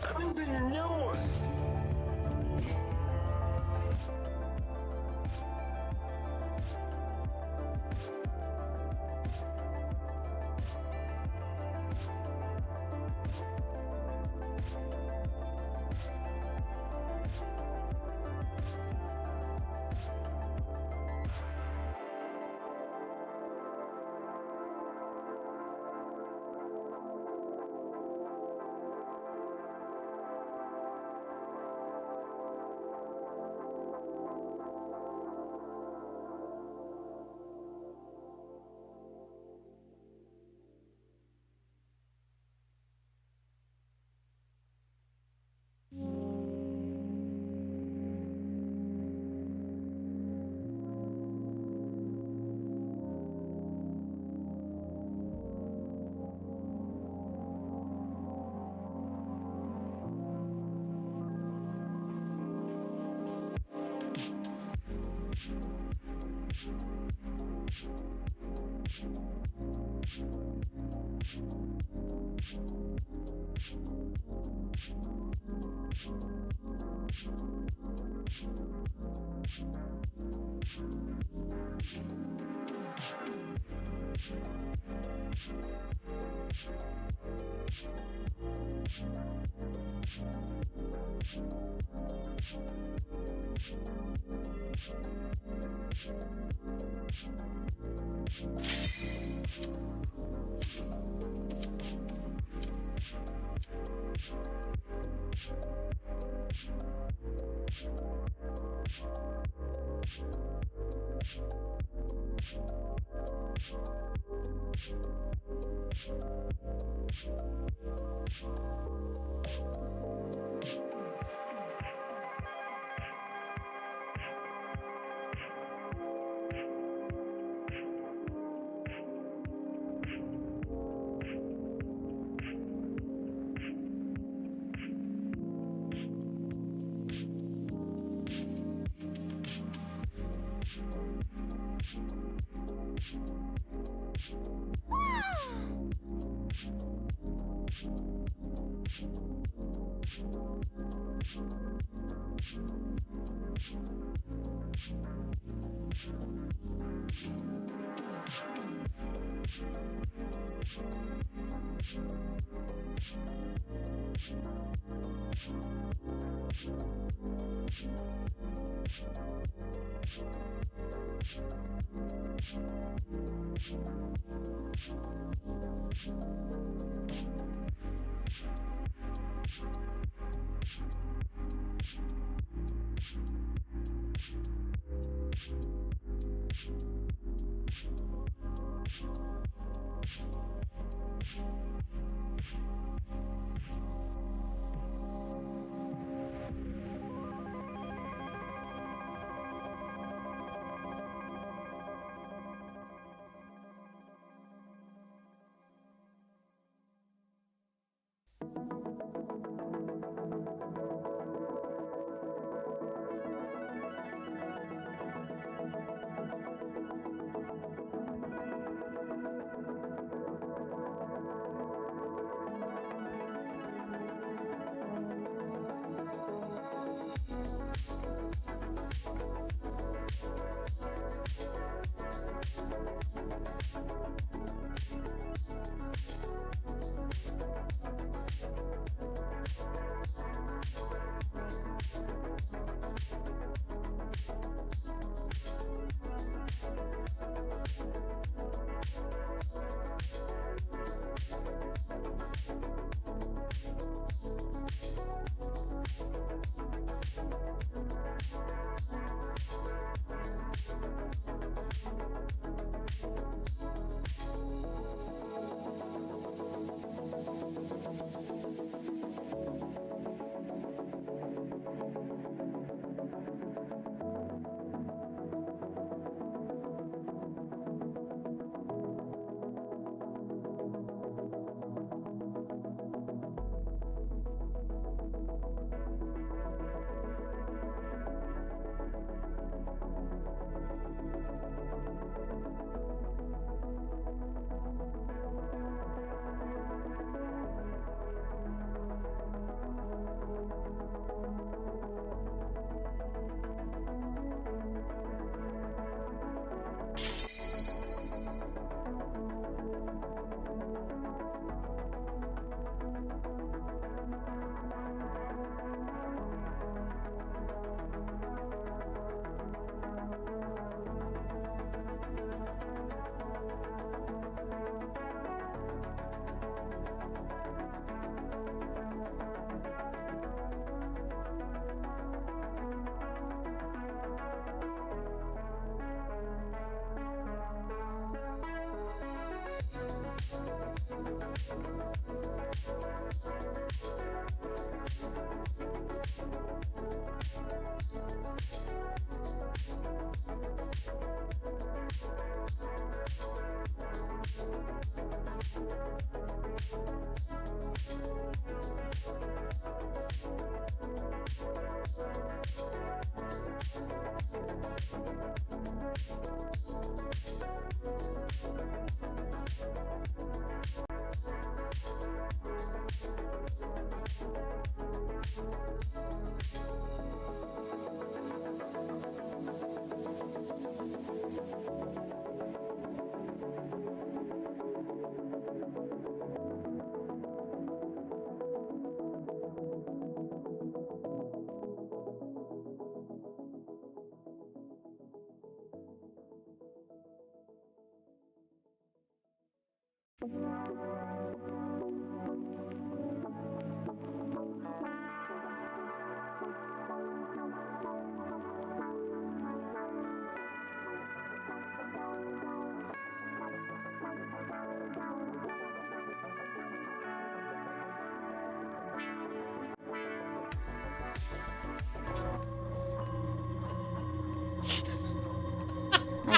Convenient. My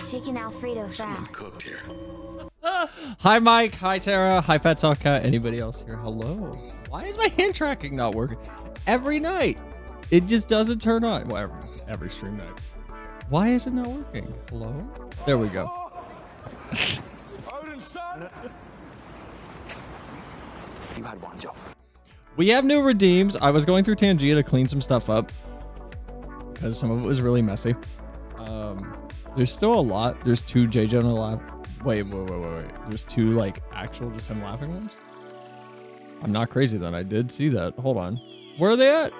chicken Alfredo fry. Cooked here. Hi, Mike. Hi, Tara. Hi, Fat Talk Cat. Anybody else here? Hello. Why is my hand tracking not working? Every night, it just doesn't turn on. Well, every stream night. Why is it not working? Hello? There we go. Odin's son. You had one job. We have new redeems. I was going through Tangia to clean some stuff up because some of it was really messy. There's still a lot. There's 2 J Jonah laugh. Wait. There's 2 like actual just him laughing ones. I'm not crazy then. I did see that. Hold on. Where are they at?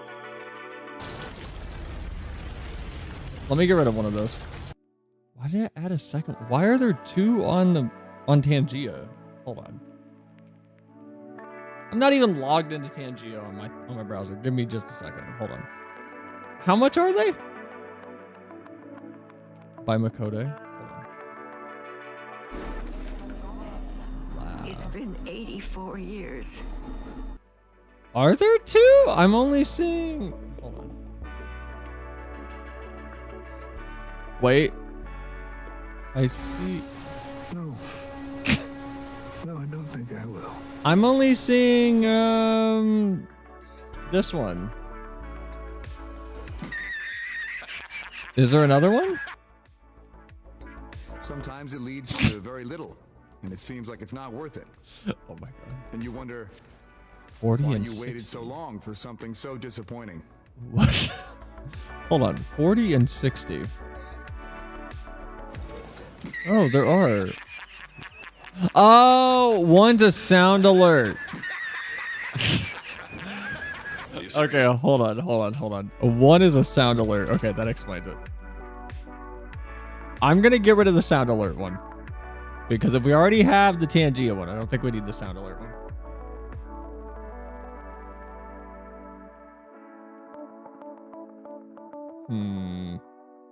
Let me get rid of one of those. Why did I add a second? Why are there 2 on Tangia? Hold on. I'm not even logged into Tangia on my browser. Give me just a second. Hold on. How much are they? By Makode. Wow. It's been 84 years. Are there 2? I'm only seeing. Hold on. Wait. I see. No. No, I don't think I will. I'm only seeing this one. Is there another one? Sometimes it leads to very little, and it seems like it's not worth it. Oh my god. And you wonder 40 why and you 60. waited so long for something so disappointing. What? Hold on. 40 and 60. Oh, there are. Oh, one's a sound alert. Okay, hold on. One is a sound alert. Okay, that explains it. I'm gonna get rid of the sound alert one. Because if we already have the Tangia one, I don't think we need the sound alert one.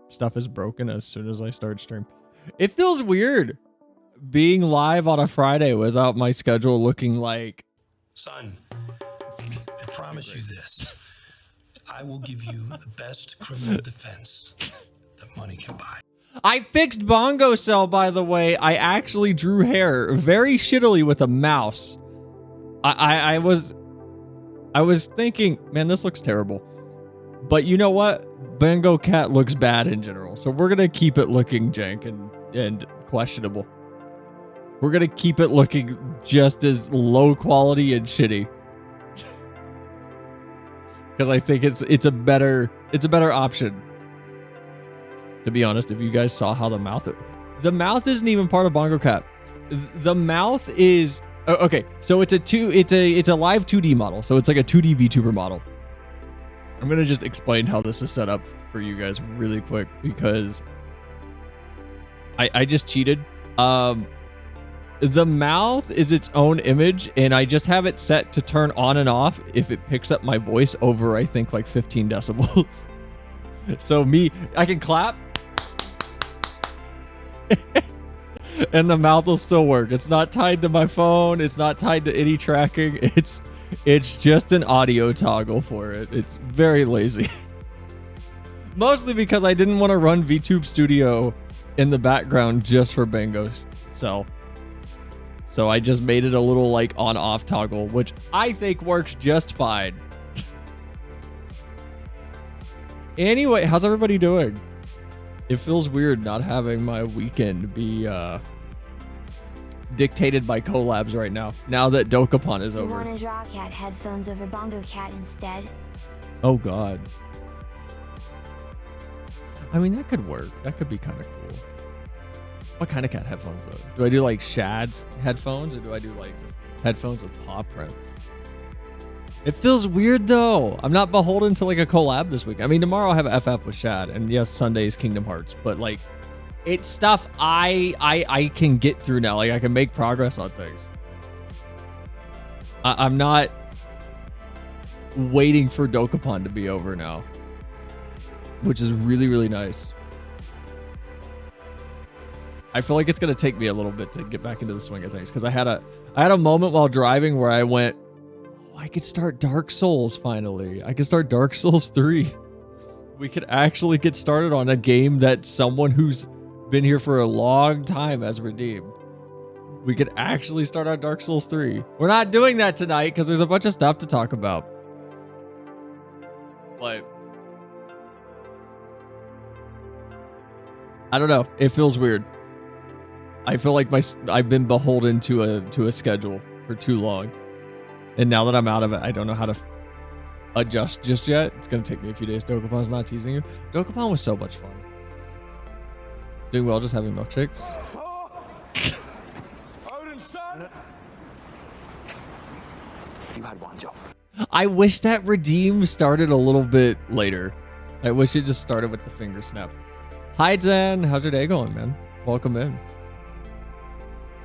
Stuff is broken as soon as I start stream. It feels weird being live on a Friday without my schedule looking like... Son, I promise you this. I will give you the best criminal defense that money can buy. I fixed Bongo Cell, by the way. I actually drew hair very shittily with a mouse. I was thinking, man, this looks terrible. But you know what? Bongo Cat looks bad in general. So we're going to keep it looking jank and questionable. We're going to keep it looking just as low quality and shitty. Because I think it's a better option. To be honest, if you guys saw how the mouth isn't even part of Bongo Cat. The mouth is okay. So it's a live 2D model. So it's like a 2D VTuber model. I'm gonna just explain how this is set up for you guys really quick because I just cheated. The mouth is its own image, and I just have it set to turn on and off if it picks up my voice over, I think, like 15 decibels. So I can clap. And the mouth will still work. It's not tied to my phone. It's not tied to any tracking. It's just an audio toggle for it. It's very lazy. Mostly because I didn't want to run VTube Studio in the background just for Bongo Cell. So I just made it a little like on-off toggle, which I think works just fine. Anyway, how's everybody doing? It feels weird not having my weekend be dictated by collabs right now. Now that Dokapon is over. You want to draw cat headphones over Bongo Cat instead? Oh god. I mean, that could work. That could be kind of cool. What kind of cat headphones though? Do I do like Shad's headphones or do I do like just headphones with paw prints? It feels weird though. I'm not beholden to like a collab this week. I mean, tomorrow I'll have FF with Shad, and yes, Sunday's Kingdom Hearts, but like it's stuff I can get through now. Like I can make progress on things. I'm not waiting for Dokapon to be over now, which is really, really nice. I feel like it's gonna take me a little bit to get back into the swing of things, because I had a moment while driving where I went, oh, I could start Dark Souls finally. I could start Dark Souls 3. We could actually get started on a game that someone who's been here for a long time has redeemed. We could actually start on Dark Souls 3. We're not doing that tonight because there's a bunch of stuff to talk about. But I don't know. It feels weird. I feel like I've been beholden to a schedule for too long. And now that I'm out of it, I don't know how to adjust just yet. It's going to take me a few days. Dokapon's not teasing you. Dokapon was so much fun. Doing well, just having milkshakes. You had one job. I wish that redeem started a little bit later. I wish it just started with the finger snap. Hi, Zen. How's your day going, man? Welcome in.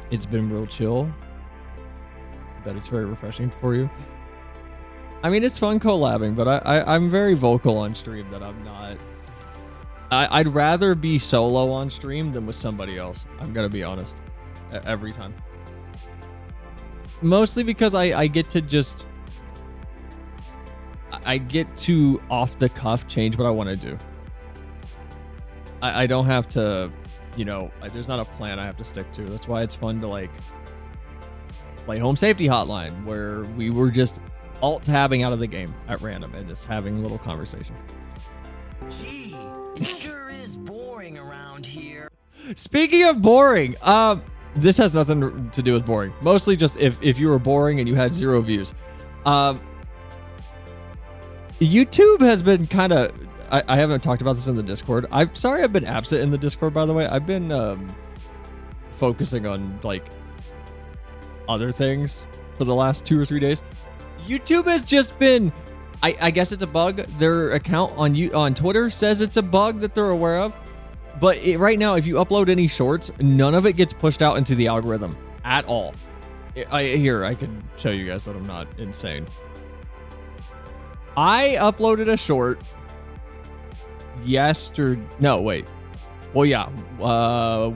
It's been real chill. I bet it's very refreshing for you. I mean, it's fun collabing, but I'm very vocal on stream that I'm not. I'd rather be solo on stream than with somebody else. I'm going to be honest. Every time. Mostly because I get to just... I get to off the cuff change what I want to do. I don't have to, you know, there's not a plan I have to stick to. That's why it's fun to like play Home Safety Hotline, where we were just alt-tabbing out of the game at random and just having little conversations. Gee, it sure is boring around here. Speaking of boring, this has nothing to do with boring. Mostly just if you were boring and you had 0 views. YouTube has been kind of... I haven't talked about this in the Discord. I'm sorry I've been absent in the Discord, by the way. I've been focusing on, like, other things for the last 2 or 3 days. YouTube has just been... I guess it's a bug. Their account on Twitter says it's a bug that they're aware of. But right now, if you upload any shorts, none of it gets pushed out into the algorithm at all. I can show you guys that I'm not insane. I uploaded a short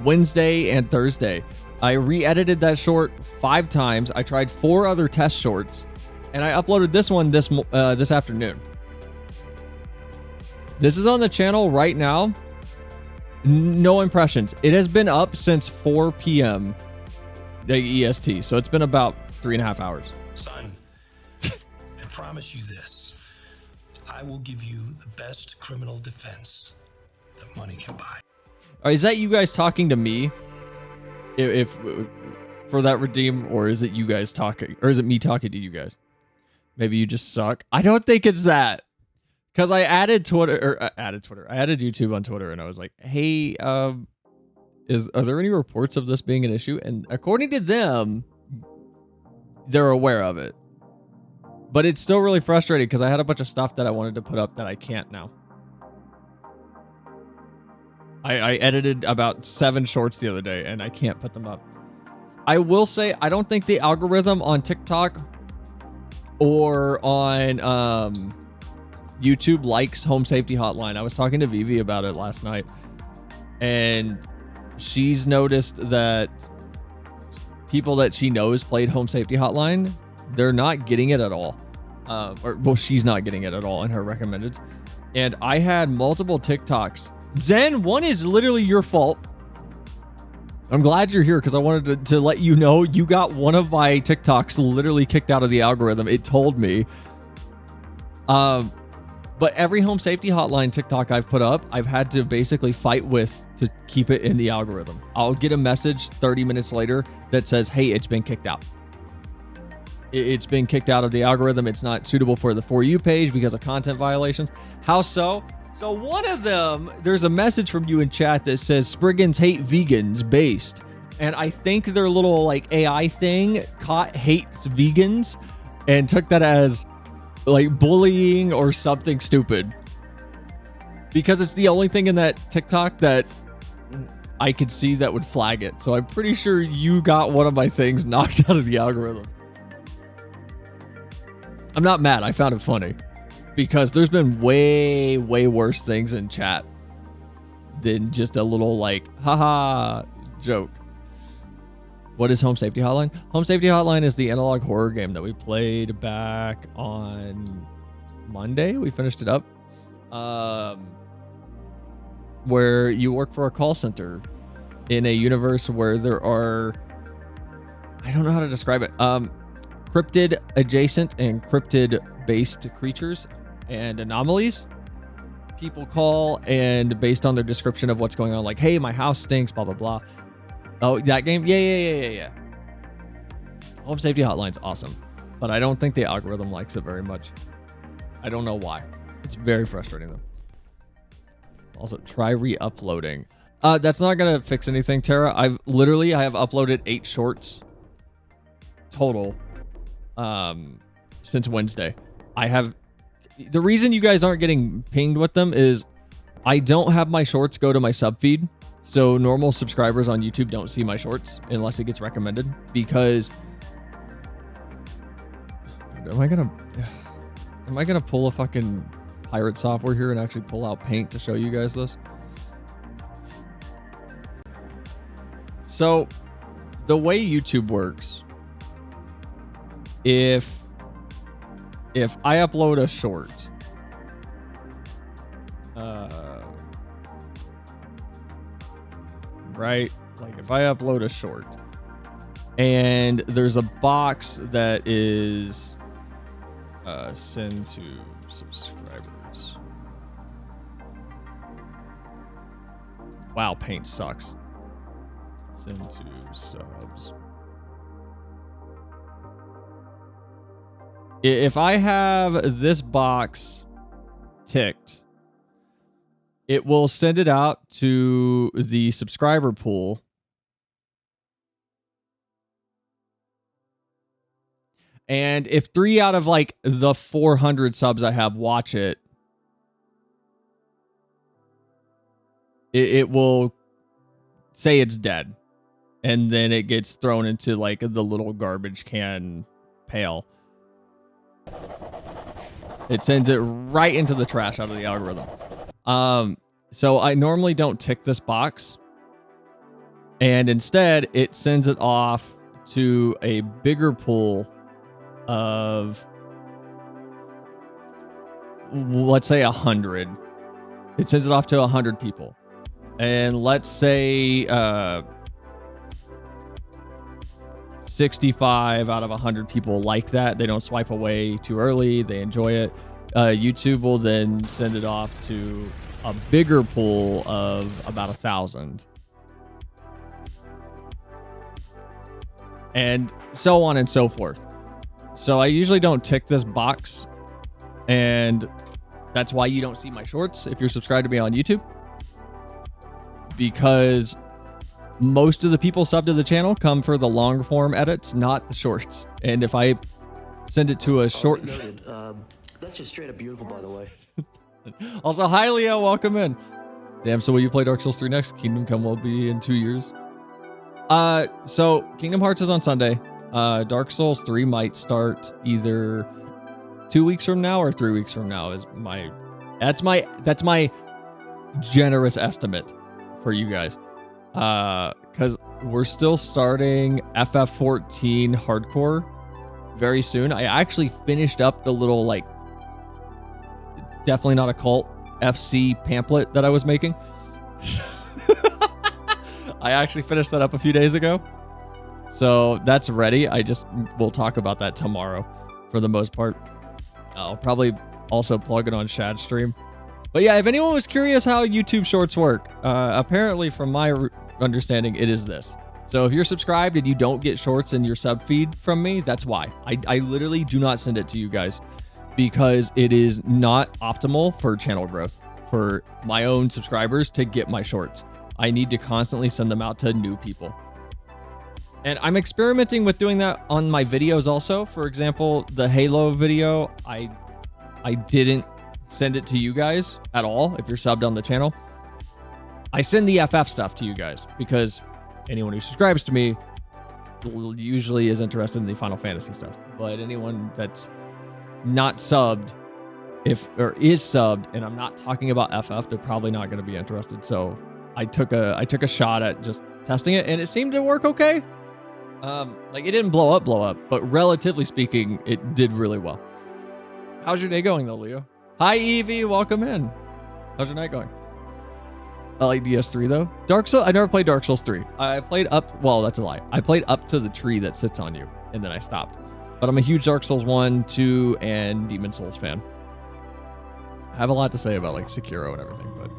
Wednesday and Thursday. I re-edited that short 5 times. I tried 4 other test shorts, and I uploaded this one this afternoon. This is on the channel right now. No impressions. It has been up since 4 p.m. EST, so it's been about 3.5 hours. Son, I promise you this. I will give you the best criminal defense that money can buy. Is that you guys talking to me? If for that redeem, or is it you guys talking, or is it me talking to you guys? Maybe you just suck. I don't think it's that, because I added YouTube on Twitter, and I was like, hey, are there any reports of this being an issue? And according to them, they're aware of it. But it's still really frustrating because I had a bunch of stuff that I wanted to put up that I can't now. I edited about 7 shorts the other day and I can't put them up. I will say, I don't think the algorithm on TikTok or on YouTube likes Home Safety Hotline. I was talking to Vivi about it last night, and she's noticed that people that she knows played Home Safety Hotline, they're not getting it at all. She's not getting it at all in her recommendeds. And I had multiple TikToks. Zen, one is literally your fault. I'm glad you're here because I wanted to let you know you got one of my TikToks literally kicked out of the algorithm. It told me. But every Home Safety Hotline TikTok I've put up, I've had to basically fight with to keep it in the algorithm. I'll get a message 30 minutes later that says, hey, it's been kicked out. It's been kicked out of the algorithm. It's not suitable for the For You page because of content violations. How so? So one of them, there's a message from you in chat that says Spriggans hate vegans based. And I think their little like AI thing caught hates vegans and took that as like bullying or something stupid. Because it's the only thing in that TikTok that I could see that would flag it. So I'm pretty sure you got one of my things knocked out of the algorithm. I'm not mad. I found it funny because there's been way, way worse things in chat than just a little like, haha joke. What is Home Safety Hotline? Home Safety Hotline is the analog horror game that we played back on Monday. We finished it up. Where you work for a call center in a universe where there are, I don't know how to describe it, cryptid adjacent and cryptid based creatures and anomalies. People call, and based on their description of what's going on, like, hey, my house stinks, blah, blah, blah. Oh, that game? Yeah. Home Safety Hotline's awesome, but I don't think the algorithm likes it very much. I don't know why. It's very frustrating, though. Also, try re-uploading. That's not going to fix anything, Tara. I have uploaded 8 shorts total since Wednesday. The reason you guys aren't getting pinged with them is I don't have my shorts go to my sub feed. So normal subscribers on YouTube don't see my shorts unless it gets recommended, because am I gonna pull a fucking pirate software here and actually pull out Paint to show you guys this? So the way YouTube works, if I upload a short, right? Like if I upload a short and there's a box that is send to subscribers. Wow, Paint sucks. Send to subs. If I have this box ticked, it will send it out to the subscriber pool. And if 3 out of like the 400 subs I have watch it, it will say it's dead. And then it gets thrown into like the little garbage can pail. It sends it right into the trash out of the algorithm. So I normally don't tick this box. And instead, it sends it off to a bigger pool of, let's say 100. It sends it off to 100 people. And let's say 65 out of 100 people like that. They don't swipe away too early. They enjoy it. YouTube will then send it off to a bigger pool of about 1,000. And so on and so forth. So I usually don't tick this box. And that's why you don't see my shorts if you're subscribed to me on YouTube. Because most of the people subbed to the channel come for the long form edits, not the shorts. And if I send it to a short... That's just straight up beautiful, by the way. Also, hi, Leo. Welcome in. Damn, so will you play Dark Souls 3 next? Kingdom Come will be in 2 years. So Kingdom Hearts is on Sunday. Dark Souls 3 might start either 2 weeks from now or 3 weeks from now. That's my generous estimate for you guys. Because we're still starting FF14 hardcore very soon. I actually finished up the little, like, definitely not a cult FC pamphlet that I was making. I actually finished that up a few days ago. So that's ready. We'll talk about that tomorrow for the most part. I'll probably also plug it on Shad's stream. But yeah, if anyone was curious how YouTube Shorts work, apparently from my understanding, it is this. So if you're subscribed and you don't get shorts in your sub feed from me, that's why. I literally do not send it to you guys because it is not optimal for channel growth for my own subscribers to get my shorts. I need to constantly send them out to new people. And I'm experimenting with doing that on my videos also. For example, the Halo video, I didn't send it to you guys at all if you're subbed on the channel. I send the FF stuff to you guys because anyone who subscribes to me usually is interested in the Final Fantasy stuff. But anyone that's not subbed, is subbed, and I'm not talking about FF, they're probably not going to be interested. So I took a shot at just testing it, and it seemed to work okay. Like it didn't blow up, but relatively speaking, it did really well. How's your day going though, Leo? Hi Evie, welcome in. How's your night going? I like DS3 though. Dark Souls, I never played Dark Souls 3. I played up, well, that's a lie. I played up to the tree that sits on you, and then I stopped. But I'm a huge Dark Souls 1, 2, and Demon Souls fan. I have a lot to say about like Sekiro and everything, but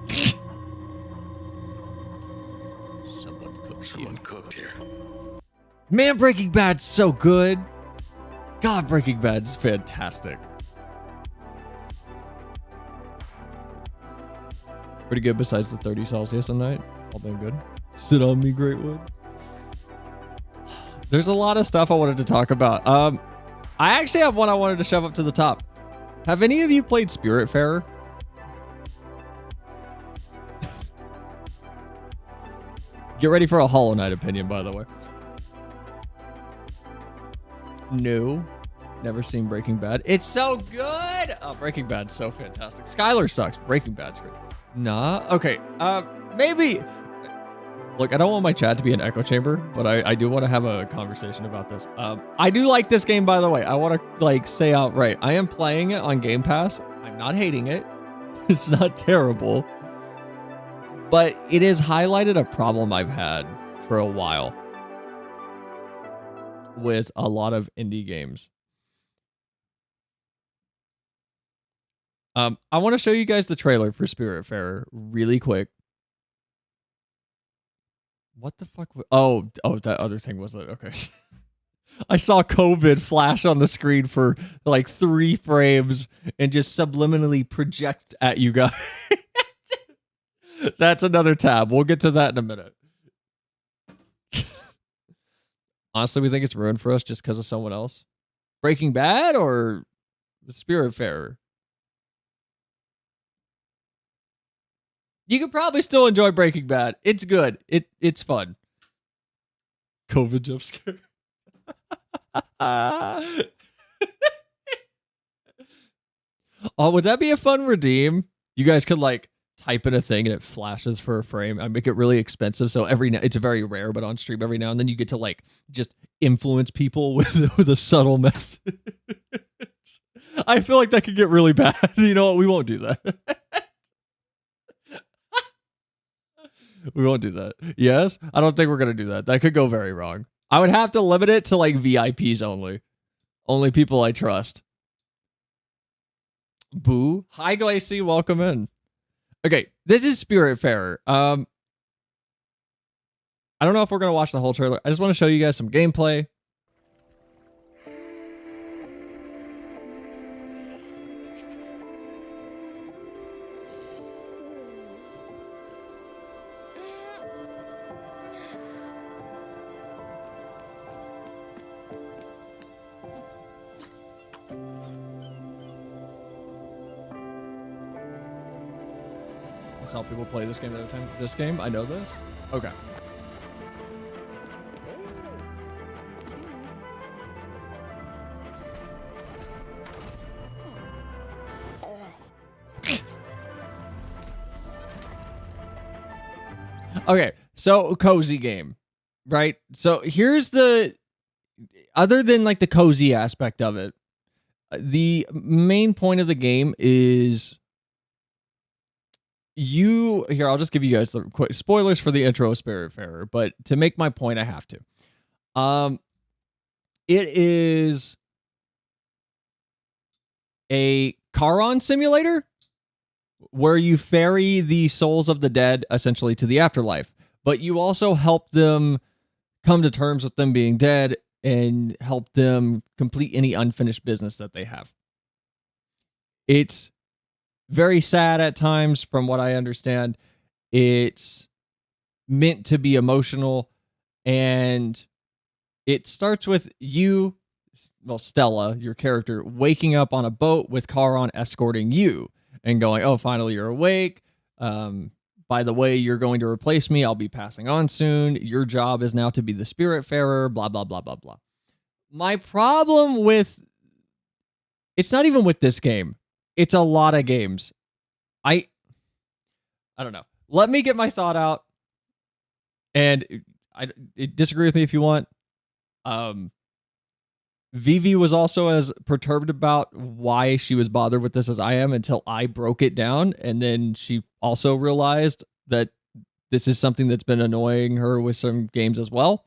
Someone cooked here. man, Breaking Bad's so good. God, Breaking Bad's fantastic. Pretty good besides the 30 Celsius a night. All been good. Sit on me, Greatwood. There's a lot of stuff I wanted to talk about. I actually have one I wanted to shove up to the top. Have any of you played Spiritfarer? Get ready for a Hollow Knight opinion, by the way. No. Never seen Breaking Bad. It's so good! Oh, Breaking Bad's so fantastic. Skylar sucks. Breaking Bad's great. Nah. Okay. Maybe. Look, I don't want my chat to be an echo chamber, but I do want to have a conversation about this. I do like this game, by the way. I want to like say outright, I am playing it on Game Pass. I'm not hating it. It's not terrible, but it has highlighted a problem I've had for a while with a lot of indie games. I want to show you guys the trailer for Spiritfarer really quick. What the fuck? Oh, that other thing was it. Okay. I saw COVID flash on the screen for like 3 frames and just subliminally project at you guys. That's another tab. We'll get to that in a minute. Honestly, we think it's ruined for us just because of someone else. Breaking Bad or Spiritfarer? You could probably still enjoy Breaking Bad. It's good. It's fun. COVID jump scare. Oh, would that be a fun redeem? You guys could like type in a thing and it flashes for a frame. I make it really expensive, so it's very rare, but on stream every now and then you get to like just influence people with a subtle message. I feel like that could get really bad. You know what? We won't do that. We won't do that. Yes? I don't think we're going to do that. That could go very wrong. I would have to limit it to like VIPs only. Only people I trust. Boo. Hi, Glacy. Welcome in. Okay. This is Spiritfarer. I don't know if we're going to watch the whole trailer. I just want to show you guys some gameplay. That's how people play this game every time. This game? I know this? Okay. Okay, so cozy game, right? So here's the, other than like the cozy aspect of it, the main point of the game is here, I'll just give you guys the quick spoilers for the intro of Spiritfarer, but to make my point, I have to. It is a Charon simulator where you ferry the souls of the dead essentially to the afterlife, but you also help them come to terms with them being dead and help them complete any unfinished business that they have. It's very sad at times, from what I understand. It's meant to be emotional, and it starts with you, well, Stella, your character, waking up on a boat with Charon escorting you and going, oh, finally you're awake. By the way, you're going to replace me. I'll be passing on soon. Your job is now to be the Spiritfarer, blah, blah, blah, blah, blah. My problem with It's not even with this game. It's a lot of games. I don't know. Let me get my thought out. And disagree with me if you want. Vivi was also as perturbed about why she was bothered with this as I am until I broke it down. And then she also realized that this is something that's been annoying her with some games as well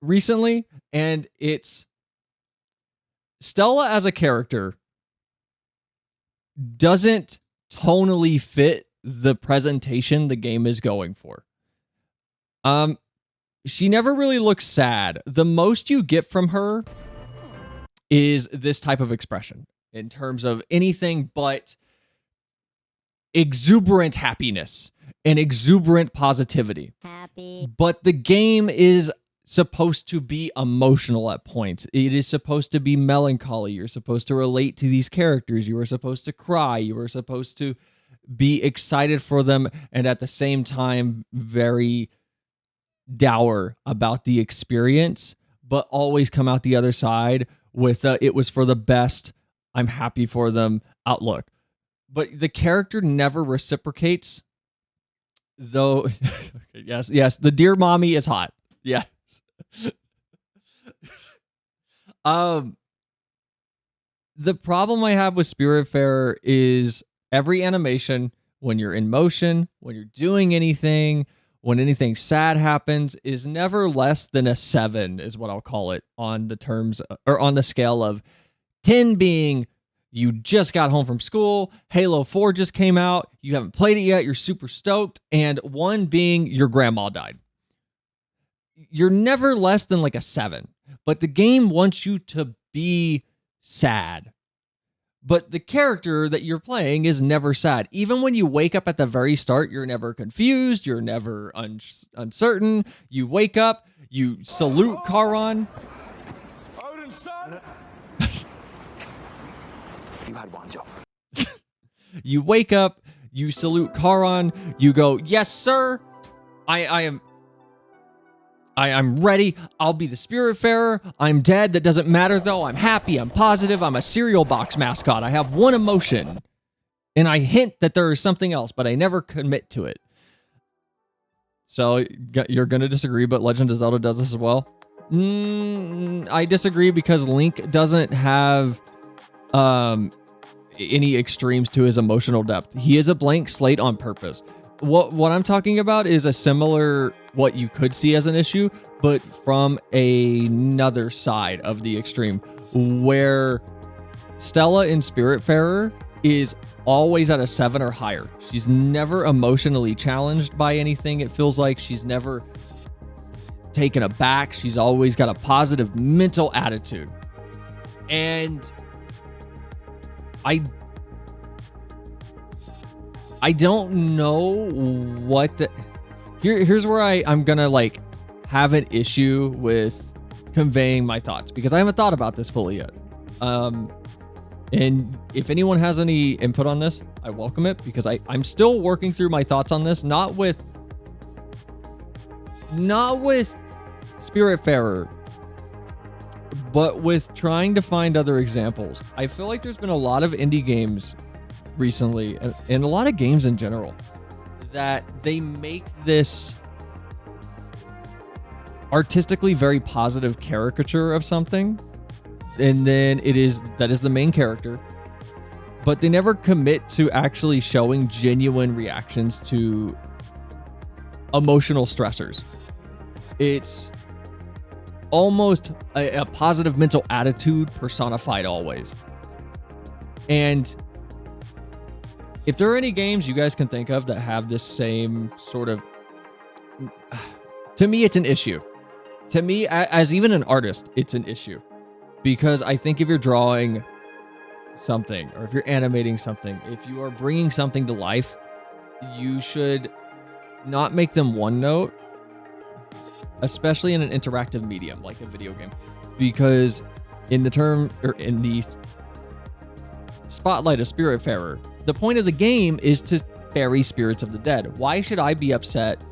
recently. And it's Stella as a character doesn't tonally fit the presentation the game is going for. She never really looks sad. The most you get from her is this type of expression in terms of anything but exuberant happiness and exuberant positivity. Happy. But the game is supposed to be emotional at points. It is supposed to be melancholy. You're supposed to relate to these characters. You are supposed to cry. You are supposed to be excited for them and at the same time very dour about the experience, but always come out the other side with it was for the best, I'm happy for them outlook. But the character never reciprocates, though. Yes, the dear mommy is hot. Yes. The problem I have with Spiritfarer is every animation, when you're in motion, when you're doing anything, when anything sad happens, is never less than a 7, is what I'll call it on the terms or on the scale of 10 being you just got home from school, Halo 4 just came out, you haven't played it yet, you're super stoked, and 1 being your grandma died. You're never less than like a 7, but the game wants you to be sad. But the character that you're playing is never sad. Even when you wake up at the very start, you're never confused. You're never uncertain. You wake up, you salute Charon. Odin's son! You had one job. You wake up, you salute Charon. You go, yes, sir. I'm ready. I'll be the Spiritfarer. I'm dead. That doesn't matter, though. I'm happy. I'm positive. I'm a cereal box mascot. I have one emotion. And I hint that there is something else, but I never commit to it. So you're going to disagree, but Legend of Zelda does this as well. I disagree because Link doesn't have any extremes to his emotional depth. He is a blank slate on purpose. What I'm talking about is a similar, what you could see as an issue, but from another side of the extreme, where Stella in Spiritfarer is always at a 7 or higher. She's never emotionally challenged by anything. It feels like she's never taken aback. She's always got a positive mental attitude. And I don't know what the... Here's where I'm gonna like have an issue with conveying my thoughts, because I haven't thought about this fully yet. And if anyone has any input on this, I welcome it, because I'm still working through my thoughts on this, not with Spiritfarer, but with trying to find other examples. I feel like there's been a lot of indie games recently, and a lot of games in general, that they make this artistically very positive caricature of something, and then that is the main character, but they never commit to actually showing genuine reactions to emotional stressors. It's almost a positive mental attitude personified always. And if there are any games you guys can think of that have this same sort of... To me, it's an issue. To me, as even an artist, it's an issue. Because I think if you're drawing something, or if you're animating something, if you are bringing something to life, you should not make them one note, especially in an interactive medium like a video game. Because in the spotlight of Spiritfarer, the point of the game is to ferry spirits of the dead. Why should I be upset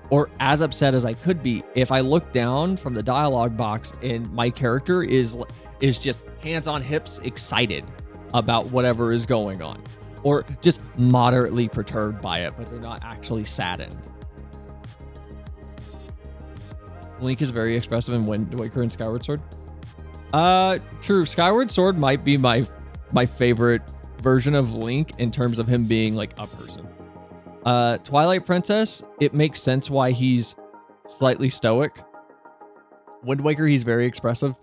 or as upset as I could be if I look down from the dialogue box and my character is just hands on hips excited about whatever is going on, or just moderately perturbed by it, but they're not actually saddened. Link is very expressive in Wind Waker and Skyward Sword. True. Skyward Sword might be my favorite version of Link in terms of him being like a person. Twilight Princess, it makes sense why he's slightly stoic. Wind Waker, he's very expressive.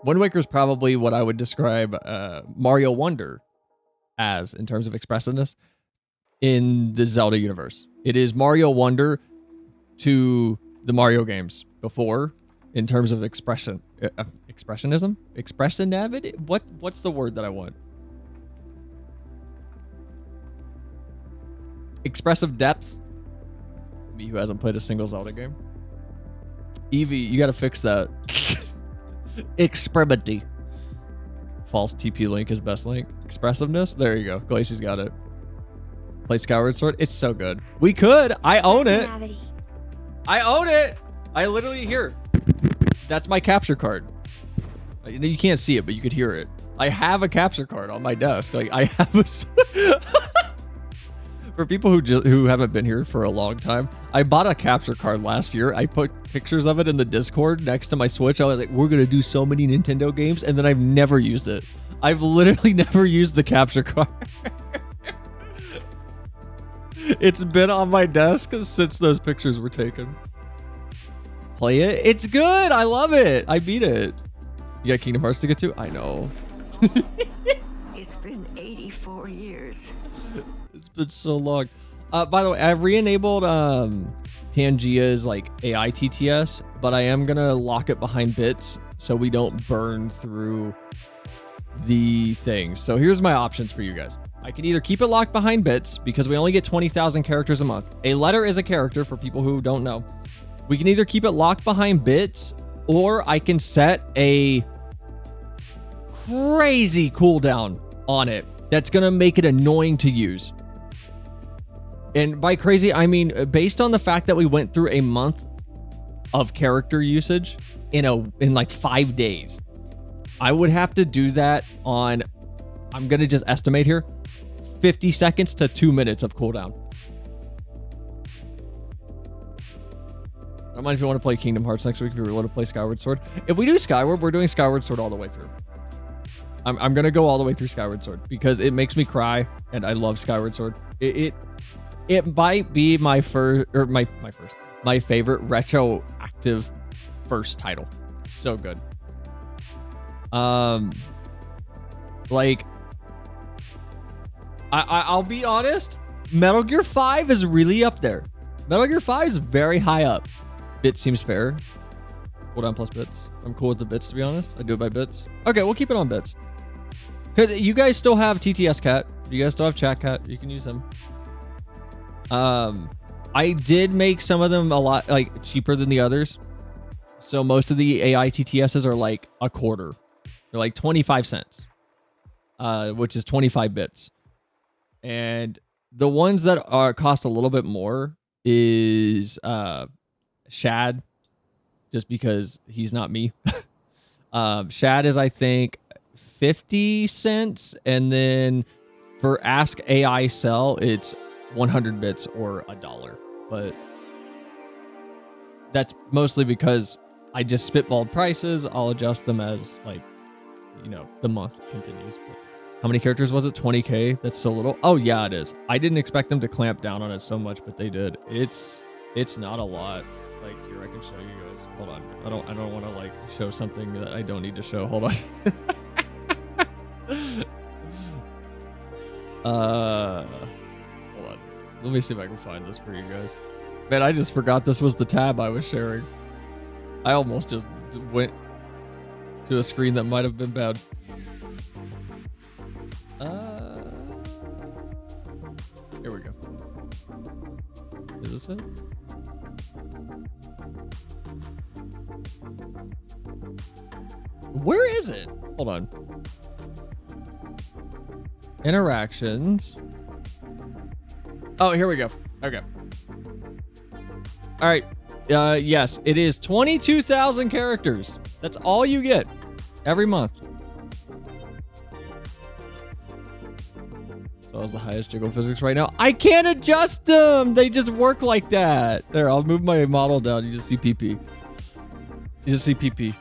Wind Waker is probably what I would describe Mario Wonder as in terms of expressiveness in the Zelda universe. It is Mario Wonder to the Mario games before in terms of expressionism. Expressionavity? What's the word that I want? Expressive depth. Me who hasn't played a single Zelda game. Eevee, you gotta fix that. Extremity. False TP Link is best Link. Expressiveness. There you go. Glacey's got it. Play Skyward Sword. It's so good. We could. I own it. Expressivity. I own it. I literally hear. That's my capture card. You can't see it, but you could hear it. I have a capture card on my desk. Like I have a. For people who haven't been here for a long time, I bought a capture card last year. I put pictures of it in the Discord next to my Switch. I was like, we're going to do so many Nintendo games, and then I've never used it. I've literally never used the capture card. It's been on my desk since those pictures were taken. Play it. It's good. I love it. I beat it. You got Kingdom Hearts to get to? I know. It's been 84 years. It's been so long. By the way, I've re-enabled Tangia's like AI TTS, but I am gonna lock it behind bits so we don't burn through the thing. So here's my options for you guys. I can either keep it locked behind bits because we only get 20,000 characters a month. A letter is a character for people who don't know. We can either keep it locked behind bits, or I can set a crazy cooldown on it that's gonna make it annoying to use. And by crazy, I mean based on the fact that we went through a month of character usage in like 5 days, I would have to do that on, I'm gonna just estimate here, 50 seconds to 2 minutes of cooldown. I don't mind if you want to play Kingdom Hearts next week, if you were to play Skyward Sword. If we do Skyward, we're doing Skyward Sword all the way through. I'm gonna go all the way through Skyward Sword because it makes me cry, and I love Skyward Sword. It might be my my favorite retroactive first title. It's so good. Like I'll be honest, Metal Gear 5 is really up there. Metal Gear 5 is very high up. Bit seems fair. Cooldown plus bits. I'm cool with the bits, to be honest. I do it by bits. Okay, we'll keep it on bits. Because you guys still have TTS Cat. You guys still have Chat Cat. You can use them. I did make some of them a lot like cheaper than the others. So most of the AI TTSs are like a quarter. They're like 25 cents, which is 25 bits. And the ones that cost a little bit more is Shad, just because he's not me. Shad is, I think, 50 cents. And then for Ask AI Sell, it's 100 bits or $1. But that's mostly because I just spitballed prices. I'll adjust them as, like, you know, the month continues. But how many characters was it? 20K? That's so little. Oh yeah, it is. I didn't expect them to clamp down on it so much, but they did. It's not a lot. Like, here, I can show you guys. Hold on. I don't want to like show something that I don't need to show. Hold on. Hold on. Let me see if I can find this for you guys. Man, I just forgot this was the tab I was sharing. I almost just went to a screen that might have been bad. Here we go. Is this it? Where is it? Hold on. Interactions. Oh, here we go. Okay. All right. Yes, it is 22,000 characters. That's all you get every month. So that's the highest jiggle physics right now. I can't adjust them. They just work like that. There, I'll move my model down. You just see PP. You just see PP.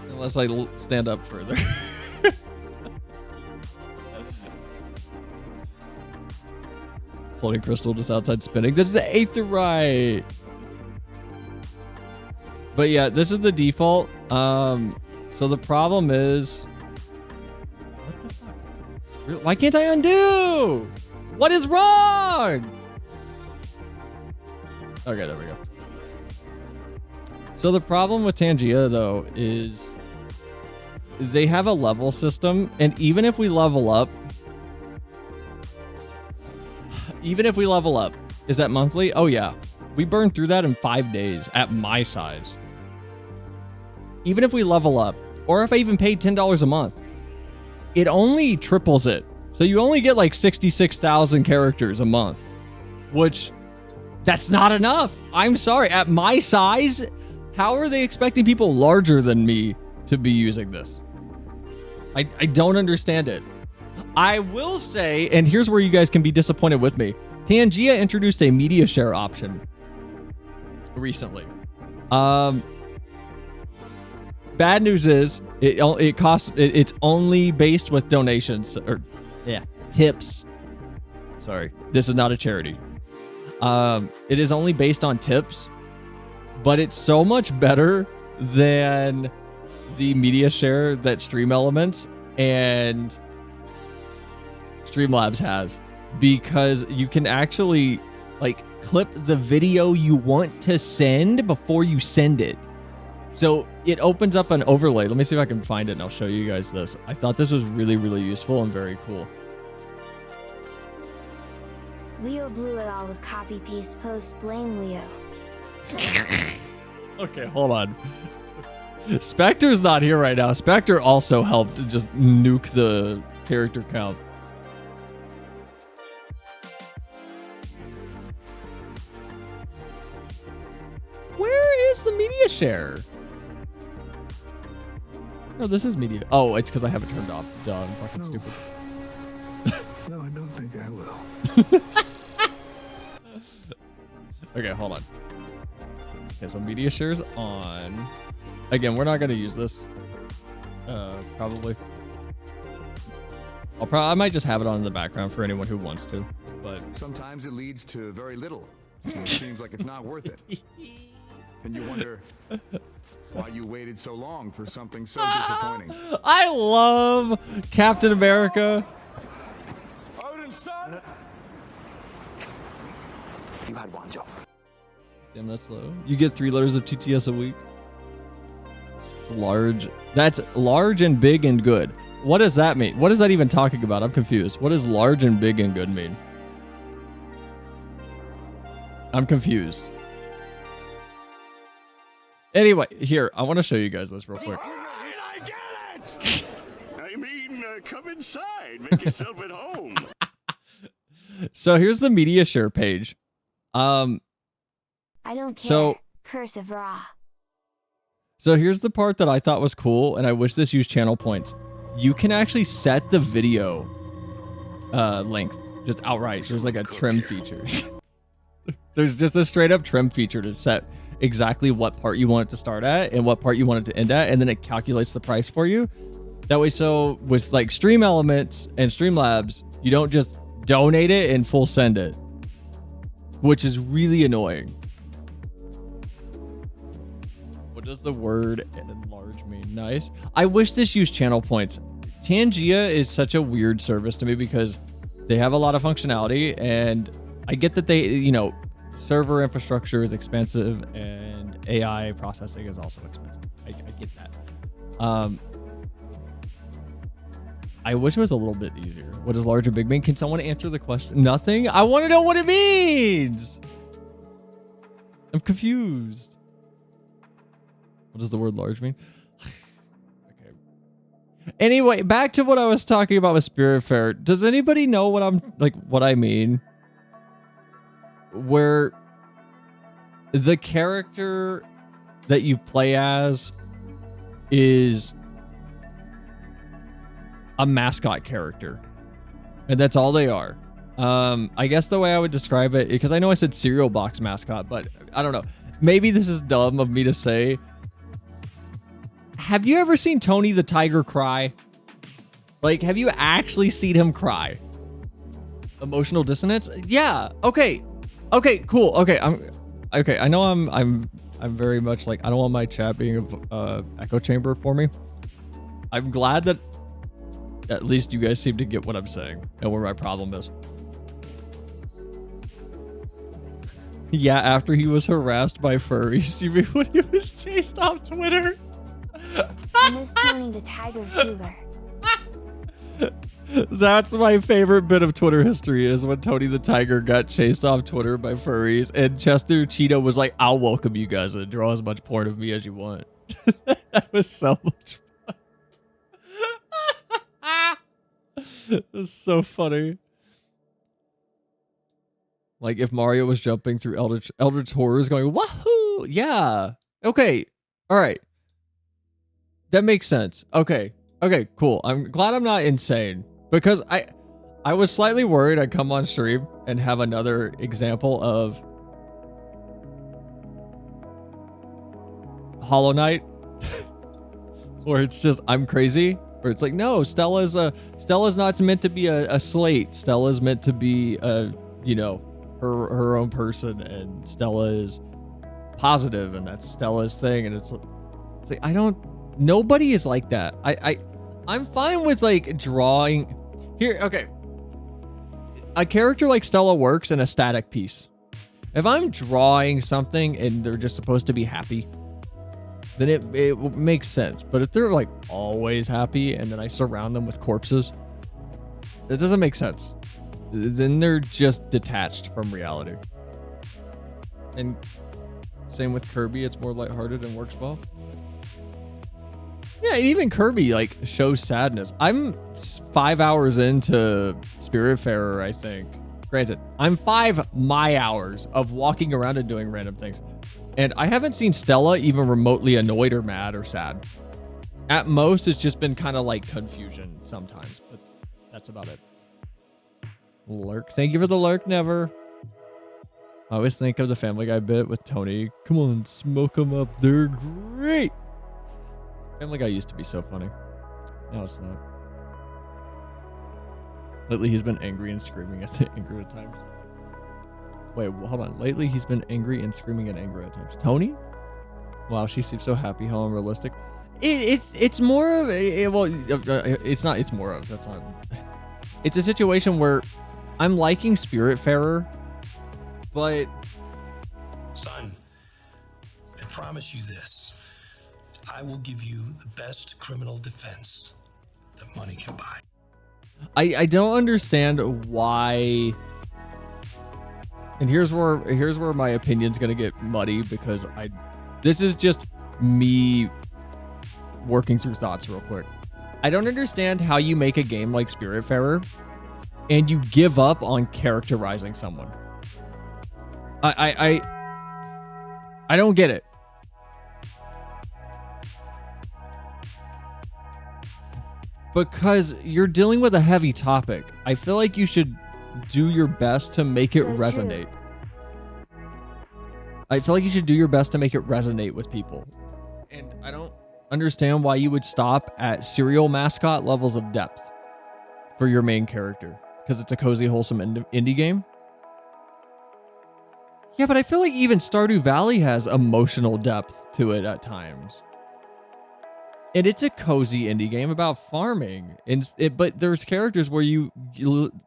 Unless I stand up further. Floating crystal just outside spinning. This is the aetheryte. But yeah, this is the default. So the problem is, what the fuck? Why can't I undo? What is wrong? Okay, there we go. So the problem with Tangia though is they have a level system, and even if we level up, is that monthly? Oh yeah. We burn through that in 5 days at my size. Even if we level up, or if I even paid $10 a month, it only triples it. So you only get like 66,000 characters a month, which that's not enough. I'm sorry. At my size, how are they expecting people larger than me to be using this? I don't understand it. I will say, and here's where you guys can be disappointed with me. Tangia introduced a media share option recently. Bad news is it costs. It's only based with donations or tips. Sorry, this is not a charity. It is only based on tips, but it's so much better than the media share that Stream Elements and Streamlabs has, because you can actually like clip the video you want to send before you send it. So it opens up an overlay. Let me see if I can find it and I'll show you guys this. I thought this was really, really useful and very cool. Leo blew it all with copy paste post, blame Leo. Okay, hold on. Spectre's not here right now. Spectre also helped to just nuke the character count. Where is the media share? No, this is media. Oh, it's because I have it turned off. Duh, I'm fucking stupid. No, I don't think I will. Okay, hold on. Okay, so media share's on. Again, we're not going to use this. Probably. I might just have it on in the background for anyone who wants to. But Sometimes it leads to very little. It seems like it's not worth it. And you wonder why you waited so long for something so disappointing. I love Captain America. Odin's son! You had one job. Damn, that's low. You get 3 letters of TTS a week. It's large. That's large and big and good. What does that mean? What is that even talking about? I'm confused. What does large and big and good mean? I'm confused. Anyway, here, I want to show you guys this real quick. I get it! I mean, come inside. Make yourself at home. So here's the media share page. I don't care. Curse of Ra. So here's the part that I thought was cool, and I wish this used channel points. You can actually set the video length just outright. There's like a trim feature. There's just a straight up trim feature to set exactly what part you want it to start at and what part you want it to end at, and then it calculates the price for you. That way, so with like Stream Elements and Streamlabs, you don't just donate it and full send it, which is really annoying. What does the word enlarge mean? Nice. I wish this used channel points. Tangia is such a weird service to me because they have a lot of functionality, and I get that they, you know, server infrastructure is expensive and AI processing is also expensive. I get that. I wish it was a little bit easier. What does large or big mean? Can someone answer the question? Nothing? I want to know what it means. I'm confused. What does the word large mean? Okay. Anyway, back to what I was talking about with Spiritfarer. Does anybody know what I mean? Where the character that you play as is a mascot character, and that's all they are. I guess the way I would describe it, because I know I said cereal box mascot, but I don't know. Maybe this is dumb of me to say. Have you ever seen Tony the Tiger cry? Like, have you actually seen him cry? Emotional dissonance? Yeah. Okay. Okay. Cool. Okay. I know I'm very much like, I don't want my chat being a echo chamber for me. I'm glad that at least you guys seem to get what I'm saying and where my problem is. Yeah, after he was harassed by furries. You mean when he was chased off Twitter? I miss Tony the Tiger Fever. That's my favorite bit of Twitter history, is when Tony the Tiger got chased off Twitter by furries, and Chester Cheetah was like, I'll welcome you guys and draw as much porn of me as you want. That was so much fun. It was so funny. Like if Mario was jumping through Eldritch Horrors going, wahoo! Yeah. Okay. All right. That makes sense. Okay. Okay, cool. I'm glad I'm not insane, because I was slightly worried I'd come on stream and have another example of Hollow Knight where it's just I'm crazy, where it's like, no, Stella's not meant to be a slate. Stella's meant to be a, you know, her own person, and Stella is positive, and that's Stella's thing, and it's like nobody is like that. I'm fine with like drawing here. Okay. A character like Stella works in a static piece. If I'm drawing something and they're just supposed to be happy, then it makes sense. But if they're like always happy and then I surround them with corpses, it doesn't make sense. Then they're just detached from reality. And same with Kirby, it's more lighthearted and works well. Yeah, even Kirby like shows sadness. I'm 5 hours into Spiritfarer, I think. Granted, I'm 5 my hours of walking around and doing random things. And I haven't seen Stella even remotely annoyed or mad or sad. At most, it's just been kind of like confusion sometimes, but that's about it. Lurk. Thank you for the lurk, Never. I always think of the Family Guy bit with Tony. Come on, smoke them up. They're great. Family Guy used to be so funny. Now it's not. Lately, he's been angry and screaming at anger at times. Wait, hold on. Lately, he's been angry and screaming at anger at times. Tony? Wow, she seems so happy. How unrealistic. It's more of a, well, it's not. It's more of. That's not. It's a situation where I'm liking Spiritfarer, but Son, I promise you this. I will give you the best criminal defense that money can buy. I don't understand why. And here's where my opinion's gonna get muddy, because this is just me working through thoughts real quick. I don't understand how you make a game like Spiritfarer and you give up on characterizing someone. I don't get it. Because you're dealing with a heavy topic. I feel like you should do your best to make it resonate. I feel like you should do your best to make it resonate with people. And I don't understand why you would stop at serial mascot levels of depth for your main character. Because it's a cozy, wholesome indie game. Yeah, but I feel like even Stardew Valley has emotional depth to it at times. And it's a cozy indie game about farming. But there's characters where you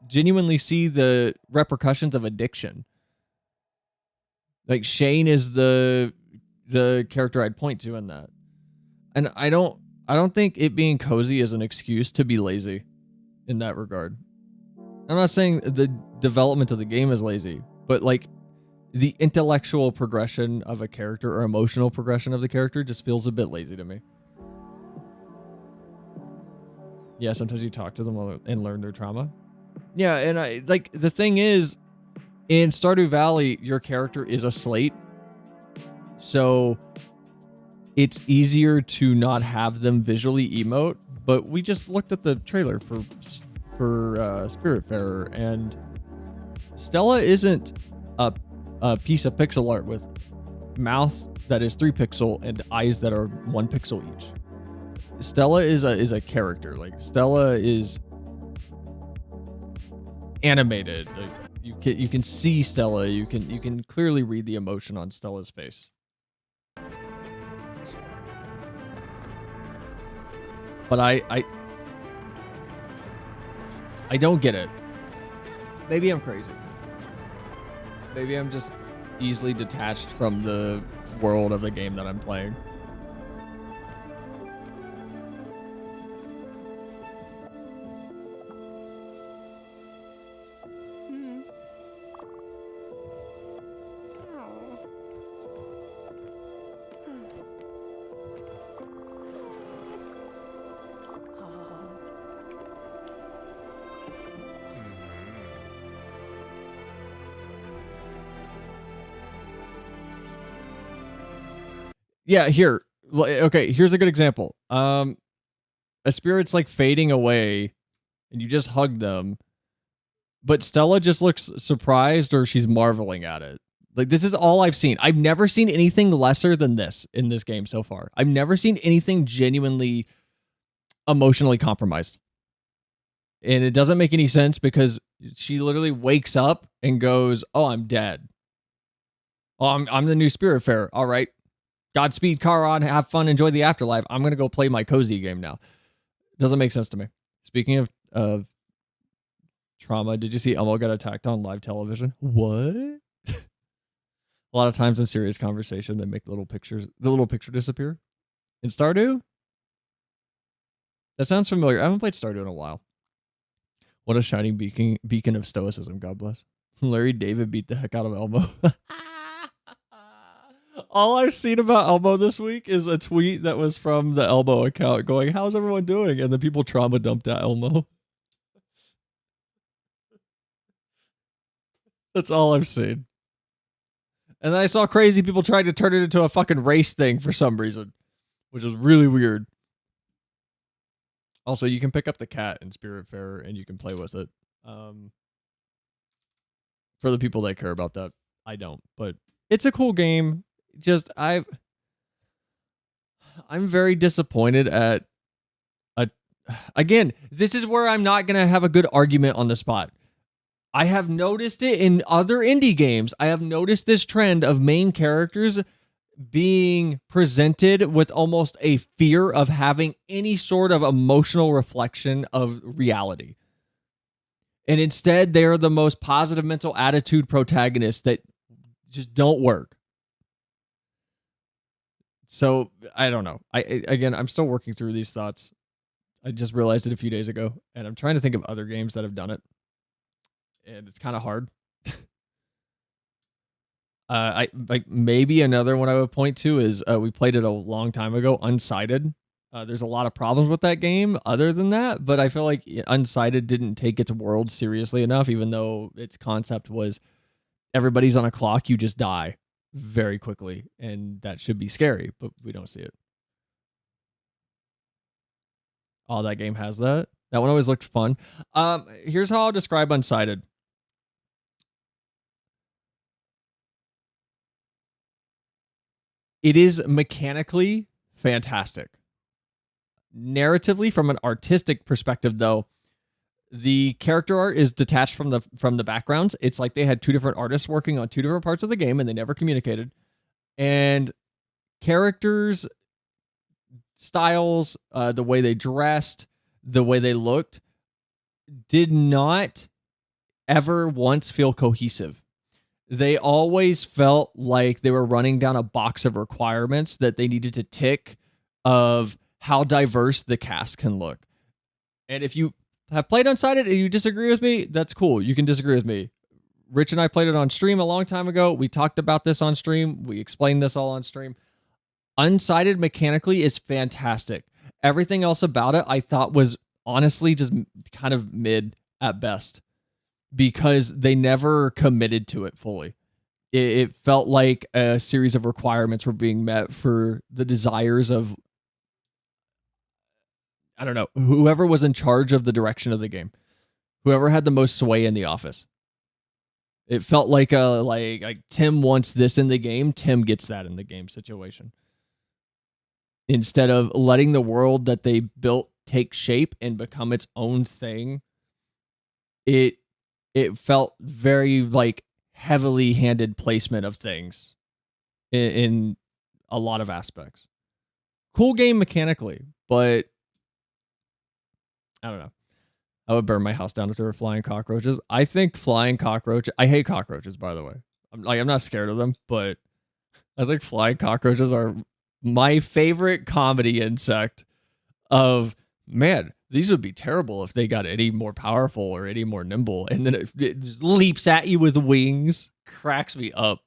genuinely see the repercussions of addiction. Like Shane is the character I'd point to in that. And I don't think it being cozy is an excuse to be lazy in that regard. I'm not saying the development of the game is lazy, but like the intellectual progression of a character or emotional progression of the character just feels a bit lazy to me. Yeah, sometimes you talk to them and learn their trauma. Yeah, and I like the thing is, in Stardew Valley, your character is a slate, So it's easier to not have them visually emote, but we just looked at the trailer for Spiritfarer, and Stella isn't a piece of pixel art with mouth that is 3 pixel and eyes that are 1 pixel each. Stella is a character. Like, Stella is animated. Like, you can see Stella. You can clearly read the emotion on Stella's face. But I don't get it. Maybe I'm crazy. Maybe I'm just easily detached from the world of the game that I'm playing. Yeah, here. Okay, here's a good example. A spirit's like fading away, and you just hug them, but Stella just looks surprised, or she's marveling at it. Like, this is all I've seen. I've never seen anything lesser than this in this game so far. I've never seen anything genuinely emotionally compromised. And it doesn't make any sense because she literally wakes up and goes, "Oh, I'm dead. Oh, I'm the new Spiritfarer. All right. Godspeed, Charon. Have fun. Enjoy the afterlife. I'm going to go play my cozy game now." Doesn't make sense to me. Speaking of trauma, did you see Elmo got attacked on live television? What? A lot of times in serious conversation, they make the little picture disappear. In Stardew? That sounds familiar. I haven't played Stardew in a while. What a shining beacon of stoicism, God bless. Larry David beat the heck out of Elmo. All I've seen about Elmo this week is a tweet that was from the Elmo account going, "How's everyone doing?" And then people trauma dumped at Elmo. That's all I've seen. And then I saw crazy people trying to turn it into a fucking race thing for some reason, which is really weird. Also, you can pick up the cat in Spiritfarer and you can play with it. For the people that care about that, I don't. But it's a cool game. Just I'm very disappointed at again, this is where I'm not gonna have a good argument on the spot. I have noticed it in other indie games. I have noticed this trend of main characters being presented with almost a fear of having any sort of emotional reflection of reality. And instead, they're the most positive mental attitude protagonists that just don't work. So, I don't know. I'm still working through these thoughts. I just realized it a few days ago, and I'm trying to think of other games that have done it. And it's kind of hard. Maybe another one I would point to is we played it a long time ago, Unsighted. There's a lot of problems with that game other than that, but I feel like Unsighted didn't take its world seriously enough, even though its concept was everybody's on a clock, you just die very quickly, and that should be scary, but we don't see it. Oh, that game has that. That one always looked fun. Here's how I'll describe Unsighted. It is mechanically fantastic. Narratively, from an artistic perspective, though, the character art is detached from the backgrounds. It's like they had 2 different artists working on 2 different parts of the game, and they never communicated. And characters, styles, the way they dressed, the way they looked, did not ever once feel cohesive. They always felt like they were running down a box of requirements that they needed to tick of how diverse the cast can look. And if you have played Unsighted and you disagree with me, that's cool. You can disagree with me. Rich and I played it on stream a long time ago. We talked about this on stream. We explained this all on stream. Unsighted mechanically is fantastic. Everything else about it I thought was honestly just kind of mid at best, because they never committed to it fully. it felt like a series of requirements were being met for the desires of, I don't know, whoever was in charge of the direction of the game, whoever had the most sway in the office. It felt like like Tim wants this in the game, Tim gets that in the game situation. Instead of letting the world that they built take shape and become its own thing, it felt very like heavily handed placement of things in a lot of aspects. Cool game mechanically, but I don't know. I would burn my house down if there were flying cockroaches. I think flying cockroaches. I hate cockroaches, by the way. I'm not scared of them, but I think flying cockroaches are my favorite comedy insect. Of man, these would be terrible if they got any more powerful or any more nimble, and then it just leaps at you with wings. Cracks me up.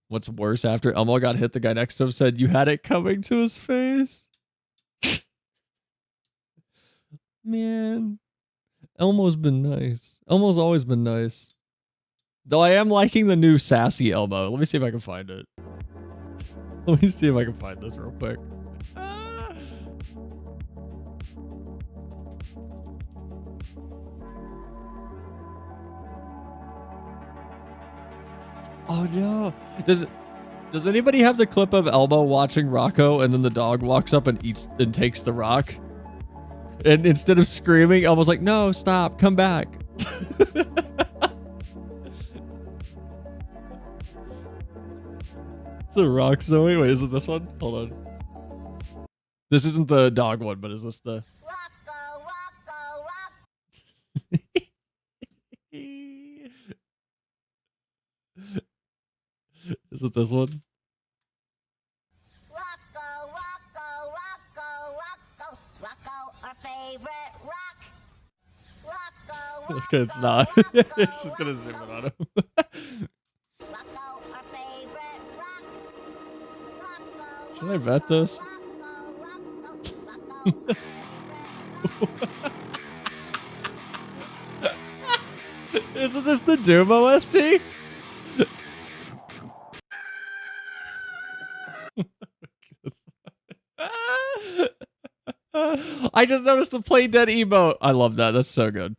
What's worse, after Elmo got hit, the guy next to him said, "You had it coming" to his face. Man, Elmo's been nice. Elmo's always been nice. Though I am liking the new sassy Elmo. Let me see if I can find it. Let me see if I can find this real quick. Oh no. Does anybody have the clip of Elmo watching Rocco and then the dog walks up and eats and takes the rock? And instead of screaming, Elmo's like, "No, stop, come back." It's a rock, Zoe. Wait, is it this one? Hold on. This isn't the dog one, but is this the... Rocco, Rocco, Is it this one? Rocco, Rocco, Rocco, Rocco, Rocco, our favorite rock. Rocco, Okay, it's not. It's just gonna zoom in on him. Rocco, our favorite rock. Rocco, Should I bet this? Isn't this the Doom OST? I just noticed the play dead emote. I love that. That's so good.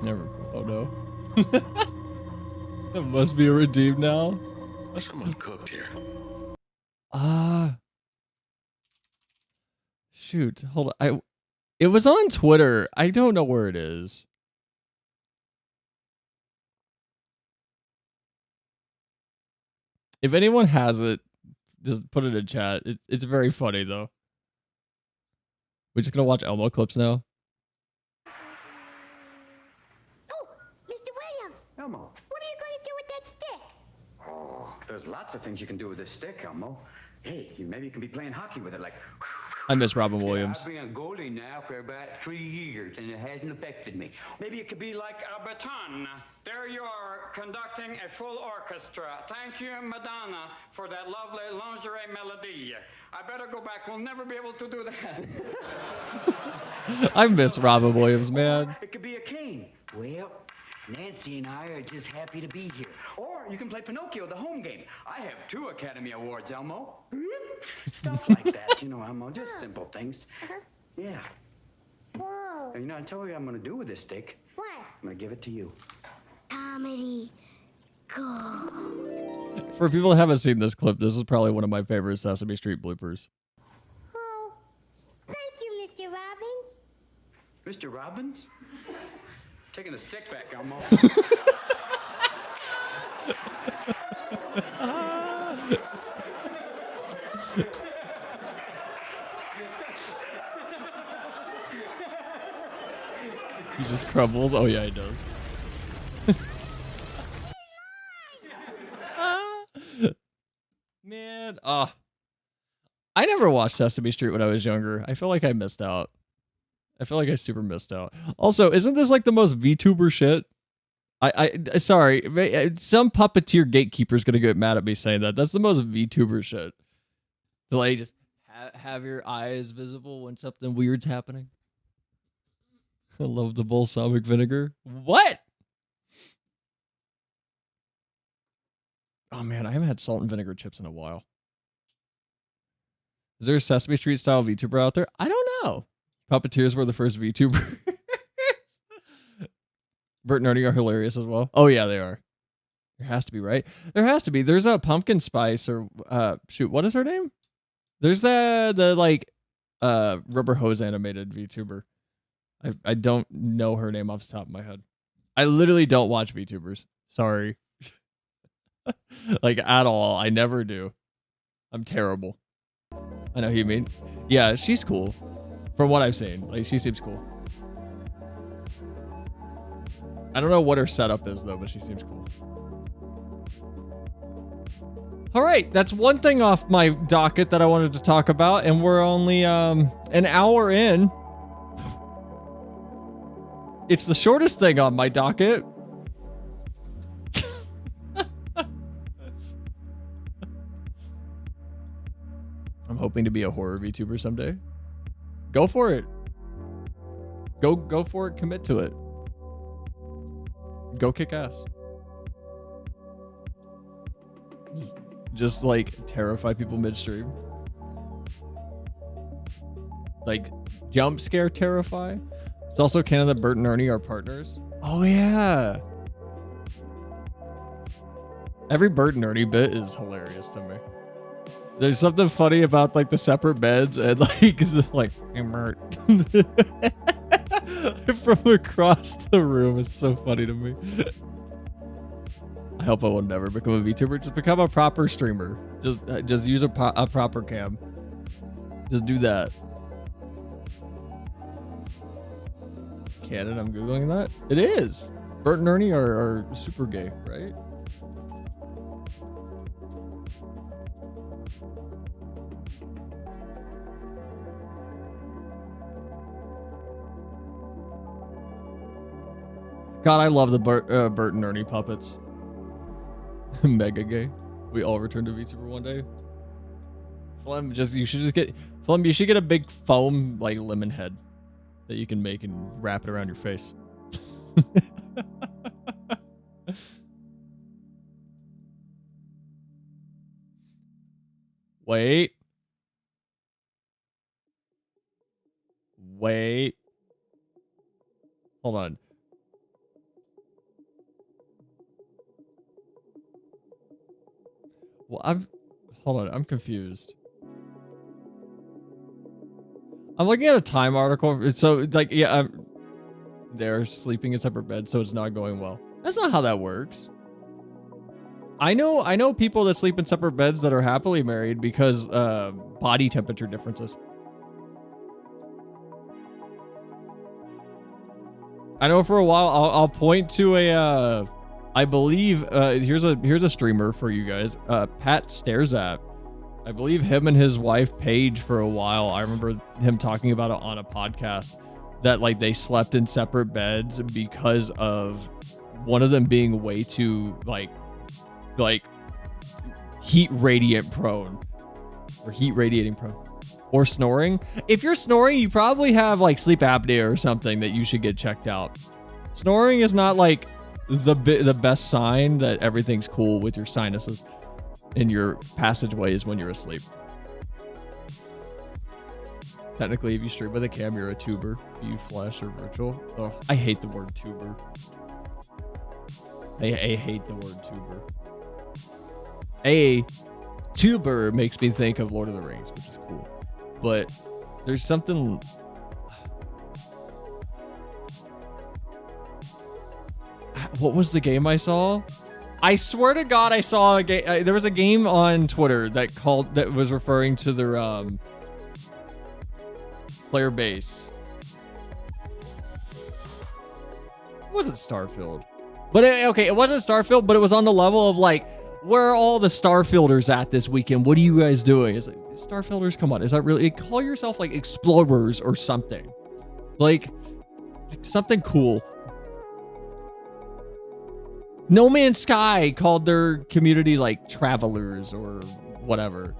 Never. Oh no. That must be a redeem now. Someone cooked here. Shoot. Hold on. It was on Twitter. I don't know where it is. If anyone has it, just put it in chat. It's very funny though. We're just gonna watch Elmo clips now. Oh, Mr. Williams, Elmo. what are you going to do with that stick? Oh, there's lots of things you can do with this stick, Elmo. Hey, maybe you can be playing hockey with it, like... I miss Robin Williams. I've been a goalie now for about 3 years, and it hasn't affected me. Maybe it could be like a baton. There you are, conducting a full orchestra. Thank you, Madonna, for that lovely lingerie melody. I better go back. We'll never be able to do that. I miss Robin Williams, man. It could be a cane. Well, Nancy and I are just happy to be here. Or you can play Pinocchio, the home game. I have 2 Academy Awards, Elmo. Stuff like that, you know, Elmo. Just simple things. Yeah. Whoa. And, I told you I'm going to do with this stick. What? I'm going to give it to you. Comedy gold. For people who haven't seen this clip, this is probably one of my favorite Sesame Street bloopers. Oh, thank you, Mr. Robbins. Mr. Robbins? Taking the stick back, Elmo. He just crumbles. Oh yeah, he does. Man, I never watched Sesame Street when I was younger. I feel like I missed out. I feel like I super missed out. Also, isn't this like the most VTuber shit? Sorry, some puppeteer gatekeeper's gonna get mad at me saying that. That's the most VTuber shit. To like just have your eyes visible when something weird's happening. I love the balsamic vinegar. What? Oh man, I haven't had salt and vinegar chips in a while. Is there a Sesame Street style VTuber out there? I don't know. Puppeteers were the first VTuber. Bert and Ernie are hilarious as well. Oh yeah, they are. There has to be, right? There has to be. There's a pumpkin spice or shoot, what is her name? There's the like rubber hose animated VTuber. I don't know her name off the top of my head. I literally don't watch VTubers. Sorry. Like at all. I never do. I'm terrible. I know who you mean. Yeah, she's cool. From what I've seen. Like she seems cool. I don't know what her setup is though, but she seems cool. All right, that's one thing off my docket that I wanted to talk about, and we're only an hour in. It's the shortest thing on my docket. I'm hoping to be a horror VTuber someday. Go for it. Go for it, commit to it. Go kick ass. Just like terrify people midstream. Like jump scare terrify. It's also canon that Bert and Ernie are partners. Oh yeah. Every Bert and Ernie bit is hilarious to me. There's something funny about like the separate beds and like hey Bert. From across the room is so funny to me. I hope I will never become a VTuber. Just become a proper streamer. Just use a proper cam. Just do that. Canon, I'm Googling that. It is. Bert and Ernie are super gay, right? God, I love the Bert and Ernie puppets. Mega gay. We all return to VTuber one day. Flem, you should get a big foam like lemon head that you can make and wrap it around your face. Wait. Hold on. Well, hold on, I'm confused. I'm looking at a Time article. So, like, yeah, they're sleeping in separate beds, so it's not going well. That's not how that works. I know people that sleep in separate beds that are happily married because body temperature differences. I know for a while. I'll point to a. I believe here's a streamer for you guys. Pat Stares At. I believe him and his wife Paige for a while. I remember him talking about it on a podcast that like they slept in separate beds because of one of them being way too like heat radiating prone or snoring. If you're snoring, you probably have like sleep apnea or something that you should get checked out. Snoring is not like the best sign that everything's cool with your sinuses and your passageways when you're asleep. Technically, if you stream with a cam, you're a tuber. You flash or virtual. Ugh, I hate the word tuber. I hate the word tuber. A tuber makes me think of Lord of the Rings, which is cool. But there's something... What was the game I saw? I swear to God, I saw a game. There was a game on Twitter that was referring to their player base. It wasn't Starfield, but it wasn't Starfield, but it was on the level of like, where are all the Starfielders at this weekend? What are you guys doing? It's like, Starfielders, come on, is that really? Call yourself like explorers or something, like something cool. No Man's Sky called their community like travelers or whatever.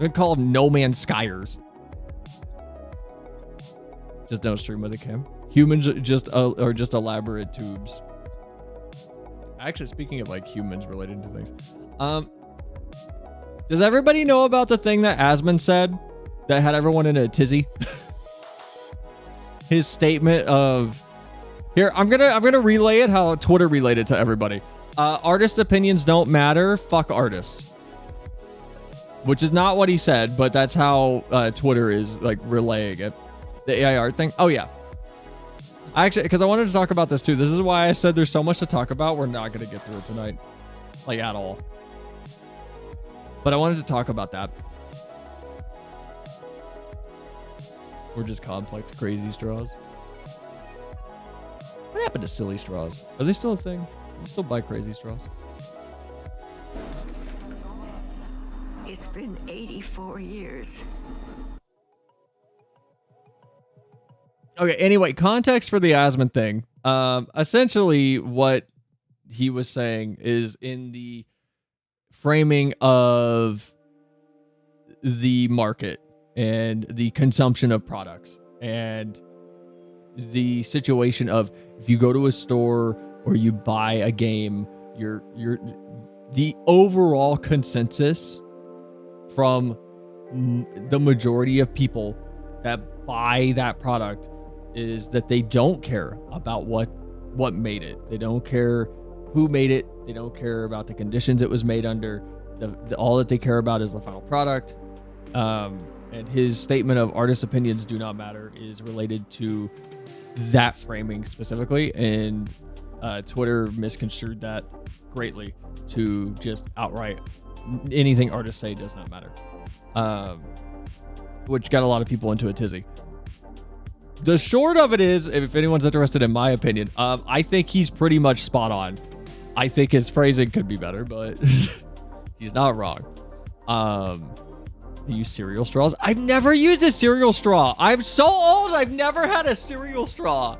They call them No Man's Skyers. Just don't stream with a cam. Humans just are just elaborate tubes. Actually, speaking of like humans related to things, does everybody know about the thing that Asmon said that had everyone in a tizzy? His statement of, here, I'm gonna relay it how Twitter relayed it to everybody. Artist opinions don't matter. Fuck artists. Which is not what he said, but that's how Twitter is like relaying it. The AI art thing. Oh yeah. Actually, because I wanted to talk about this too. This is why I said there's so much to talk about. We're not going to get through it tonight. Like, at all. But I wanted to talk about that. We're just complex, crazy straws. What happened to silly straws? Are they still a thing? Can you still buy crazy straws? It's been 84 years. Okay, anyway, context for the Asmon thing. Essentially, what he was saying is in the framing of the market and the consumption of products and the situation of if you go to a store or you buy a game, the overall consensus from the majority of people that buy that product is that they don't care about what made it. They don't care who made it. They don't care about the conditions it was made under. All that they care about is the final product. And his statement of artist opinions do not matter is related to that framing specifically. And Twitter misconstrued that greatly to just outright anything artists say does not matter. Which got a lot of people into a tizzy. The short of it is, if anyone's interested in my opinion, I think he's pretty much spot on. I think his phrasing could be better, but he's not wrong. I use cereal straws. I've never used a cereal straw. I'm so old. I've never had a cereal straw.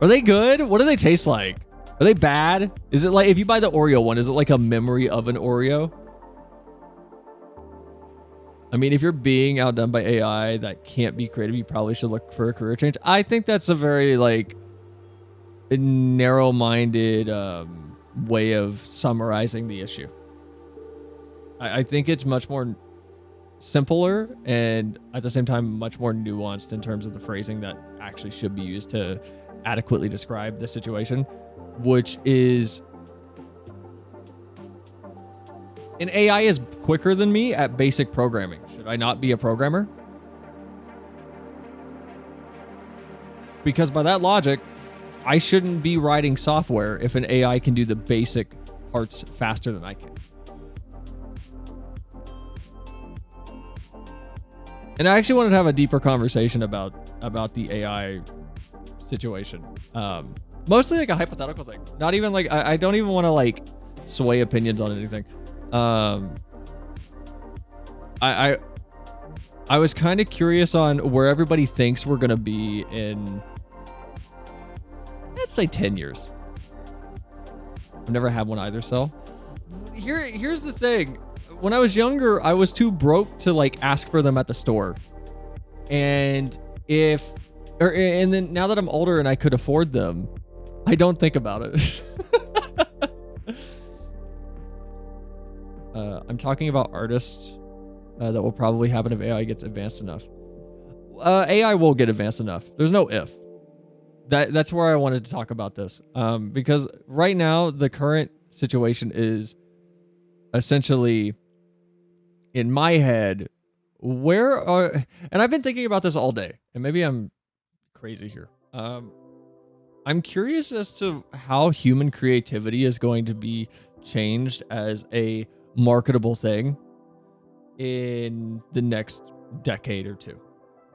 Are they good? What do they taste like? Are they bad? Is it like, if you buy the Oreo one, is it like a memory of an Oreo? I mean, if you're being outdone by AI that can't be creative, you probably should look for a career change. I think that's a very like narrow-minded way of summarizing the issue. I think it's much more simpler and at the same time much more nuanced in terms of the phrasing that actually should be used to adequately describe the situation, which is an AI is quicker than me at basic programming. Should I not be a programmer? Because by that logic, I shouldn't be writing software if an AI can do the basic parts faster than I can. And I actually wanted to have a deeper conversation about the AI situation. Mostly like a hypothetical thing. Not even like, I don't even want to like sway opinions on anything. I was kind of curious on where everybody thinks we're going to be in, let's say 10 years. I've never had one either, so here's the thing. When I was younger, I was too broke to like ask for them at the store. And then now that I'm older and I could afford them, I don't think about it. I'm talking about artists that will probably happen if AI gets advanced enough. AI will get advanced enough. There's no if. That's where I wanted to talk about this. Because right now, the current situation is essentially, in my head, and I've been thinking about this all day, and maybe I'm crazy here. I'm curious as to how human creativity is going to be changed as a marketable thing in the next decade or two.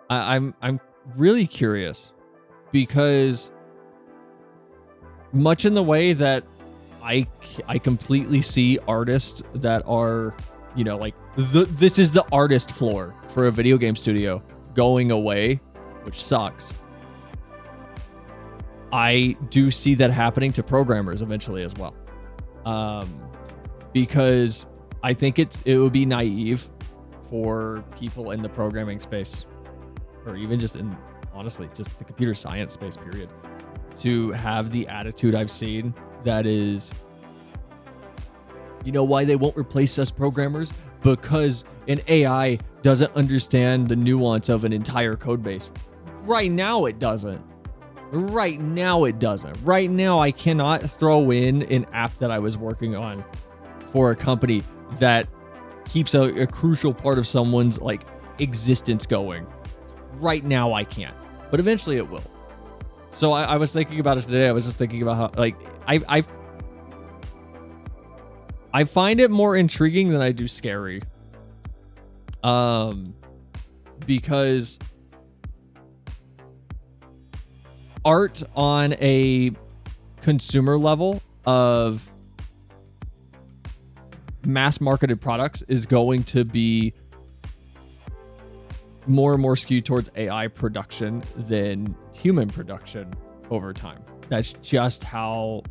I'm really curious because much in the way that I completely see artists that are, you know, like this is the artist floor for a video game studio going away, which sucks. I do see that happening to programmers eventually as well. Because I think it would be naive for people in the programming space, or even just in honestly, just the computer science space, period, to have the attitude I've seen that is, you know why they won't replace us programmers? Because an AI doesn't understand the nuance of an entire code base. Right now it doesn't. Right now it doesn't. Right now I cannot throw in an app that I was working on for a company that keeps a crucial part of someone's like existence going. Right now I can't, but eventually it will. So I was thinking about it today. I was just thinking about how like I find it more intriguing than I do scary. Because art on a consumer level of mass marketed products is going to be more and more skewed towards AI production than human production over time. That's just how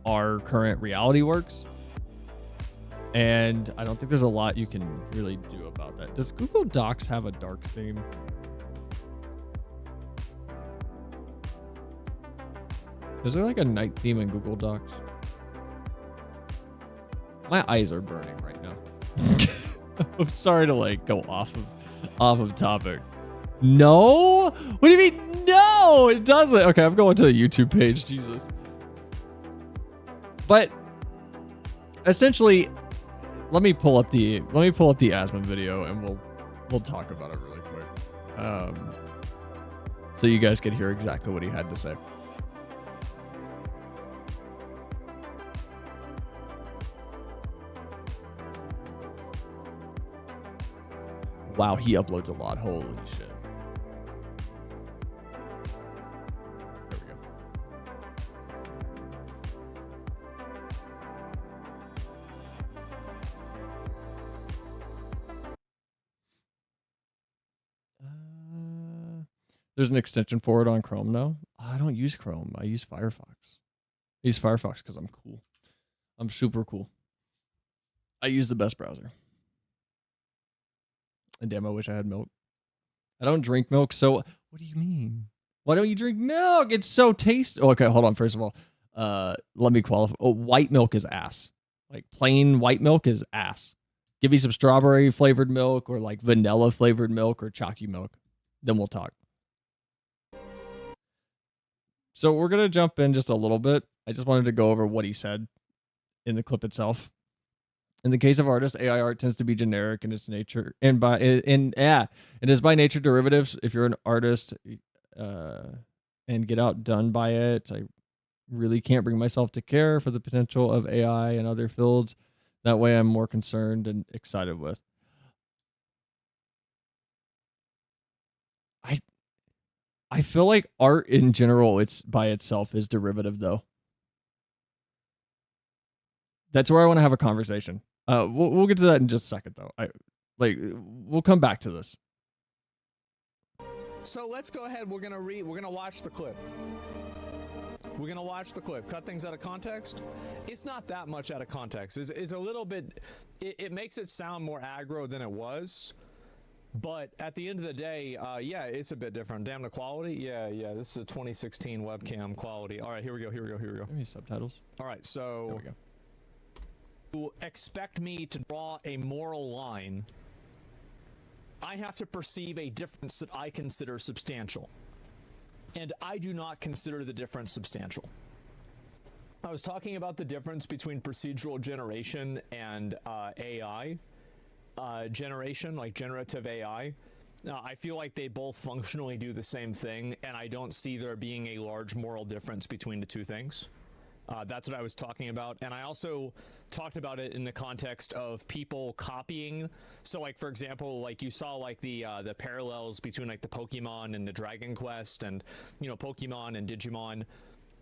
our current reality works. And I don't think there's a lot you can really do about that. Does Google Docs have a dark theme? Is there like a night theme in Google Docs? My eyes are burning right now. I'm sorry to like go off of topic. No? What do you mean? No, it doesn't. Okay, I'm going to the YouTube page. Jesus. But essentially, let me pull up the Asmon video and we'll talk about it really quick. So you guys can hear exactly what he had to say. Wow, he uploads a lot. Holy shit. There we go. There's an extension for it on Chrome now. I don't use Chrome. I use Firefox. I use Firefox because I'm cool. I'm super cool. I use the best browser. And damn, I wish I had milk. I don't drink milk, so what do you mean? Why don't you drink milk? It's so tasty. Oh, okay, hold on. First of all, let me qualify. Oh, white milk is ass. Like plain white milk is ass. Give me some strawberry flavored milk or like vanilla flavored milk or chalky milk. Then we'll talk. So we're going to jump in just a little bit. I just wanted to go over what he said in the clip itself. In the case of artists, AI art tends to be generic in its nature, and it is by nature derivatives. If you're an artist and get outdone by it, I really can't bring myself to care for the potential of AI and other fields. That way, I'm more concerned and excited with. I feel like art in general, it's by itself is derivative though. That's where I want to have a conversation. We'll get to that in just a second though. We'll come back to this. So let's go ahead. We're gonna watch the clip. We're gonna watch the clip. Cut things out of context. It's not that much out of context. It's a little bit. It makes it sound more aggro than it was. But at the end of the day, yeah, it's a bit different. Damn the quality. Yeah. This is a 2016 webcam quality. All right, here we go. Give me subtitles. All right, so there we go. You expect me to draw a moral line. I have to perceive a difference that I consider substantial. And I do not consider the difference substantial. I was talking about the difference between procedural generation and AI generation, like generative AI. I feel like they both functionally do the same thing, and I don't see there being a large moral difference between the two things. That's what I was talking about. And I also talked about it in the context of people copying. So like, for example, like you saw like the parallels between like the Pokemon and the Dragon Quest and, you know, Pokemon and Digimon.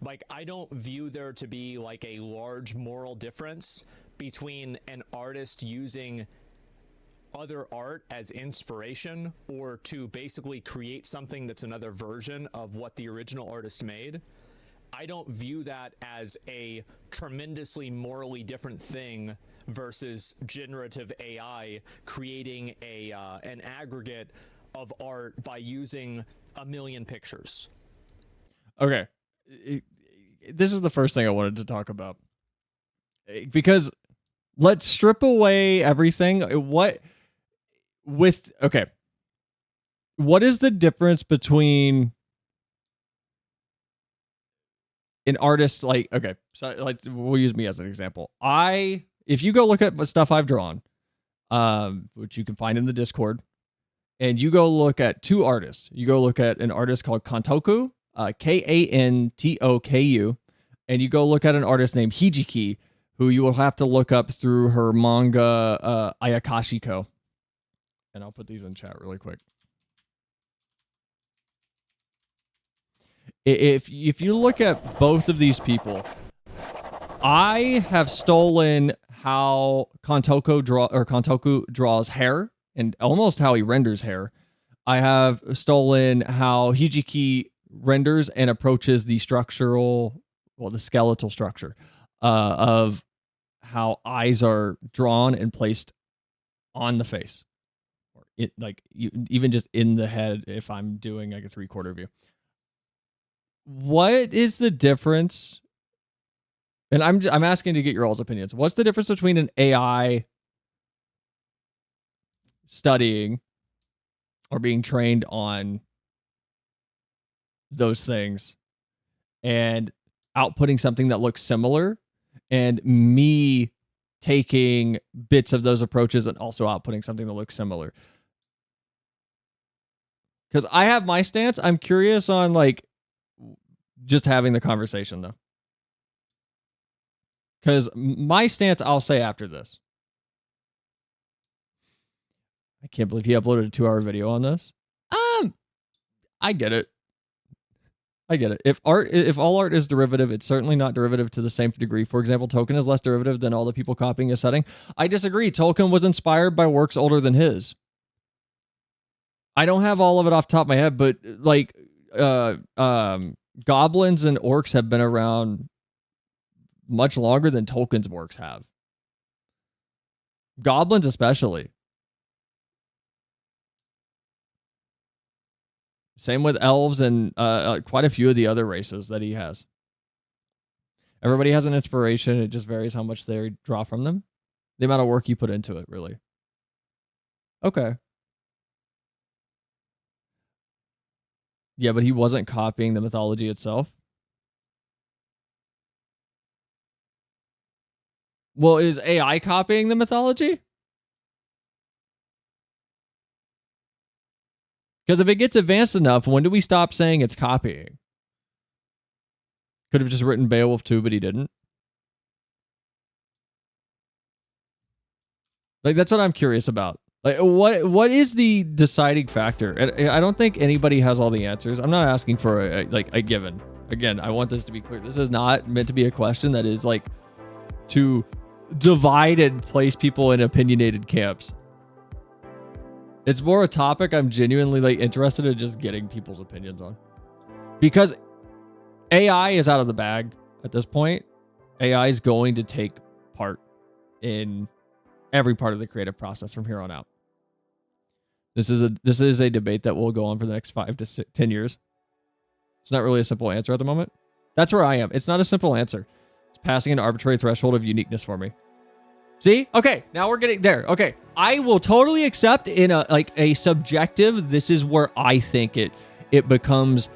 Like, I don't view there to be like a large moral difference between an artist using other art as inspiration or to basically create something that's another version of what the original artist made. I don't view that as a tremendously morally different thing versus generative AI creating an aggregate of art by using a million pictures. Okay. This is the first thing I wanted to talk about. Because let's strip away everything. What is the difference between an artist like, okay, so like we'll use me as an example. If you go look at stuff I've drawn, which you can find in the Discord, and you go look at two artists. You go look at an artist called Kantoku, Kantoku, and you go look at an artist named Hijiki, who you will have to look up through her manga Ayakashiko. And I'll put these in chat really quick. If you look at both of these people, I have stolen how Kantoku draws hair and almost how he renders hair. I have stolen how Hijiki renders and approaches the skeletal structure of how eyes are drawn and placed on the face, or even just in the head. If I'm doing like a 3/4 view, what is the difference? And I'm asking to get your all's opinions. What's the difference between an AI studying or being trained on those things and outputting something that looks similar, and me taking bits of those approaches and also outputting something that looks similar? Because I have my stance. I'm curious on like just having the conversation though. Because my stance, I'll say after this. I can't believe he uploaded a 2-hour video on this. I get it. If all art is derivative, it's certainly not derivative to the same degree. For example, Tolkien is less derivative than all the people copying his setting. I disagree. Tolkien was inspired by works older than his. I don't have all of it off the top of my head, but like goblins and orcs have been around much longer than Tolkien's works have. Goblins especially. Same with elves and quite a few of the other races that he has. Everybody has an inspiration. It just varies how much they draw from them. The amount of work you put into it, really. Okay. Yeah, but he wasn't copying the mythology itself. Well, is AI copying the mythology? Because if it gets advanced enough, when do we stop saying it's copying? Could have just written Beowulf too, but he didn't. Like, that's what I'm curious about. Like, what is the deciding factor? And I don't think anybody has all the answers. I'm not asking for a given. Again, I want this to be clear. This is not meant to be a question that is like to divide and place people in opinionated camps. It's more a topic I'm genuinely like interested in just getting people's opinions on. Because AI is out of the bag at this point. AI is going to take part in every part of the creative process from here on out. This is a debate that will go on for the next 5 to 10 years. It's not really a simple answer at the moment. That's where I am. It's not a simple answer. It's passing an arbitrary threshold of uniqueness for me. See? Okay, now we're getting there. Okay, I will totally accept in a subjective. This is where I think it becomes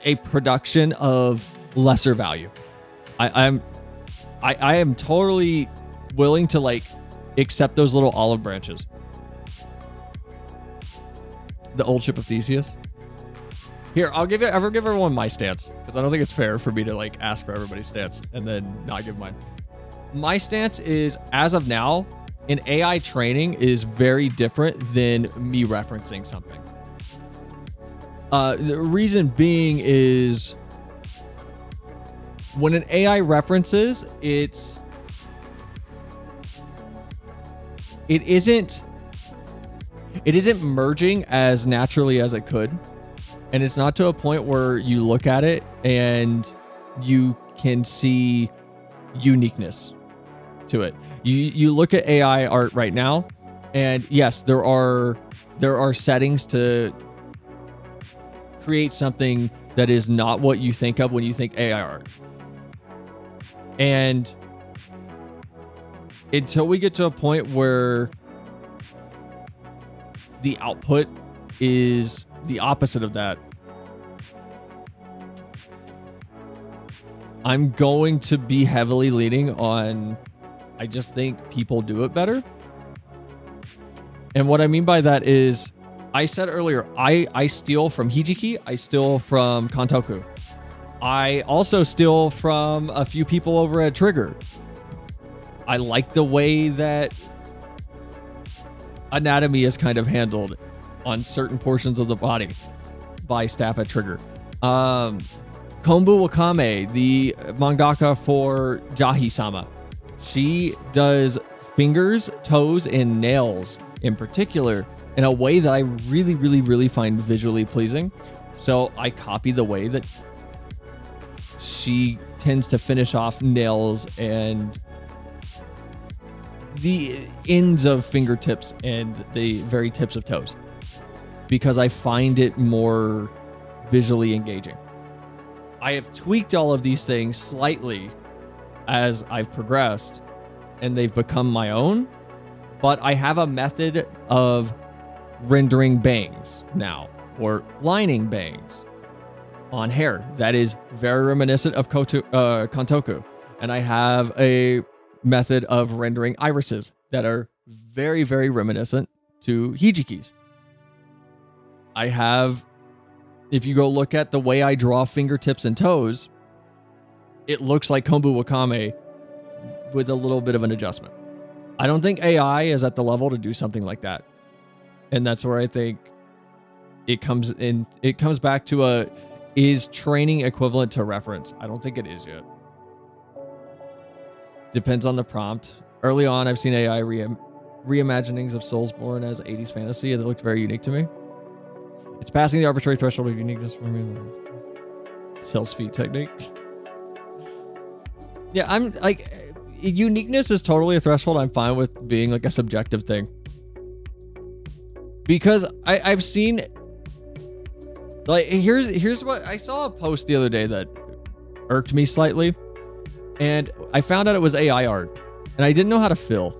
a production of lesser value. I am totally willing to like accept those little olive branches. The old ship of Theseus. Here, I'll give everyone my stance, because I don't think it's fair for me to like ask for everybody's stance and then not give mine. My stance is, as of now, an AI training is very different than me referencing something. The reason being is when an AI references, it isn't merging as naturally as it could. And it's not to a point where you look at it and you can see uniqueness to it. You look at AI art right now, and yes, there are there are settings to create something that is not what you think of when you think AI art. And until we get to a point where the output is the opposite of that, I'm going to be heavily leaning on, I just think people do it better. And what I mean by that is, I said earlier, I steal from Hijiki, I steal from Kantoku. I also steal from a few people over at Trigger. I like the way that anatomy is kind of handled on certain portions of the body by staff at Trigger. Kombu Wakame, the mangaka for Jahi-sama, she does fingers, toes, and nails in particular in a way that I really, really, really find visually pleasing. So I copy the way that she tends to finish off nails and the ends of fingertips and the very tips of toes, because I find it more visually engaging. I have tweaked all of these things slightly as I've progressed, and they've become my own, but I have a method of rendering bangs now, or lining bangs on hair that is very reminiscent of Kantoku. And I have a method of rendering irises that are very, very reminiscent to Hijiki's. I have, if you go look at the way I draw fingertips and toes, it looks like Kombu Wakame with a little bit of an adjustment. I don't think AI is at the level to do something like that. And that's where I think it comes in. It comes back to is training equivalent to reference? I don't think it is yet. Depends on the prompt. Early on, I've seen AI reimaginings of Soulsborne as 80s fantasy, and it looked very unique to me. It's passing the arbitrary threshold of uniqueness for me. Sales feet technique. Yeah, I'm like, uniqueness is totally a threshold. I'm fine with being like a subjective thing. Because I've seen, like, here's what I saw a post the other day that irked me slightly, and I found out it was AI art, and I didn't know how to fill,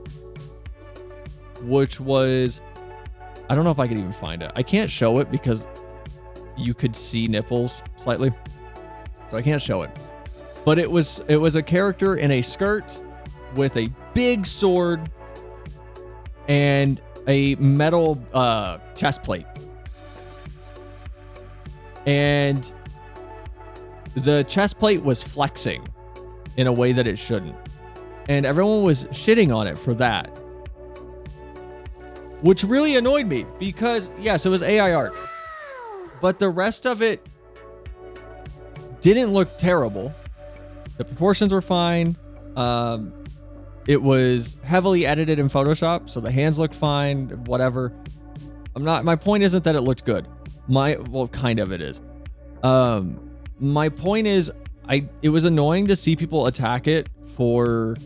which was, I don't know if I could even find it. I can't show it because you could see nipples slightly, so I can't show it. But it was a character in a skirt with a big sword and a metal chest plate. And the chest plate was flexing in a way that it shouldn't. And everyone was shitting on it for that. Which really annoyed me because, yes, it was AI art. But the rest of it didn't look terrible. The proportions were fine. It was heavily edited in Photoshop, so the hands looked fine, whatever. My point isn't that it looked good. Well, kind of it is. My point is, it was annoying to see people attack it for,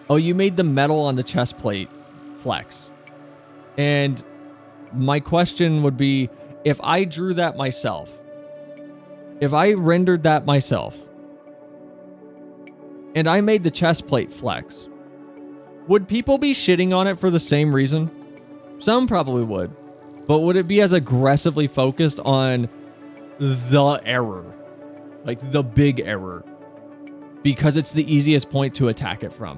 oh, you made the metal on the chest plate flex. And my question would be, if I drew that myself, if I rendered that myself, and I made the chest plate flex, would people be shitting on it for the same reason? Some probably would. But would it be as aggressively focused on the error? Like the big error? Because it's the easiest point to attack it from.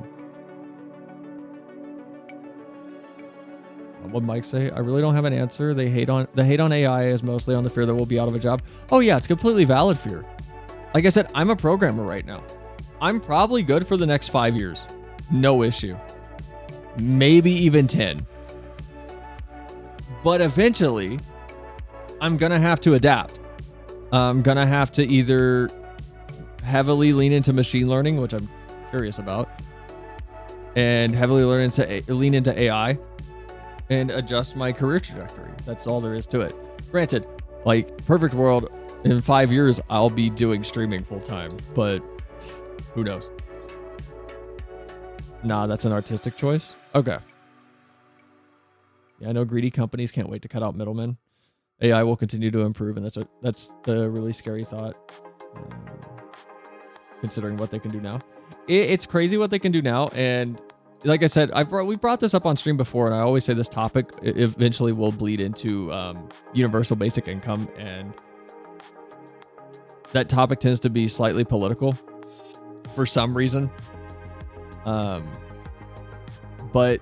What Mike say? I really don't have an answer. The hate on AI is mostly on the fear that we'll be out of a job. Oh yeah, it's completely valid fear. Like I said, I'm a programmer right now. I'm probably good for the next 5 years. No issue. Maybe even 10. But eventually, I'm going to have to adapt. I'm going to have to either heavily lean into machine learning, which I'm curious about, and heavily lean into AI, and adjust my career trajectory. That's all there is to it. Granted, like, perfect world, in 5 years, I'll be doing streaming full time, but who knows? Nah, that's an artistic choice. Okay. Yeah, I know greedy companies can't wait to cut out middlemen. AI will continue to improve, and that's the really scary thought, considering what they can do now. It's crazy what they can do now, and like I said, we brought this up on stream before, and I always say this topic eventually will bleed into universal basic income, and that topic tends to be slightly political for some reason. But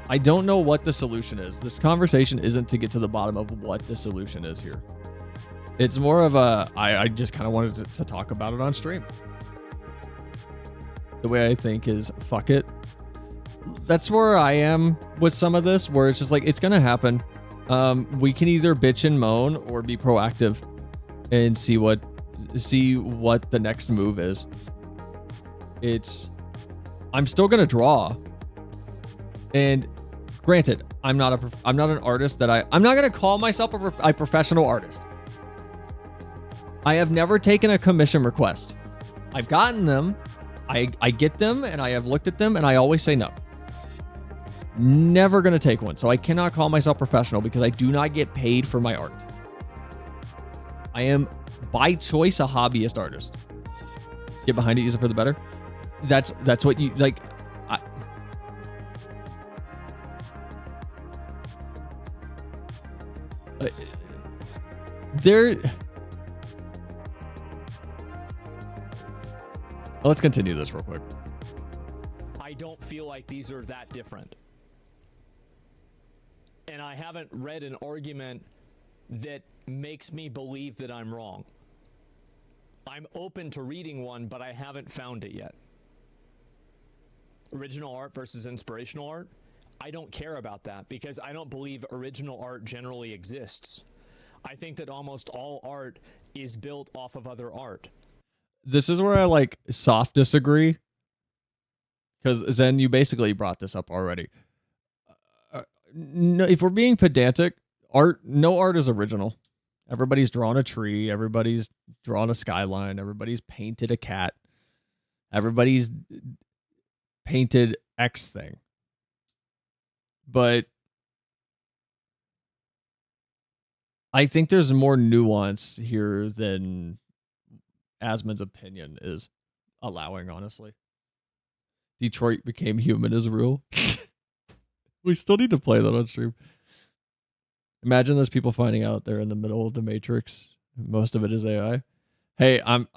I don't know what the solution is. This conversation isn't to get to the bottom of what the solution is here. It's more of I just kind of wanted to talk about it on stream. The way I think is, fuck it. That's where I am with some of this, where it's just like, it's going to happen. We can either bitch and moan or be proactive and see what the next move is. I'm still going to draw. And granted, I'm not an artist that I'm not going to call myself a professional artist. I have never taken a commission request. I've gotten them. I get them, and I have looked at them, and I always say no. Never going to take one. So I cannot call myself professional because I do not get paid for my art. I am, by choice, a hobbyist artist. Get behind it, use it for the better. That's what you, like... Let's continue this real quick. I don't feel like these are that different. And I haven't read an argument that makes me believe that I'm wrong. I'm open to reading one, but I haven't found it yet. Original art versus inspirational art? I don't care about that because I don't believe original art generally exists. I think that almost all art is built off of other art. This is where I like soft disagree, because Zen, you basically brought this up already. No, if we're being pedantic, no art is original. Everybody's drawn a tree, everybody's drawn a skyline, everybody's painted a cat, everybody's painted X thing. But I think there's more nuance here than Asmon's opinion is allowing, honestly. Detroit Became Human is real. We still need to play that on stream. Imagine those people finding out they're in the middle of the Matrix. Most of it is AI. Hey, I'm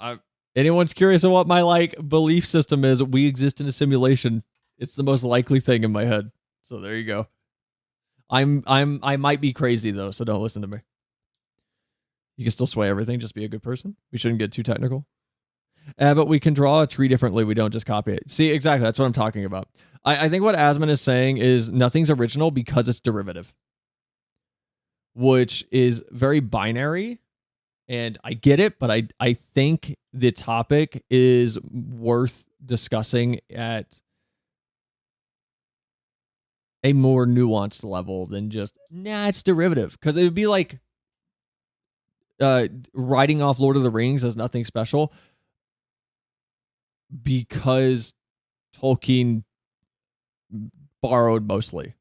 anyone's curious on what my belief system is, we exist in a simulation. It's the most likely thing in my head. So there you go. I might be crazy though, so don't listen to me. You can still sway everything, just be a good person. We shouldn't get too technical. But we can draw a tree differently. We don't just copy it. See, exactly. That's what I'm talking about. I think what Asmon is saying is nothing's original because it's derivative, which is very binary. And I get it, but I think the topic is worth discussing at a more nuanced level than just, it's derivative. Because it would be like writing off Lord of the Rings as nothing special because Tolkien borrowed mostly.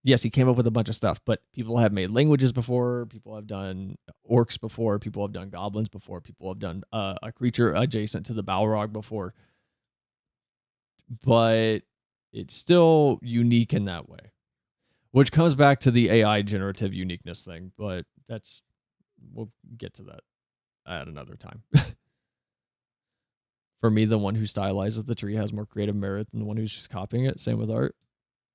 Yes, he came up with a bunch of stuff, but people have made languages before, people have done orcs before, people have done goblins before, people have done a creature adjacent to the Balrog before. But it's still unique in that way, which comes back to the AI generative uniqueness thing, but we'll get to that at another time. For me, the one who stylizes the tree has more creative merit than the one who's just copying it. Same with art.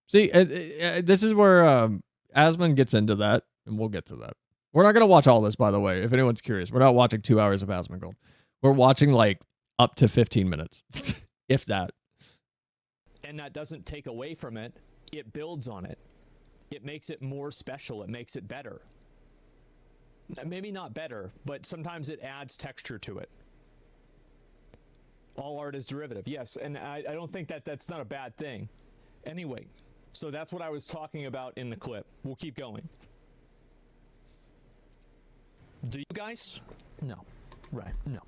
See, this is where Asmon gets into that, and we'll get to that. We're not going to watch all this, by the way, if anyone's curious. We're not watching 2 hours of Asmongold. We're watching up to 15 minutes, if that. And that doesn't take away from it. It builds on it. It makes it more special. It makes it better. Maybe not better, but sometimes it adds texture to it. All art is derivative, yes, and I don't think that's not a bad thing. Anyway, so that's what I was talking about in the clip. We'll keep going. Do you guys? No. Right, no.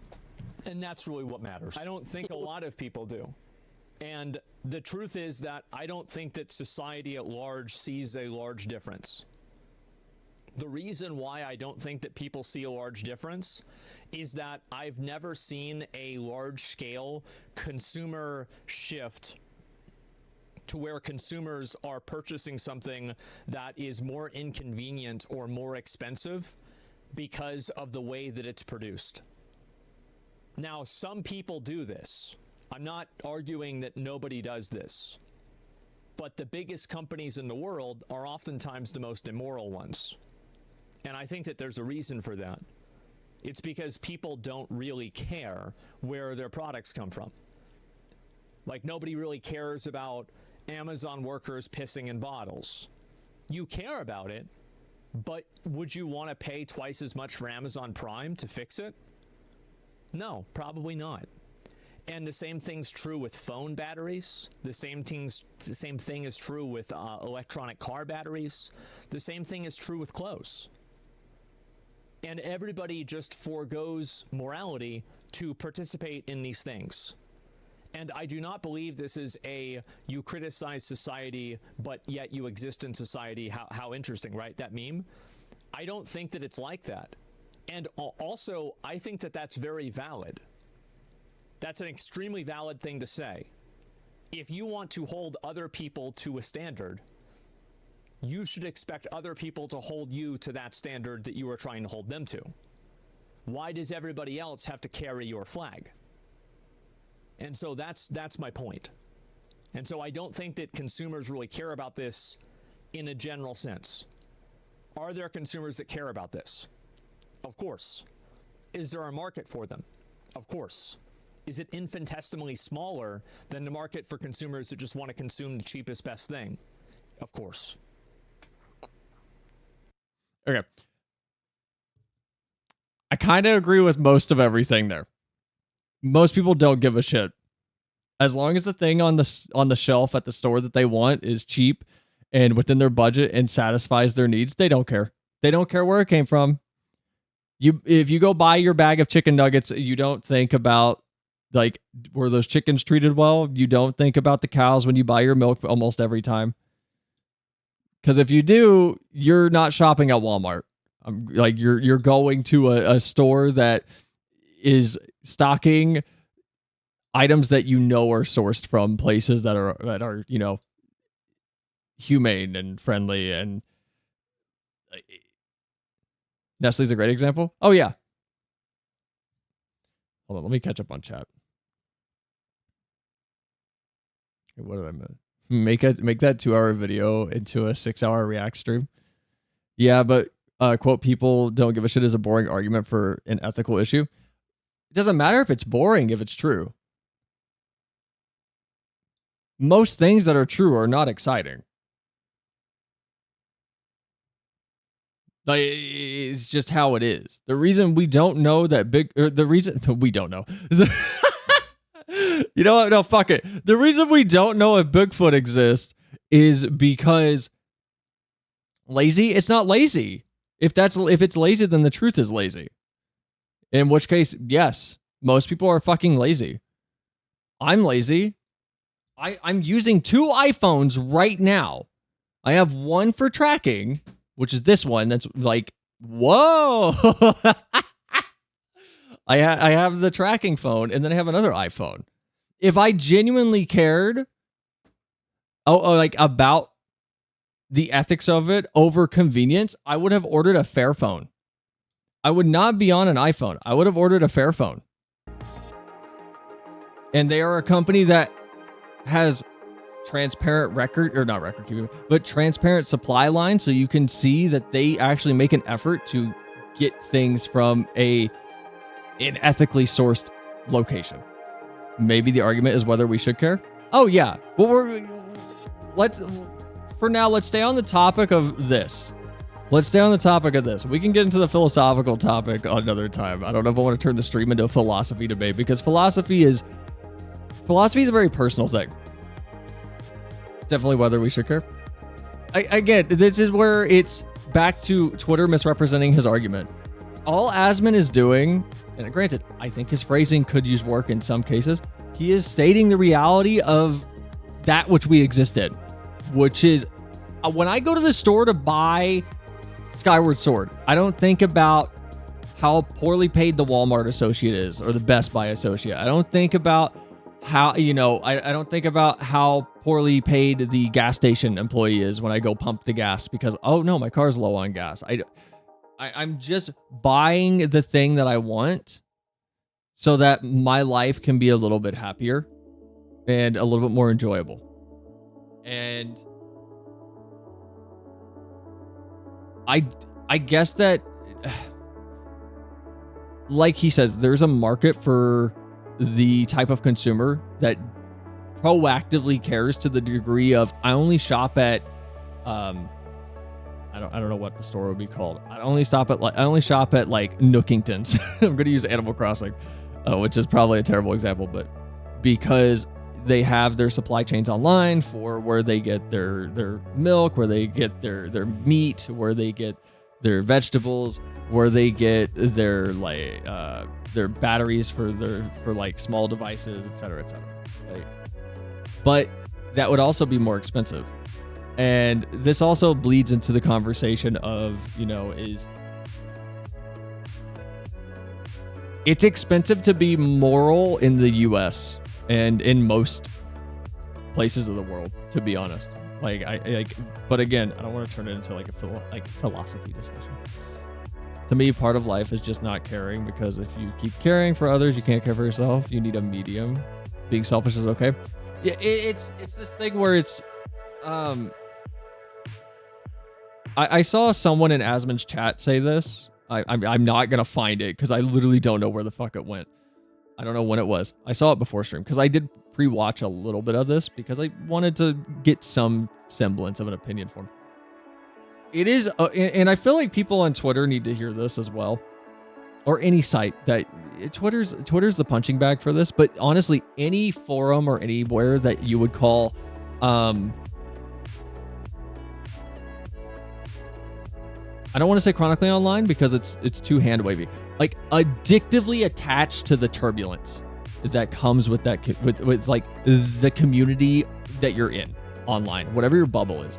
And that's really what matters. I don't think a lot of people do. And the truth is that I don't think that society at large sees a large difference. The reason why I don't think that people see a large difference is that I've never seen a large-scale consumer shift to where consumers are purchasing something that is more inconvenient or more expensive because of the way that it's produced. Now, some people do this. I'm not arguing that nobody does this. But the biggest companies in the world are oftentimes the most immoral ones. And I think that there's a reason for that. It's because people don't really care where their products come from. Like, nobody really cares about Amazon workers pissing in bottles. You care about it, but would you want to pay twice as much for Amazon Prime to fix it? No, probably not. And the same thing's true with phone batteries. The same thing is true with electronic car batteries. The same thing is true with clothes. And everybody just forgoes morality to participate in these things. And I do not believe this is a you criticize society, but yet you exist in society. How interesting, right? That meme. I don't think that it's like that. And also, I think that that's very valid. That's an extremely valid thing to say. If you want to hold other people to a standard, you should expect other people to hold you to that standard that you are trying to hold them to. Why does everybody else have to carry your flag? And so that's my point. And so I don't think that consumers really care about this in a general sense. Are there consumers that care about this? Of course. Is there a market for them? Of course. Is it infinitesimally smaller than the market for consumers that just want to consume the cheapest, best thing? Of course. Okay. I kind of agree with most of everything there. Most people don't give a shit. As long as the thing on the shelf at the store that they want is cheap and within their budget and satisfies their needs, they don't care. They don't care where it came from. If you go buy your bag of chicken nuggets, you don't think about, like, were those chickens treated well? You don't think about the cows when you buy your milk almost every time. Because if you do, you're not shopping at Walmart. Like, you're going to a store that is stocking items that you know are sourced from places that are you know, humane and friendly. And Nestle's a great example. Oh yeah. Hold on, let me catch up on chat. What did I miss? Make that 2-hour video into a 6-hour React stream. Yeah, but quote, people don't give a shit is a boring argument for an ethical issue. It doesn't matter if it's boring if it's true. Most things that are true are not exciting. Like, it's just how it is. The reason we don't know that the reason we don't know. You know what? No, fuck it. The reason we don't know if Bigfoot exists is because lazy. It's not lazy. If it's lazy, then the truth is lazy. In which case, yes, most people are fucking lazy. I'm lazy. I'm using 2 iPhones right now. I have one for tracking, which is this one. That's like, whoa. I have the tracking phone, and then I have another iPhone. If I genuinely cared, like about the ethics of it over convenience, I would have ordered a Fairphone. I would not be on an iPhone. I would have ordered a Fairphone. And they are a company that has transparent transparent supply line, so you can see that they actually make an effort to get things from an ethically sourced location. Maybe the argument is whether we should care. Oh yeah, well let's stay on the topic of this. We can get into the philosophical topic another time. I don't know if I want to turn the stream into a philosophy debate, because philosophy is a very personal thing. Definitely whether we should care. Again, this is where it's back to Twitter misrepresenting his argument. All Asmon is doing, and granted, I think his phrasing could use work in some cases. He is stating the reality of that which we exist in, which is when I go to the store to buy Skyward Sword, I don't think about how poorly paid the Walmart associate is or the Best Buy associate. I don't think about how, I don't think about how poorly paid the gas station employee is when I go pump the gas because, oh no, my car's low on gas. I'm just buying the thing that I want so that my life can be a little bit happier and a little bit more enjoyable. And I guess that, like he says, there's a market for the type of consumer that proactively cares to the degree of, I only shop at, I don't know what the store would be called. I only shop at like Nookingtons. I'm going to use Animal Crossing, which is probably a terrible example, but because they have their supply chains online for where they get their milk, where they get their meat, where they get their vegetables, where they get their batteries for like small devices, etc., right? But that would also be more expensive. And this also bleeds into the conversation of, is it's expensive to be moral in the US and in most places of the world, to be honest. But again, I don't want to turn it into like a philosophy discussion. To me, part of life is just not caring, because if you keep caring for others, you can't care for yourself. You need a medium. Being selfish is okay. Yeah, it's this thing where it's, I saw someone in Asmon's chat say this. I'm not gonna find it because I literally don't know where the fuck it went. I don't know when it was. I saw it before stream because I did pre-watch a little bit of this because I wanted to get some semblance of an opinion form. It is, and I feel like people on Twitter need to hear this as well, or any site that Twitter's the punching bag for this. But honestly, any forum or anywhere that you would call, I don't want to say chronically online because it's too hand wavy. Like addictively attached to the turbulence that comes with that with like the community that you're in online, whatever your bubble is.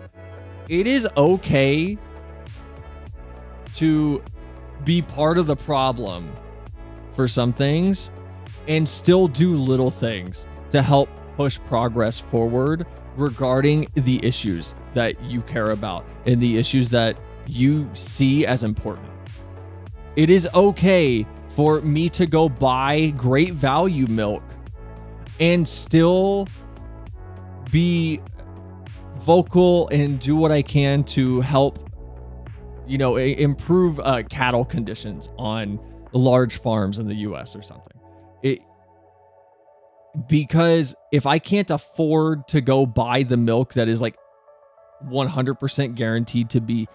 It is okay to be part of the problem for some things and still do little things to help push progress forward regarding the issues that you care about and the issues that you see as important. It is okay for me to go buy great value milk and still be vocal and do what I can to help, improve cattle conditions on large farms in the US or something. Because if I can't afford to go buy the milk that is like 100% guaranteed to be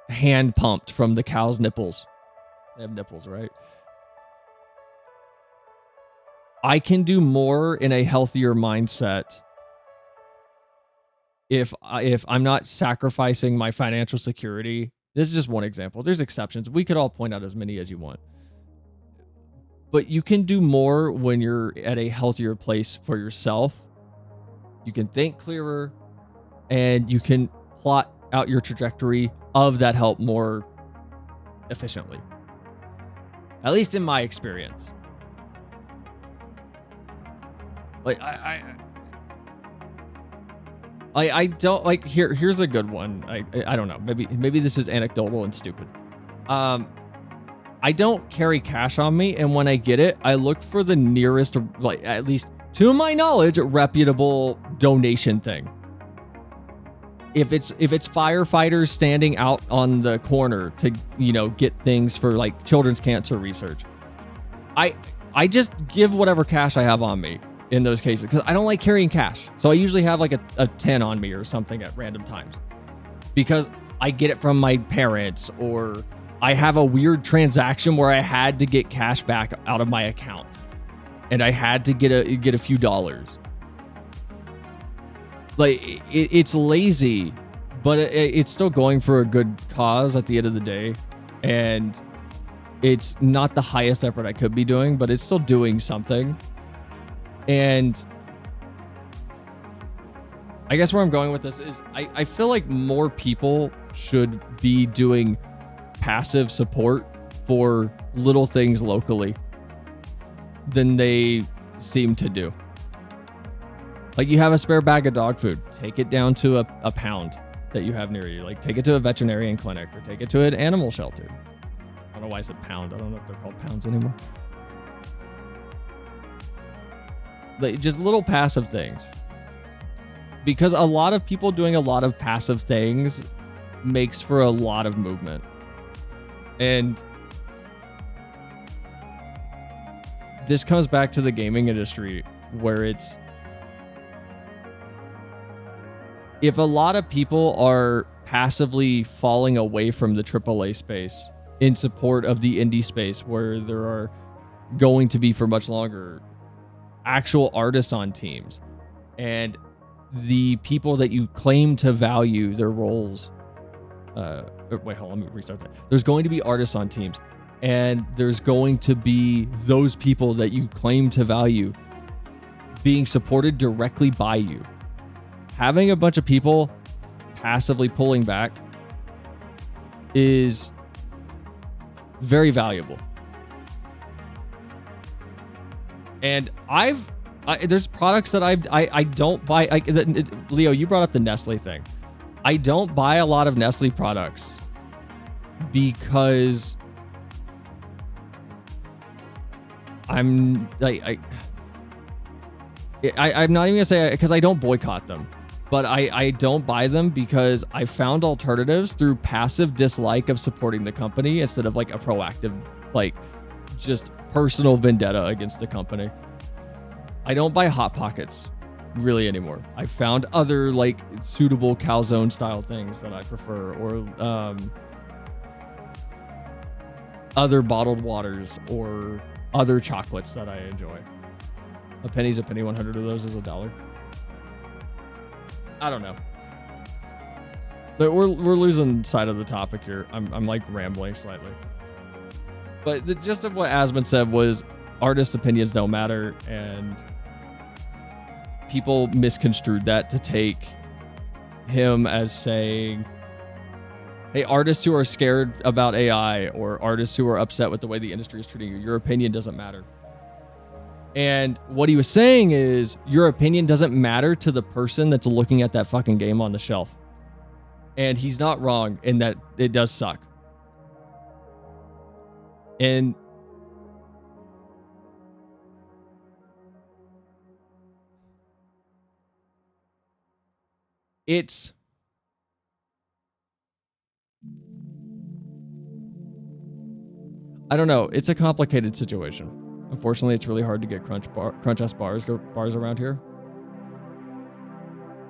hand pumped from the cow's nipples. They have nipples, right? I can do more in a healthier mindset if I'm not sacrificing my financial security. This is just one example. There's exceptions. We could all point out as many as you want. But you can do more when you're at a healthier place for yourself. You can think clearer and you can plot out your trajectory of that help more efficiently. At least in my experience. Like I don't like here's a good one. I don't know. Maybe this is anecdotal and stupid. I don't carry cash on me, and when I get it, I look for the nearest, like at least to my knowledge, reputable donation thing. If it's firefighters standing out on the corner to, get things for like children's cancer research, I just give whatever cash I have on me in those cases because I don't like carrying cash. So I usually have like a 10 on me or something at random times because I get it from my parents, or I have a weird transaction where I had to get cash back out of my account and I had to get a few dollars. Like it's lazy, but it's still going for a good cause at the end of the day. And it's not the highest effort I could be doing, but it's still doing something. And I guess where I'm going with this is I feel like more people should be doing passive support for little things locally than they seem to do. Like, you have a spare bag of dog food, take it down to a pound that you have near you. Like, take it to a veterinarian clinic or take it to an animal shelter. I don't know why I said pound. I don't know if they're called pounds anymore. Like, just little passive things. Because a lot of people doing a lot of passive things makes for a lot of movement. And this comes back to the gaming industry, where it's, if a lot of people are passively falling away from the AAA space in support of the indie space, where there are going to be for much longer actual artists on teams, and the people that you claim to value their roles, wait, hold on, let me restart that. There's going to be artists on teams, and there's going to be those people that you claim to value being supported directly by you. Having a bunch of people passively pulling back is very valuable. And there's products that I don't buy. Leo, you brought up the Nestle thing. I don't buy a lot of Nestle products because I'm not even gonna say because I don't boycott them, but I don't buy them because I found alternatives through passive dislike of supporting the company instead of like a proactive, like, just personal vendetta against the company. I don't buy Hot Pockets really anymore. I found other like suitable calzone style things that I prefer, or other bottled waters or other chocolates that I enjoy. A penny's a penny, 100 of those is $1. I don't know. But we're losing sight of the topic here. I'm like rambling slightly. But the gist of what Asmon said was artists' opinions don't matter, and people misconstrued that to take him as saying, hey, artists who are scared about AI or artists who are upset with the way the industry is treating you, your opinion doesn't matter. And what he was saying is, your opinion doesn't matter to the person that's looking at that fucking game on the shelf. And he's not wrong in that it does suck. And it's, I don't know. It's a complicated situation. Unfortunately, it's really hard to get Crunch-S bars around here.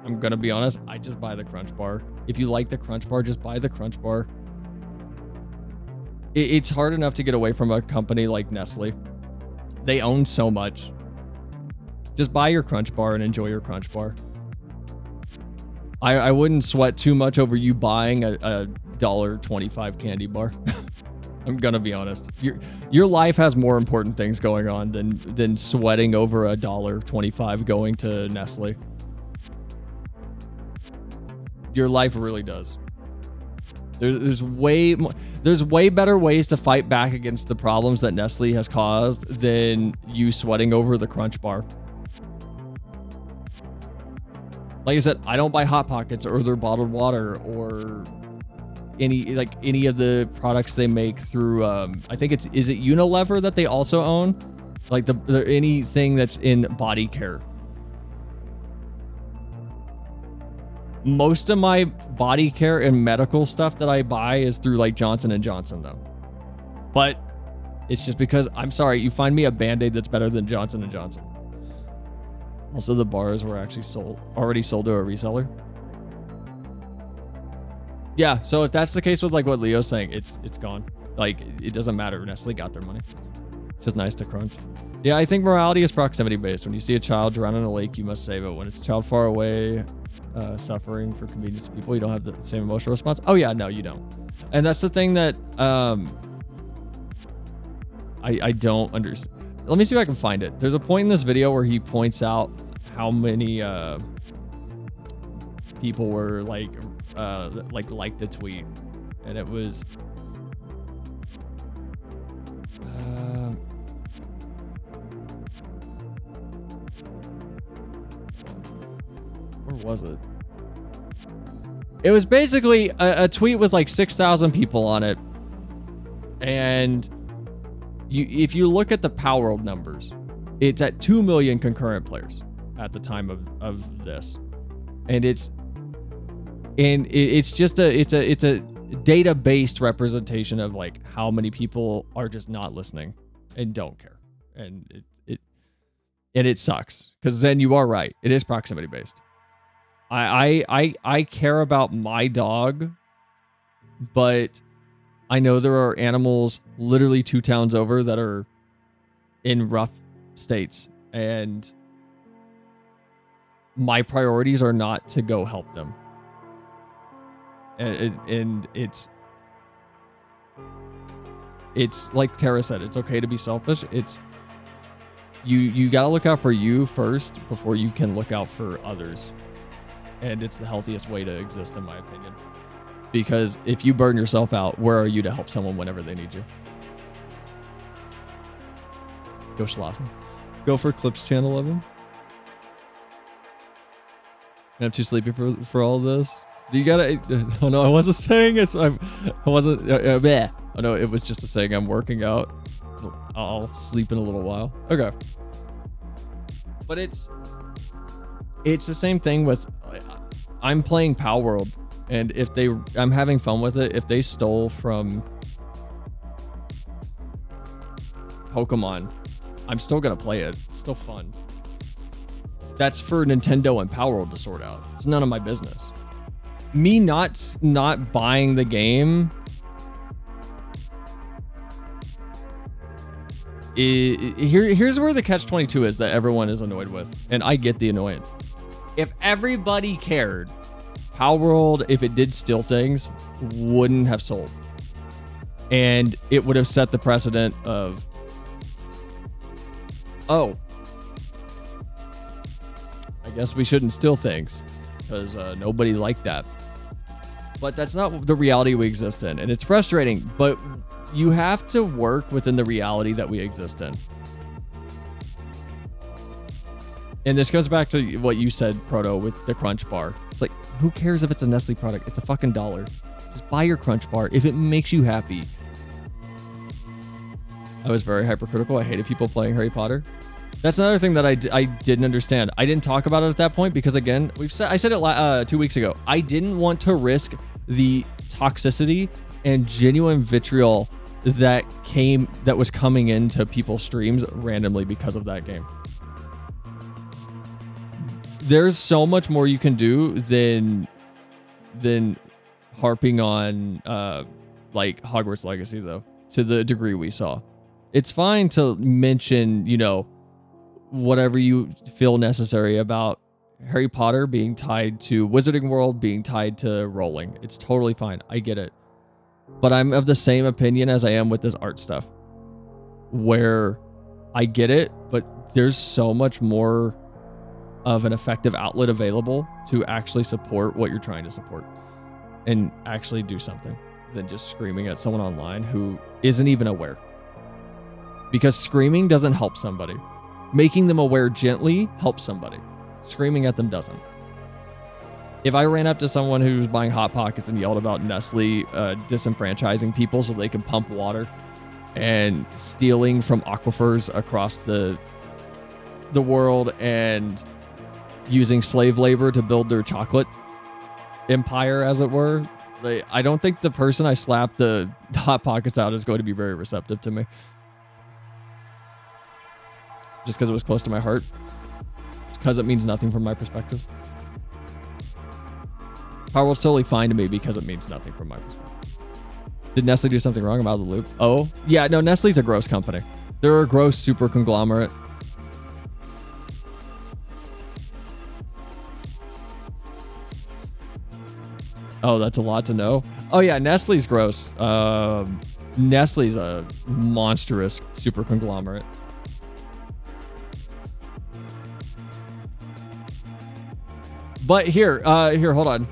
I'm gonna be honest, I just buy the Crunch bar. If you like the Crunch bar, just buy the Crunch bar. It's hard enough to get away from a company like Nestle. They own so much. Just buy your Crunch bar and enjoy your Crunch bar. I wouldn't sweat too much over you buying a $1.25 candy bar. I'm gonna be honest. Your life has more important things going on than sweating over a $1.25 going to Nestle. Your life really does. There's way better ways to fight back against the problems that Nestle has caused than you sweating over the Crunch bar. Like I said, I don't buy Hot Pockets or their bottled water or any of the products they make through I think is it Unilever that they also own? Like the anything that's in body care. Most of my body care and medical stuff that I buy is through like Johnson & Johnson though. But it's just because, I'm sorry, you find me a Band-Aid that's better than Johnson & Johnson. Also, the bars were actually already sold to a reseller. Yeah, so if that's the case with like what Leo's saying, it's gone. Like, it doesn't matter. Nestle got their money. It's just nice to crunch. Yeah, I think morality is proximity based. When you see a child drown in a lake, you must save it. When it's a child far away, suffering for convenience of people, you don't have the same emotional response. Oh yeah, no, you don't. And that's the thing that I don't understand. let me see if I can find it. There's a point in this video where he points out how many people were like the tweet, and it was where was it? It was basically a tweet with like 6,000 people on it, and if you look at the Power World numbers, it's at 2 million concurrent players at the time of this, and it's just a data-based representation of like how many people are just not listening and don't care, and it sucks, because then you are right, it is proximity based. I care about my dog, but I know there are animals literally 2 towns over that are in rough states, and my priorities are not to go help them. And it's like Tara said, it's okay to be selfish. It's you gotta look out for you first before you can look out for others. And it's the healthiest way to exist, in my opinion. Because if you burn yourself out, where are you to help someone whenever they need you? Go schlafen. Go for Clips Channel 11. I'm too sleepy for all this. Do you gotta... Oh no, I wasn't saying it. I wasn't... bleh. Oh no, it was just a saying I'm working out. I'll sleep in a little while. Okay. But it's the same thing with... I'm playing Power World, and if I'm having fun with it. If they stole from Pokemon, I'm still gonna play it. It's still fun. That's for Nintendo and Power World to sort out. It's none of my business. Me not buying the game here's where the catch-22 is that everyone is annoyed with, and I get the annoyance. If everybody cared, Power World, if it did steal things, wouldn't have sold. And it would have set the precedent of, oh, I guess we shouldn't steal things, because nobody liked that. But that's not the reality we exist in, and it's frustrating, but you have to work within the reality that we exist in. And this goes back to what you said, Proto, with the Crunch Bar. It's like, who cares if it's a Nestle product? It's a fucking $1. Just buy your Crunch Bar if it makes you happy. I was very hypercritical. I hated people playing Harry Potter. That's another thing that I didn't understand. I didn't talk about it at that point because, again, I said it 2 weeks ago. I didn't want to risk the toxicity and genuine vitriol that was coming into people's streams randomly because of that game. There's so much more you can do than harping on like Hogwarts Legacy, though, to the degree we saw. It's fine to mention, whatever you feel necessary about Harry Potter being tied to Wizarding World, being tied to rolling. It's totally fine. I get it. But I'm of the same opinion as I am with this art stuff, where I get it, but there's so much more of an effective outlet available to actually support what you're trying to support and actually do something than just screaming at someone online who isn't even aware. Because screaming doesn't help somebody. Making them aware gently helps somebody. Screaming at them doesn't. If I ran up to someone who was buying Hot Pockets and yelled about Nestle disenfranchising people so they can pump water and stealing from aquifers across the world and using slave labor to build their chocolate empire, as it were, I don't think the person I slapped the Hot Pockets out is going to be very receptive to me. Just because it was close to my heart. Because it means nothing from my perspective. Power World's totally fine to me because it means nothing from my perspective. Did Nestle do something wrong? I'm out of the loop. Oh, yeah, no, Nestle's a gross company. They're a gross super conglomerate. Oh, that's a lot to know. Oh, yeah, Nestle's gross. Nestle's a monstrous super conglomerate. But here, hold on.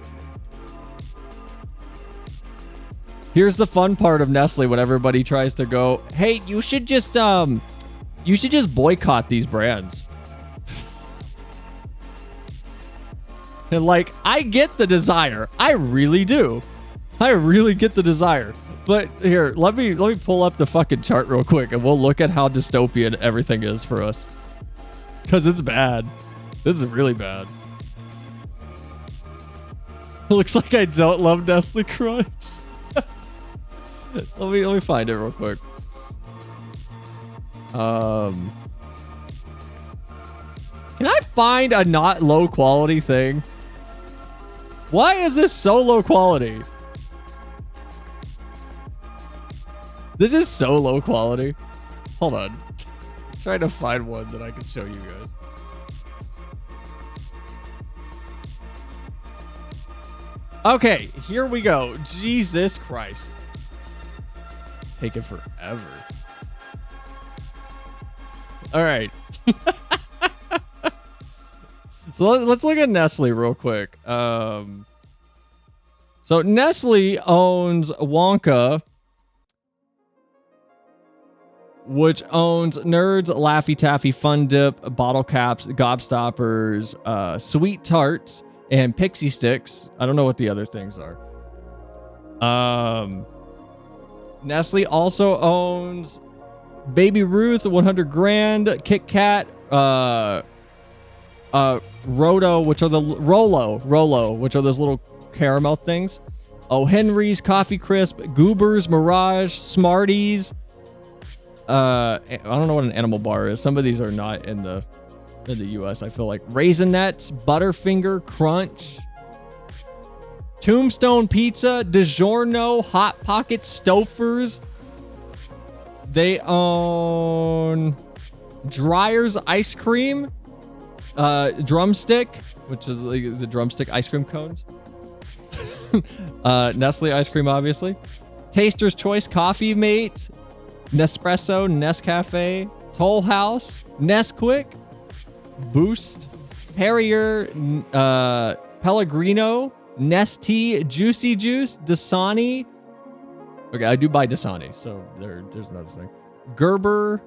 Here's the fun part of Nestle when everybody tries to go, hey, you should just boycott these brands. And like, I get the desire. I really do. I really get the desire. But here, let me pull up the fucking chart real quick and we'll look at how dystopian everything is for us. Cause it's bad. This is really bad. Looks like I don't love Nestle Crunch. let me find it real quick. Can I find a not low quality thing? Why is this so low quality? This is so low quality. Hold on. I'm trying to find one that I can show you guys. Okay, here we go. Jesus Christ. Taking forever. All right. So let's look at Nestle real quick. So Nestle owns Wonka, which owns Nerds, Laffy Taffy, Fun Dip, Bottle Caps, Gobstoppers, Sweet Tarts, and Pixie Sticks. I don't know what the other things are. Nestle also owns Baby Ruth, 100 grand, Kit Kat, Rolo, which are those little caramel things. Oh, Henry's, Coffee Crisp, Goobers, Mirage, Smarties. I don't know what an animal bar is. Some of these are not in the US, I feel like. Raisinets, Butterfinger, Crunch, Tombstone Pizza, DiGiorno, Hot Pocket, Stouffer's. They own Dreyer's Ice Cream, Drumstick, which is the drumstick ice cream cones. Nestle ice cream, obviously. Taster's Choice, Coffee Mate, Nespresso, Nescafe, Toll House, Nesquik, Boost, Perrier, Pellegrino, Nestea, Juicy Juice, Dasani. Okay, I do buy Dasani, so there's another thing. Gerber.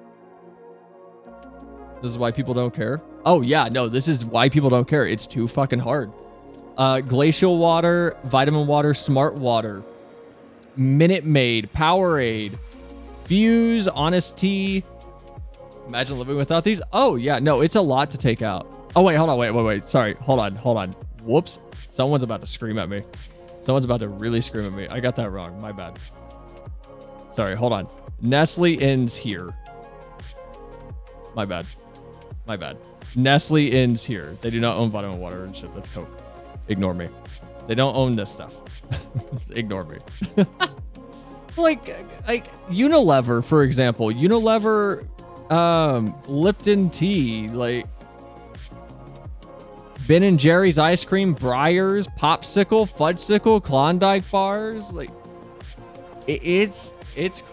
This is why people don't care. Oh yeah, no, this is why people don't care. It's too fucking hard. Glacial Water, Vitamin Water, Smart Water, Minute Maid, Powerade, Fuse, Honest Tea. Imagine living without these. Oh yeah, no, it's a lot to take out. Oh wait, hold on, wait. Sorry, hold on. Whoops. Someone's about to scream at me. Someone's about to really scream at me. I got that wrong. My bad. Sorry, hold on. Nestle ends here. My bad. Nestle ends here. They do not own Vitamin Water and shit. That's Coke. Ignore me. They don't own this stuff. Ignore me. like Unilever, for example. Unilever, Lipton tea, like Ben and Jerry's ice cream, Breyers, Popsicle, Fudgesicle, Klondike bars. Like it's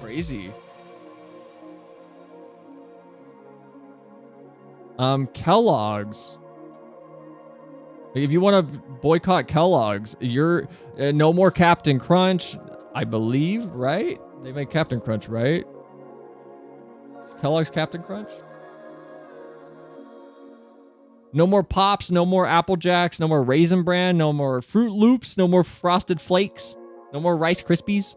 crazy. Kellogg's. Like, if you want to boycott Kellogg's, you're no more Captain Crunch, I believe, right? They make Captain Crunch, right? Kellogg's Captain Crunch? No more Pops, no more Apple Jacks, no more Raisin Bran, no more Fruit Loops, no more Frosted Flakes, no more Rice Krispies.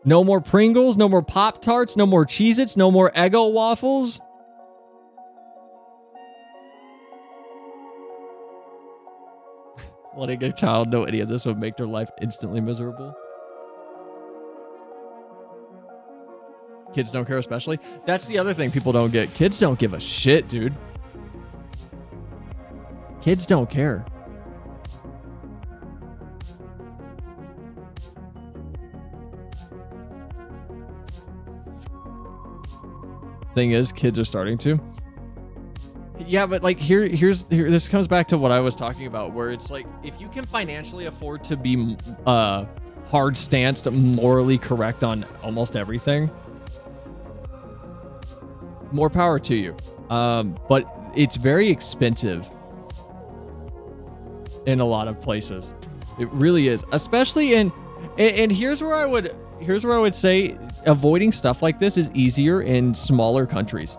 No more Pringles, no more Pop-Tarts, no more Cheez-Its, no more Eggo waffles. Letting a child know any of this would make their life instantly miserable. Kids don't care especially. That's the other thing people don't get. Kids don't give a shit, dude. Kids don't care. Thing is, kids are starting to. Yeah, but like here this comes back to what I was talking about, where it's like, if you can financially afford to be hard stanced, morally correct on almost everything, more power to you. But it's very expensive in a lot of places. It really is, especially in, and here's where I would say avoiding stuff like this is easier in smaller countries.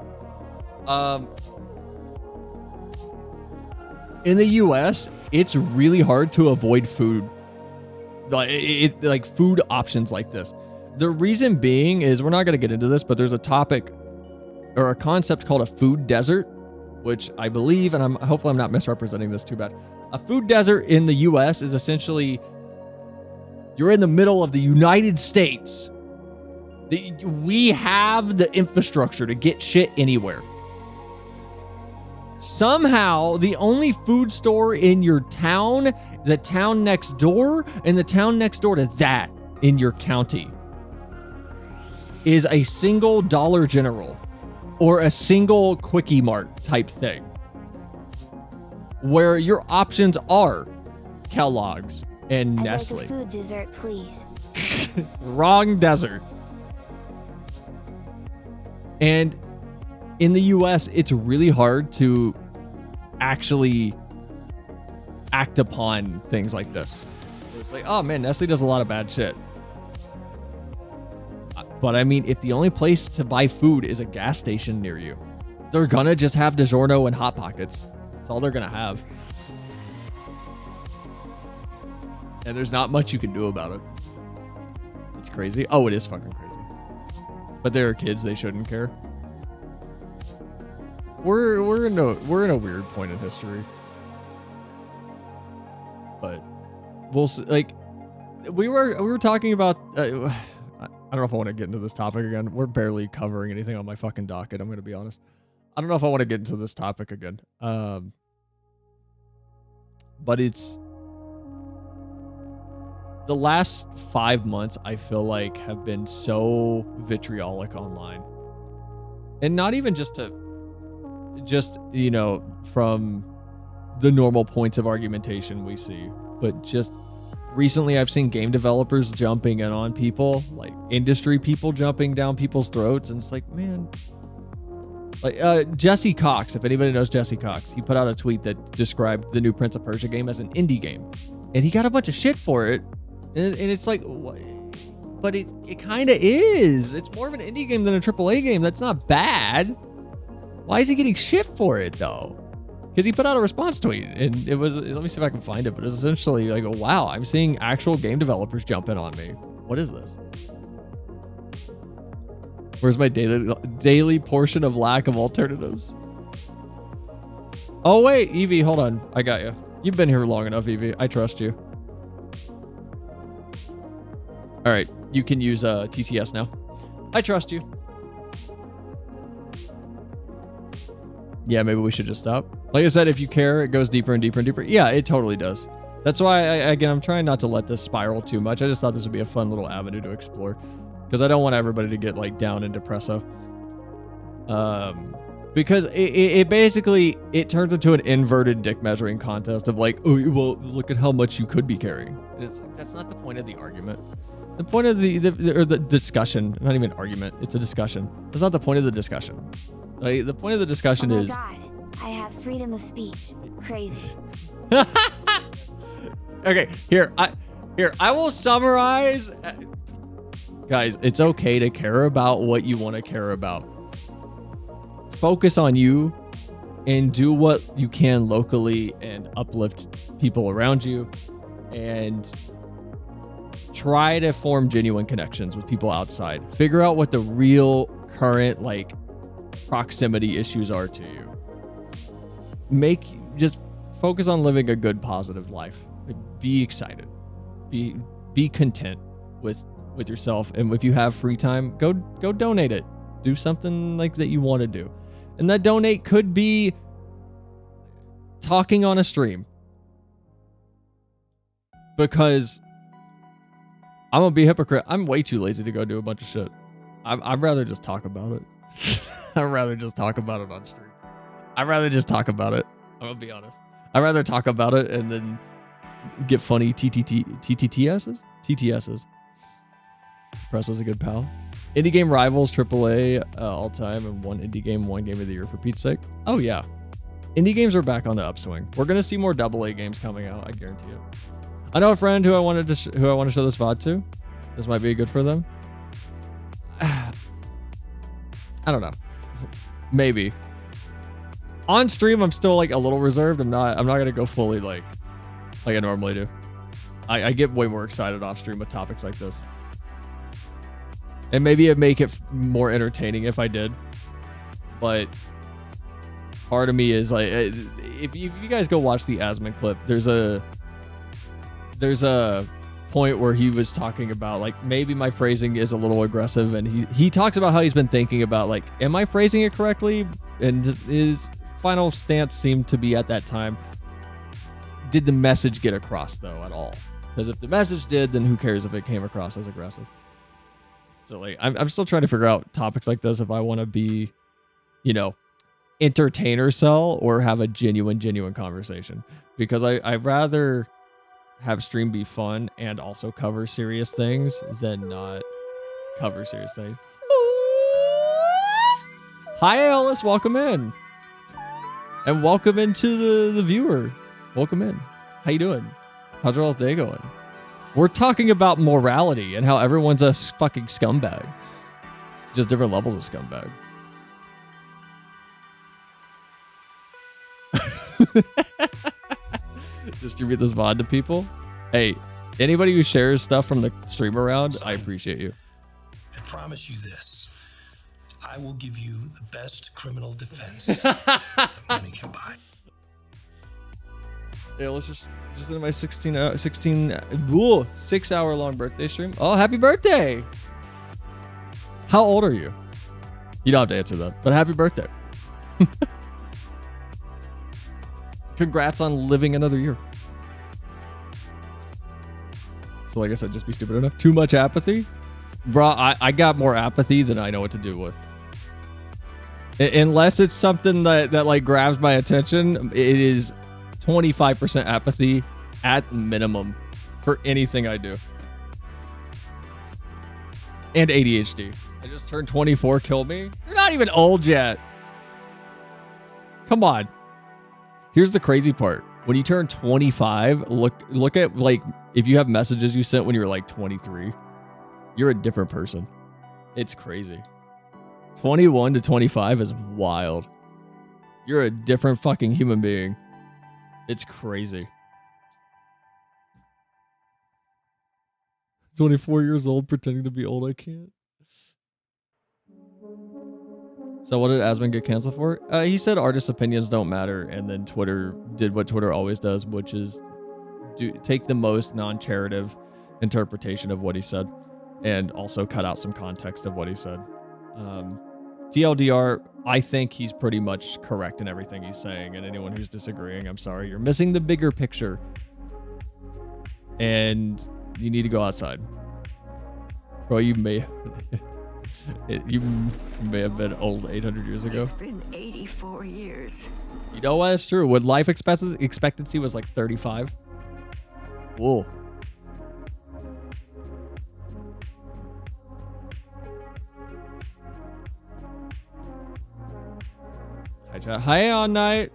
In the US, it's really hard to avoid food. Like food options like this. The reason being is, we're not going to get into this, but there's a topic or a concept called a food desert, which I believe, and hopefully I'm not misrepresenting this too bad. A food desert in the US is essentially, you're in the middle of the United States. We have the infrastructure to get shit anywhere. Somehow, the only food store in your town, the town next door, and the town next door to that in your county is a single Dollar General or a single Quickie Mart type thing, where your options are Kellogg's and Nestle. I'd like a food dessert, please. Wrong desert. And in the US, it's really hard to actually act upon things like this. It's like, oh man, Nestle does a lot of bad shit. But I mean, if the only place to buy food is a gas station near you, they're gonna just have DiGiorno and Hot Pockets. That's all they're gonna have. And there's not much you can do about it. It's crazy. Oh, it is fucking crazy. But there are kids, they shouldn't care. We're in a weird point in history. But we'll see, like we were talking about I don't know if I want to get into this topic again. We're barely covering anything on my fucking docket, I'm going to be honest. I don't know if I want to get into this topic again. But it's the last 5 months, I feel like, have been so vitriolic online. And not even just, you know, from the normal points of argumentation we see, but just recently I've seen game developers jumping in on people, like industry people jumping down people's throats. And it's like, man, like Jesse Cox, if anybody knows Jesse Cox, he put out a tweet that described the new Prince of Persia game as an indie game. And he got a bunch of shit for it. And it's like, what? But it kind of is. It's more of an indie game than a AAA game. That's not bad. Why is he getting shit for it, though? Because he put out a response tweet, and it was, let me see if I can find it, but it's essentially like, wow, I'm seeing actual game developers jump in on me. What is this? Where's my daily portion of lack of alternatives? Oh, wait, Evie, hold on. I got you. You've been here long enough, Evie. I trust you. All right, you can use TTS now. I trust you. Yeah, maybe we should just stop. Like I said, if you care, it goes deeper and deeper and deeper. Yeah, it totally does. That's why, again, I'm trying not to let this spiral too much. I just thought this would be a fun little avenue to explore. Because I don't want everybody to get, like, down and depresso. Because it basically, it turns into an inverted dick measuring contest of like, oh, well, look at how much you could be carrying. And it's like, that's not the point of the argument. The point of the discussion, not even argument, it's a discussion. That's not the point of the discussion. Like, the point of the discussion is... Oh my God, I have freedom of speech. Crazy. Okay, here, I will summarize. Guys, it's okay to care about what you want to care about. Focus on you and do what you can locally and uplift people around you, and try to form genuine connections with people outside. Figure out what the real current, like, proximity issues are to you. Just focus on living a good, positive life. Be excited. Be content with yourself. And if you have free time, go donate it. Do something like that you want to do. And that donate could be talking on a stream. Because I'm gonna be a hypocrite. I'm way too lazy to go do a bunch of shit. I'd rather just talk about it. I'd rather just talk about it on stream. I'd rather just talk about it. I'm gonna be honest. I'd rather talk about it and then get funny TTSs? TTSs. Presso's a good pal. Indie game rivals, AAA all time, and one indie game, one game of the year for Pete's sake. Oh, yeah. Indie games are back on the upswing. We're gonna see more AA games coming out. I guarantee it. I know a friend who I want to show this VOD to. This might be good for them. I don't know. Maybe. On stream, I'm still like a little reserved. I'm not gonna go fully like I normally do. I get way more excited off stream with topics like this. And maybe it'd make it more entertaining if I did. But part of me is like, if you guys go watch the Asmongold clip, there's a point where he was talking about like maybe my phrasing is a little aggressive, and he talks about how he's been thinking about like, am I phrasing it correctly? And his final stance seemed to be at that time, did the message get across though at all? Because if the message did, then who cares if it came across as aggressive? So like, I'm still trying to figure out topics like this if I want to be, you know, entertainer cell or have a genuine conversation, because I'd rather have stream be fun and also cover serious things than not cover serious things. Hi Alice, welcome in. And welcome into the viewer. Welcome in. How you doing? How's your all's day going? We're talking about morality and how everyone's a fucking scumbag. Just different levels of scumbag. Distribute this VOD to people. Hey, anybody who shares stuff from the stream around, I appreciate you. I promise you this. I will give you the best criminal defense that money can buy. Yeah, let's just into my 6-hour long birthday stream. Oh, happy birthday! How old are you? You don't have to answer that, but happy birthday. Congrats on living another year. So like I said, just be stupid enough. Too much apathy? Bro, I got more apathy than I know what to do with. Unless it's something that like grabs my attention, it is 25% apathy at minimum for anything I do. And ADHD. I just turned 24, kill me? You're not even old yet. Come on. Here's the crazy part. When you turn 25, look at like if you have messages you sent when you were like 23, you're a different person. It's crazy. 21 to 25 is wild. You're a different fucking human being. It's crazy. 24 years old pretending to be old, I can't. So what did Asmongold get canceled for? He said artists' opinions don't matter, and then Twitter did what Twitter always does, which is take the most non-charitive interpretation of what he said, and also cut out some context of what he said. TLDR, I think he's pretty much correct in everything he's saying, and anyone who's disagreeing, I'm sorry, you're missing the bigger picture, and you need to go outside. Bro, you may have been old 800 years ago. It's been 84 years. You know what? It's true. When life expectancy was like 35. Whoa. Hi, chat. Hi, on night.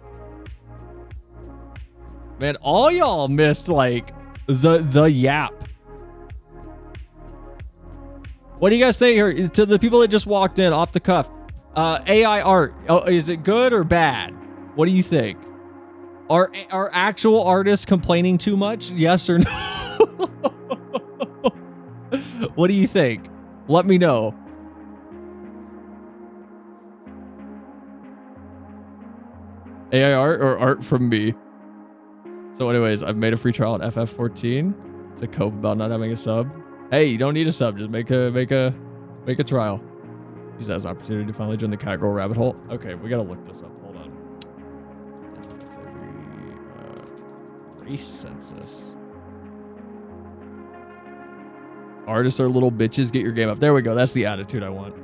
Man, all y'all missed like the yap. What do you guys think here? To the people that just walked in off the cuff, AI art. Oh, is it good or bad? What do you think? Are actual artists complaining too much? Yes or no? What do you think? Let me know. AI art or art from me? So anyways, I've made a free trial at ff14 to cope about not having a sub. Hey, you don't need a sub. Just make a trial. Use that as an opportunity to finally join the cat girl rabbit hole. Okay, we gotta look this up. Hold on. Race census. Artists are little bitches. Get your game up. There we go. That's the attitude I want.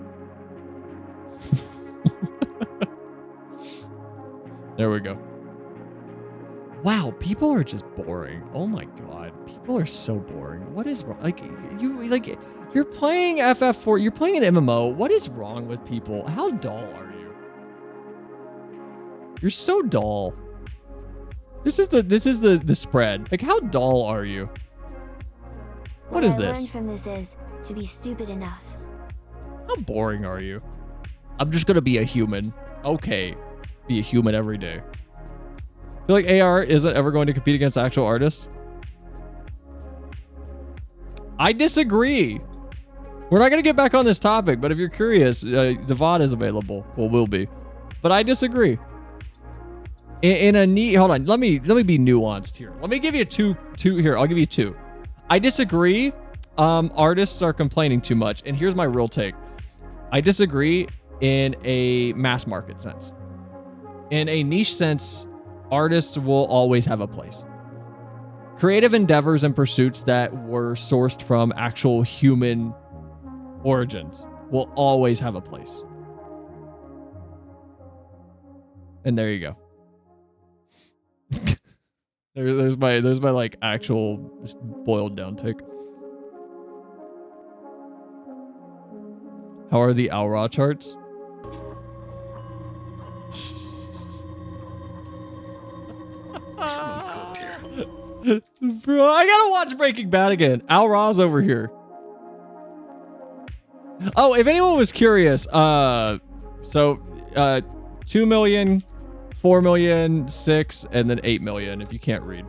There we go. Wow, people are just boring. Oh my god, people are so boring. What is wrong? You're playing FF4. You're playing an MMO. What is wrong with people? How dull are you? You're so dull. This is the spread. Like, how dull are you? What is I learned this? from this is to be stupid enough. How boring are you? I'm just gonna be a human. Okay. Be a human every day. I feel like AR isn't ever going to compete against actual artists. I disagree. We're not gonna get back on this topic, but if you're curious, the VOD is available. Well, will be. But I disagree. In a neat, hold on. Let me be nuanced here. Let me give you two here. I'll give you two. I disagree. Artists are complaining too much, and here's my real take. I disagree in a mass market sense. In a niche sense, artists will always have a place. Creative endeavors and pursuits that were sourced from actual human origins will always have a place. And there you go. there's my like actual boiled down take. How are the Aura charts? Bro, I gotta watch Breaking Bad again. Al Ra's over here. Oh, if anyone was curious, 2 million, 4 million, 6, and then 8 million if you can't read.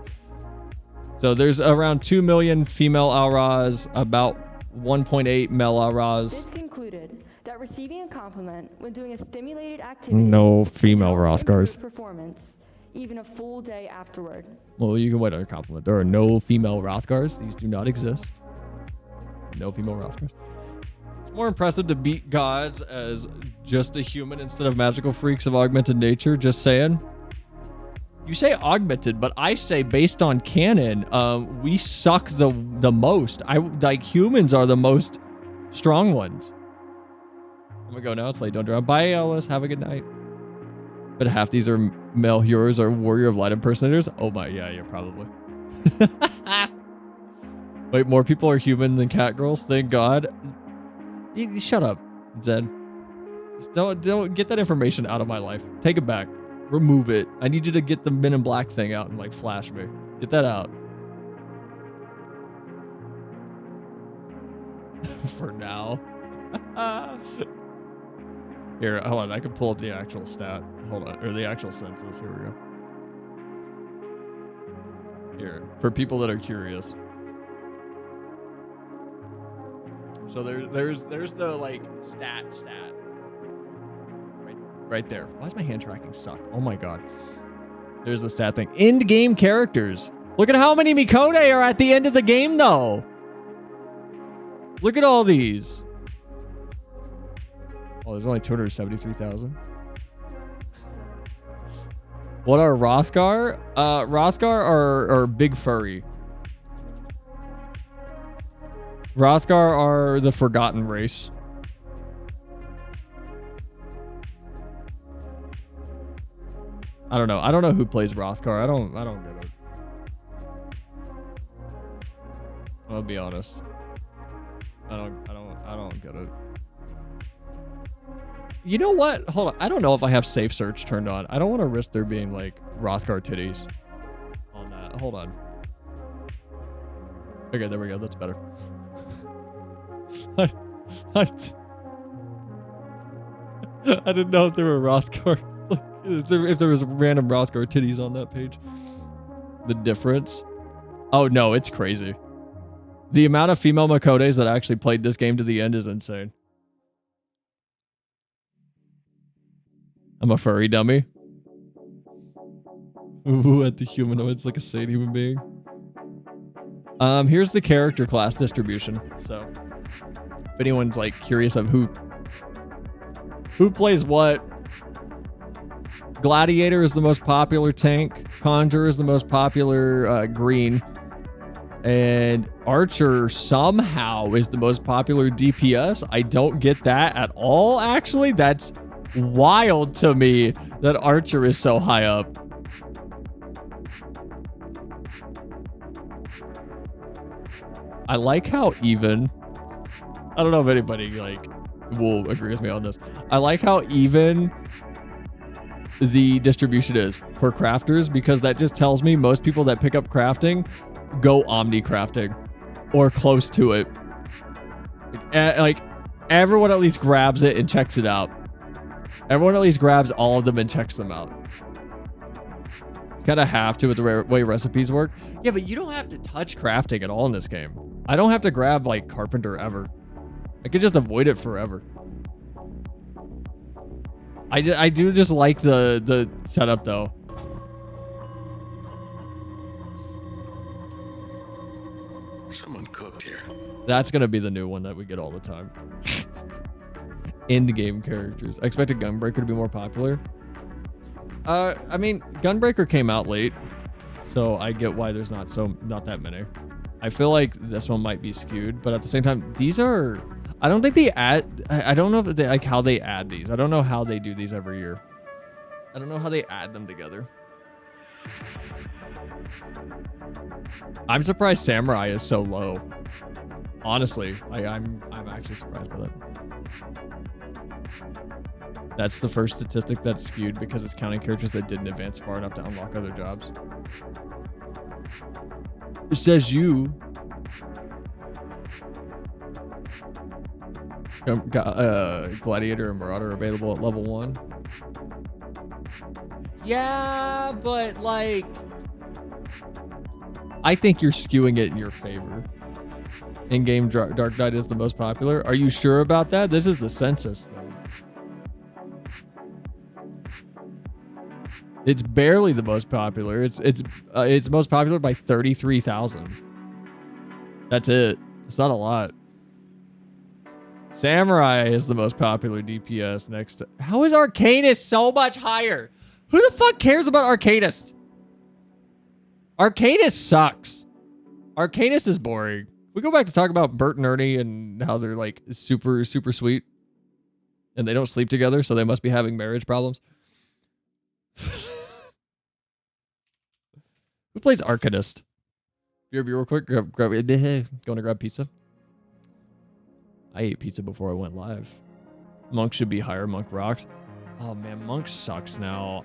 So there's around 2 million female Al Ras, about 1.8 male Al Ras. This concluded that receiving a compliment when doing a stimulated activity No female Roskars. performance even a full day afterward. Well, you can wait on your compliment. There are no female Roskars. These do not exist. No female Roskars. It's more impressive to beat gods as just a human instead of magical freaks of augmented nature. Just saying. You say augmented, but I say based on canon, we suck the most. Like humans are the most strong ones. I'm gonna go now. It's late. Don't drown. Bye, Ellis. Have a good night. But half these are male heroes or warrior of light impersonators. Oh my, yeah, probably. Wait, more people are human than cat girls. Thank God. Shut up, Zed. Don't get that information out of my life. Take it back. Remove it. I need you to get the Men in Black thing out and like flash me. Get that out. For now. Here, hold on. I can pull up the actual stat. Hold on. Or the actual census. Here we go. Here. For people that are curious. So there's the like stat. Right there. Why does my hand tracking suck? Oh my god. There's the stat thing. End game characters. Look at how many Mikode are at the end of the game though. Look at all these. Oh, there's only 273,000. What are Roskar? Roskar are big furry. Roskar are the forgotten race. I don't know. I don't know who plays Roskar. I don't get it. I'll be honest. I don't get it. You know what? Hold on. I don't know if I have safe search turned on. I don't want to risk there being like Roskar titties on that. Hold on. Okay, there we go. That's better. I didn't know if there were Roskar. If there was random Roskar titties on that page. The difference. Oh no, it's crazy. The amount of female Makotes that actually played this game to the end is insane. I'm a furry dummy. Ooh, at the humanoids like a sane human being. Here's the character class distribution. So, if anyone's like curious of who plays what, Gladiator is the most popular tank. Conjurer is the most popular green. And Archer somehow is the most popular DPS. I don't get that at all, actually. That's wild to me that Archer is so high up. I like how even... I don't know if anybody like will agree with me on this. I like how even the distribution is for crafters, because that just tells me most people that pick up crafting go omni crafting or close to it. Like everyone at least grabs it and checks it out. Everyone at least grabs all of them and checks them out. Kind of have to with the way recipes work. Yeah, but you don't have to touch crafting at all in this game. I don't have to grab like carpenter ever. I could just avoid it forever. I do just like the setup though. Someone cooked here. That's gonna be the new one that we get all the time. End game characters. I expected Gunbreaker to be more popular. I mean, Gunbreaker came out late, so I get why there's not that many. I feel like this one might be skewed, but at the same time, these are. I don't think they add. I don't know if they like how they add these. I don't know how they do these every year. I don't know how they add them together. I'm surprised Samurai is so low. Honestly, I'm actually surprised by that. That's the first statistic that's skewed because it's counting characters that didn't advance far enough to unlock other jobs. It says you. Gladiator and Marauder available at level 1. Yeah, but like, I think you're skewing it in your favor. In-game Dark Knight is the most popular. Are you sure about that? This is the census thing. It's barely the most popular. It's most popular by 33,000. That's it. It's not a lot. Samurai is the most popular DPS next to... How is Arcanist so much higher? Who the fuck cares about Arcanist? Arcanist sucks. Arcanist is boring. We go back to talk about Bert and Ernie and how they're like super, super sweet. And they don't sleep together, so they must be having marriage problems. Who plays Arcanist? BRB real quick. Going to grab pizza? I ate pizza before I went live. Monk should be higher. Monk rocks. Oh man, Monk sucks now.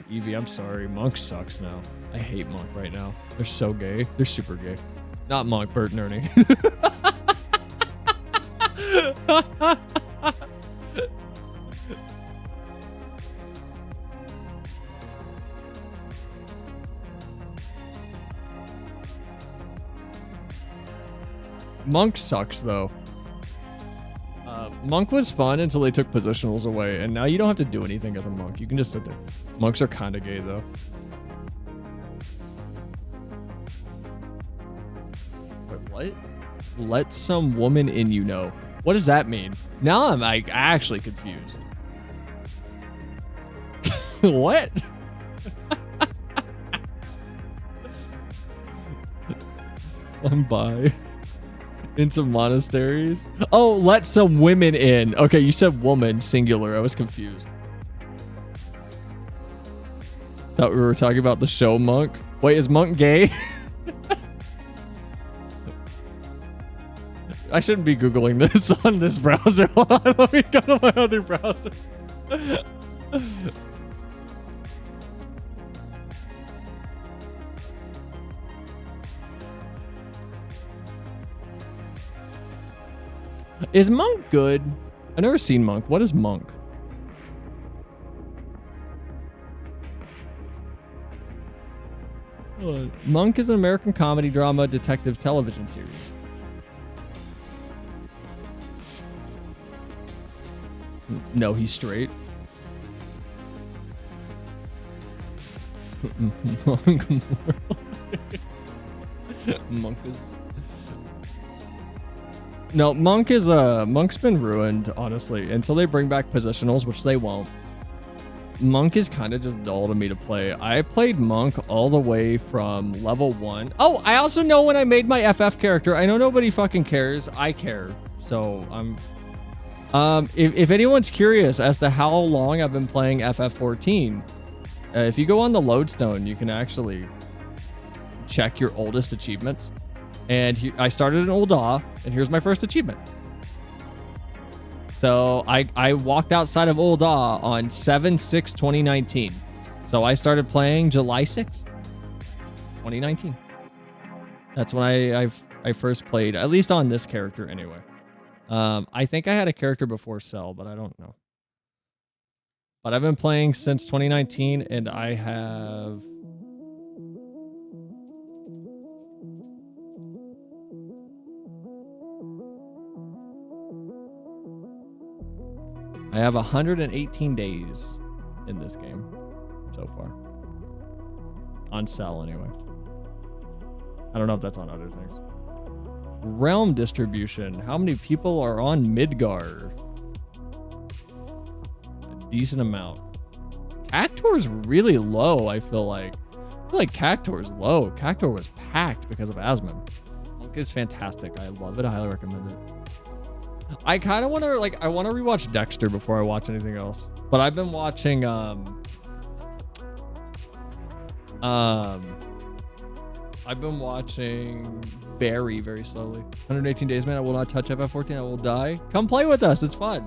Evie, I'm sorry. Monk sucks now. I hate Monk right now. They're so gay. They're super gay. Not Monk, Bert and Ernie. Monk sucks though. Monk was fun until they took positionals away, and now you don't have to do anything as a monk. You can just sit there. Monks are kind of gay though. Wait, what? Let some woman in you know. What does that mean? Now I'm like actually confused. What? I'm bi. Into monasteries. Oh, let some women in. Okay, you said woman, singular. I was confused. Thought we were talking about the show Monk. Wait, is Monk gay? I shouldn't be Googling this on this browser. Hold on, let me go to my other browser. Is Monk good? I've never seen Monk. What is Monk? Monk is an American comedy drama detective television series. No, he's straight. Monk is... No, Monk's been ruined, honestly, until they bring back positionals, which they won't. Monk is kind of just dull to me to play. I played Monk all the way from level 1. Oh, I also know when I made my FF character. I know nobody fucking cares. I care. So I'm... if anyone's curious as to how long I've been playing FF14, if you go on the lodestone, you can actually check your oldest achievements. And I started in Ul'dah, and here's my first achievement. So I walked outside of Old Aw on 7/6/2019. So I started playing July 6th, 2019. That's when I first played, at least on this character anyway. I think I had a character before Cell, but I don't know. But I've been playing since 2019, and I have... I have 118 days in this game so far. On Cell, anyway. I don't know if that's on other things. Realm distribution. How many people are on Midgar? A decent amount. Cactuar's really low, I feel like. I feel like Cactuar's low. Cactuar was packed because of Asmon. It's fantastic. I love it. I highly recommend it. I kind of want to, like, I want to rewatch Dexter before I watch anything else. But I've been watching, I've been watching Barry very slowly. 118 days, man. I will not touch FF14. I will die. Come play with us. It's fun.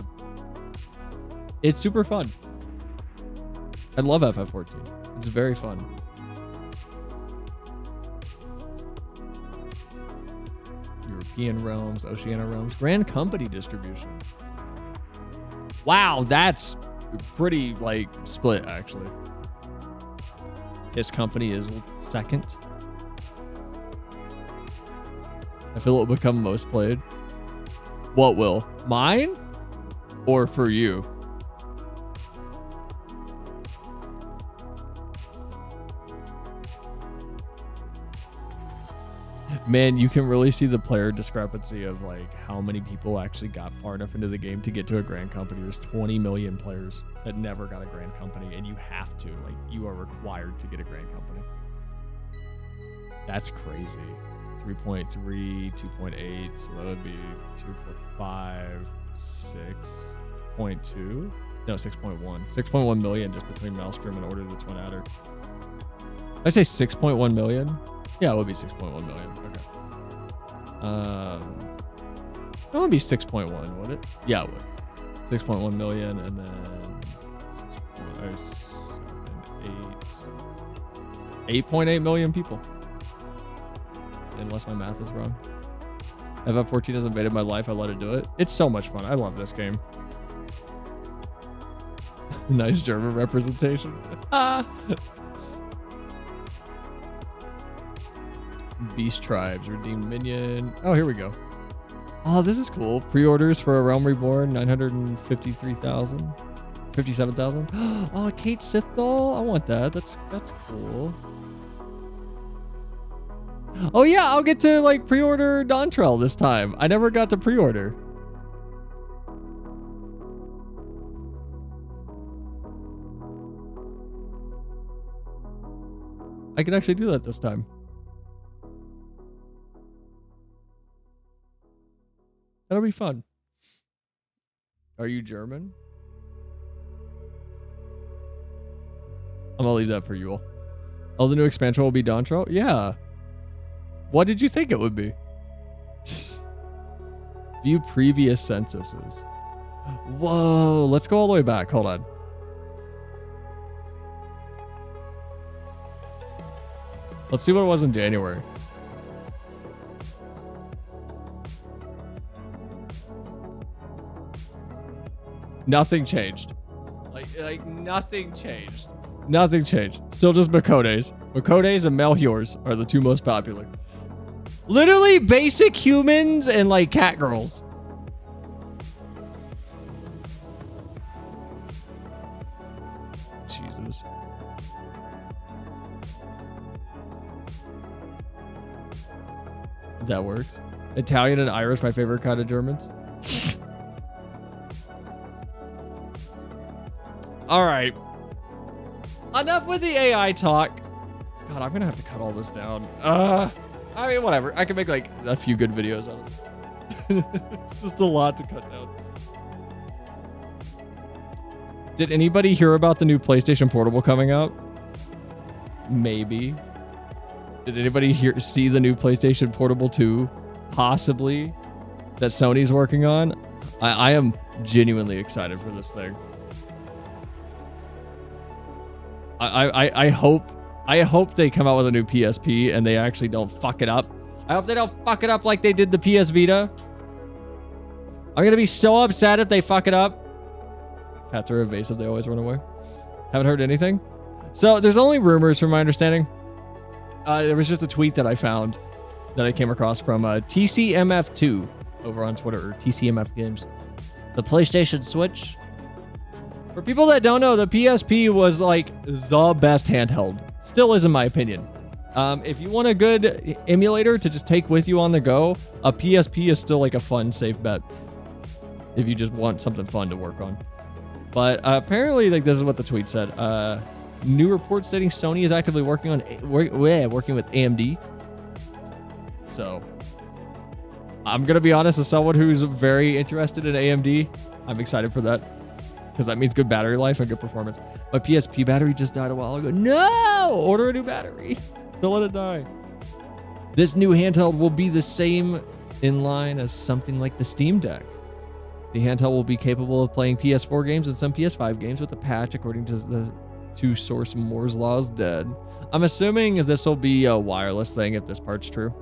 It's super fun. I love FF14. It's very fun. European realms, Oceania realms, Grand Company distribution. Wow, that's pretty, like, split, actually. His company is second. I feel it will become most played. What will? Mine? Or for you? Man, you can really see the player discrepancy of, like, how many people actually got far enough into the game to get to a Grand Company. There's 20 million players that never got a Grand Company, and you have to. Like, you are required to get a Grand Company. That's crazy. 3.3, 2.8, so that would be 2.5, 6.2? No, 6.1. 6.1 million just between Maelstrom and Order of the Twin Adder. Did I say 6.1 million? Yeah, it would be 6.1 million. Okay. That would be 6.1, would it? Yeah, it would. 6.1 million, and then 8.8 million people. Unless my math is wrong. FF14 has invaded my life. I let it do it. It's so much fun. I love this game. Nice German representation. Beast Tribes, redeemed minion. Oh, here we go. Oh, this is cool. Pre-orders for A Realm Reborn, 953,000. 57,000. Oh, Kate Sith doll. I want that. That's cool. Oh yeah, I'll get to, like, pre-order Dontrell this time. I never got to pre-order. I can actually do that this time. That'll be fun. Are you German? I'm gonna leave that for you all. Oh, the new expansion will be Dontrell? Yeah. What did you think it would be? View previous censuses. Whoa, let's go all the way back. Hold on. Let's see what it was in January. Nothing changed. Like nothing changed. Nothing changed. Still just Makotes. Makotes and Melchiors are the two most popular. Literally basic humans and, like, cat girls. Jesus. That works. Italian and Irish, my favorite kind of Germans. All right. Enough with the AI talk. God, I'm gonna have to cut all this down. I mean, whatever. I can make, like, a few good videos out of it. It's just a lot to cut down. Did anybody hear about the new PlayStation Portable coming out? Maybe. Did anybody see the new PlayStation Portable 2? Possibly. That Sony's working on? I am genuinely excited for this thing. I hope they come out with a new PSP and they actually don't fuck it up. I hope they don't fuck it up like they did the PS Vita. I'm gonna be so upset if they fuck it up. Cats are evasive, they always run away. Haven't heard anything. So there's only rumors from my understanding. There was just a tweet that I found that I came across from TCMF2 over on Twitter, or TCMF Games. The PlayStation Switch. For people that don't know, the PSP was like the best handheld. Still is, in my opinion. If you want a good emulator to just take with you on the go, a PSP is still like a fun, safe bet. If you just want something fun to work on. But apparently, like, this is what the tweet said. New report stating Sony is actively working with AMD. So, I'm gonna be honest, as someone who's very interested in AMD, I'm excited for that because that means good battery life and good performance. My PSP battery just died a while ago. No! Order a new battery. Don't let it die. This new handheld will be the same in line as something like the Steam Deck. The handheld will be capable of playing PS4 games and some PS5 games with a patch, according to the source Moore's Law is dead. I'm assuming this will be a wireless thing if this part's true.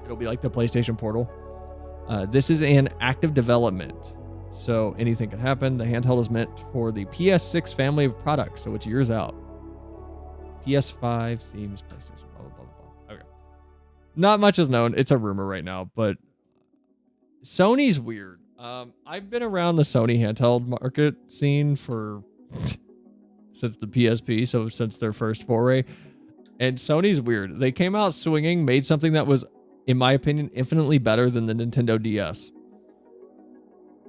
It'll be like the PlayStation Portal. This is an active development, so anything can happen. The handheld is meant for the PS6 family of products, so it's years out. PS5 themes PlayStation, blah, blah, blah, blah. Okay. Not much is known. It's a rumor right now, but Sony's weird. I've been around the Sony handheld market scene for since the PSP, so since their first foray. And Sony's weird. They came out swinging, made something that was, in my opinion, infinitely better than the Nintendo DS.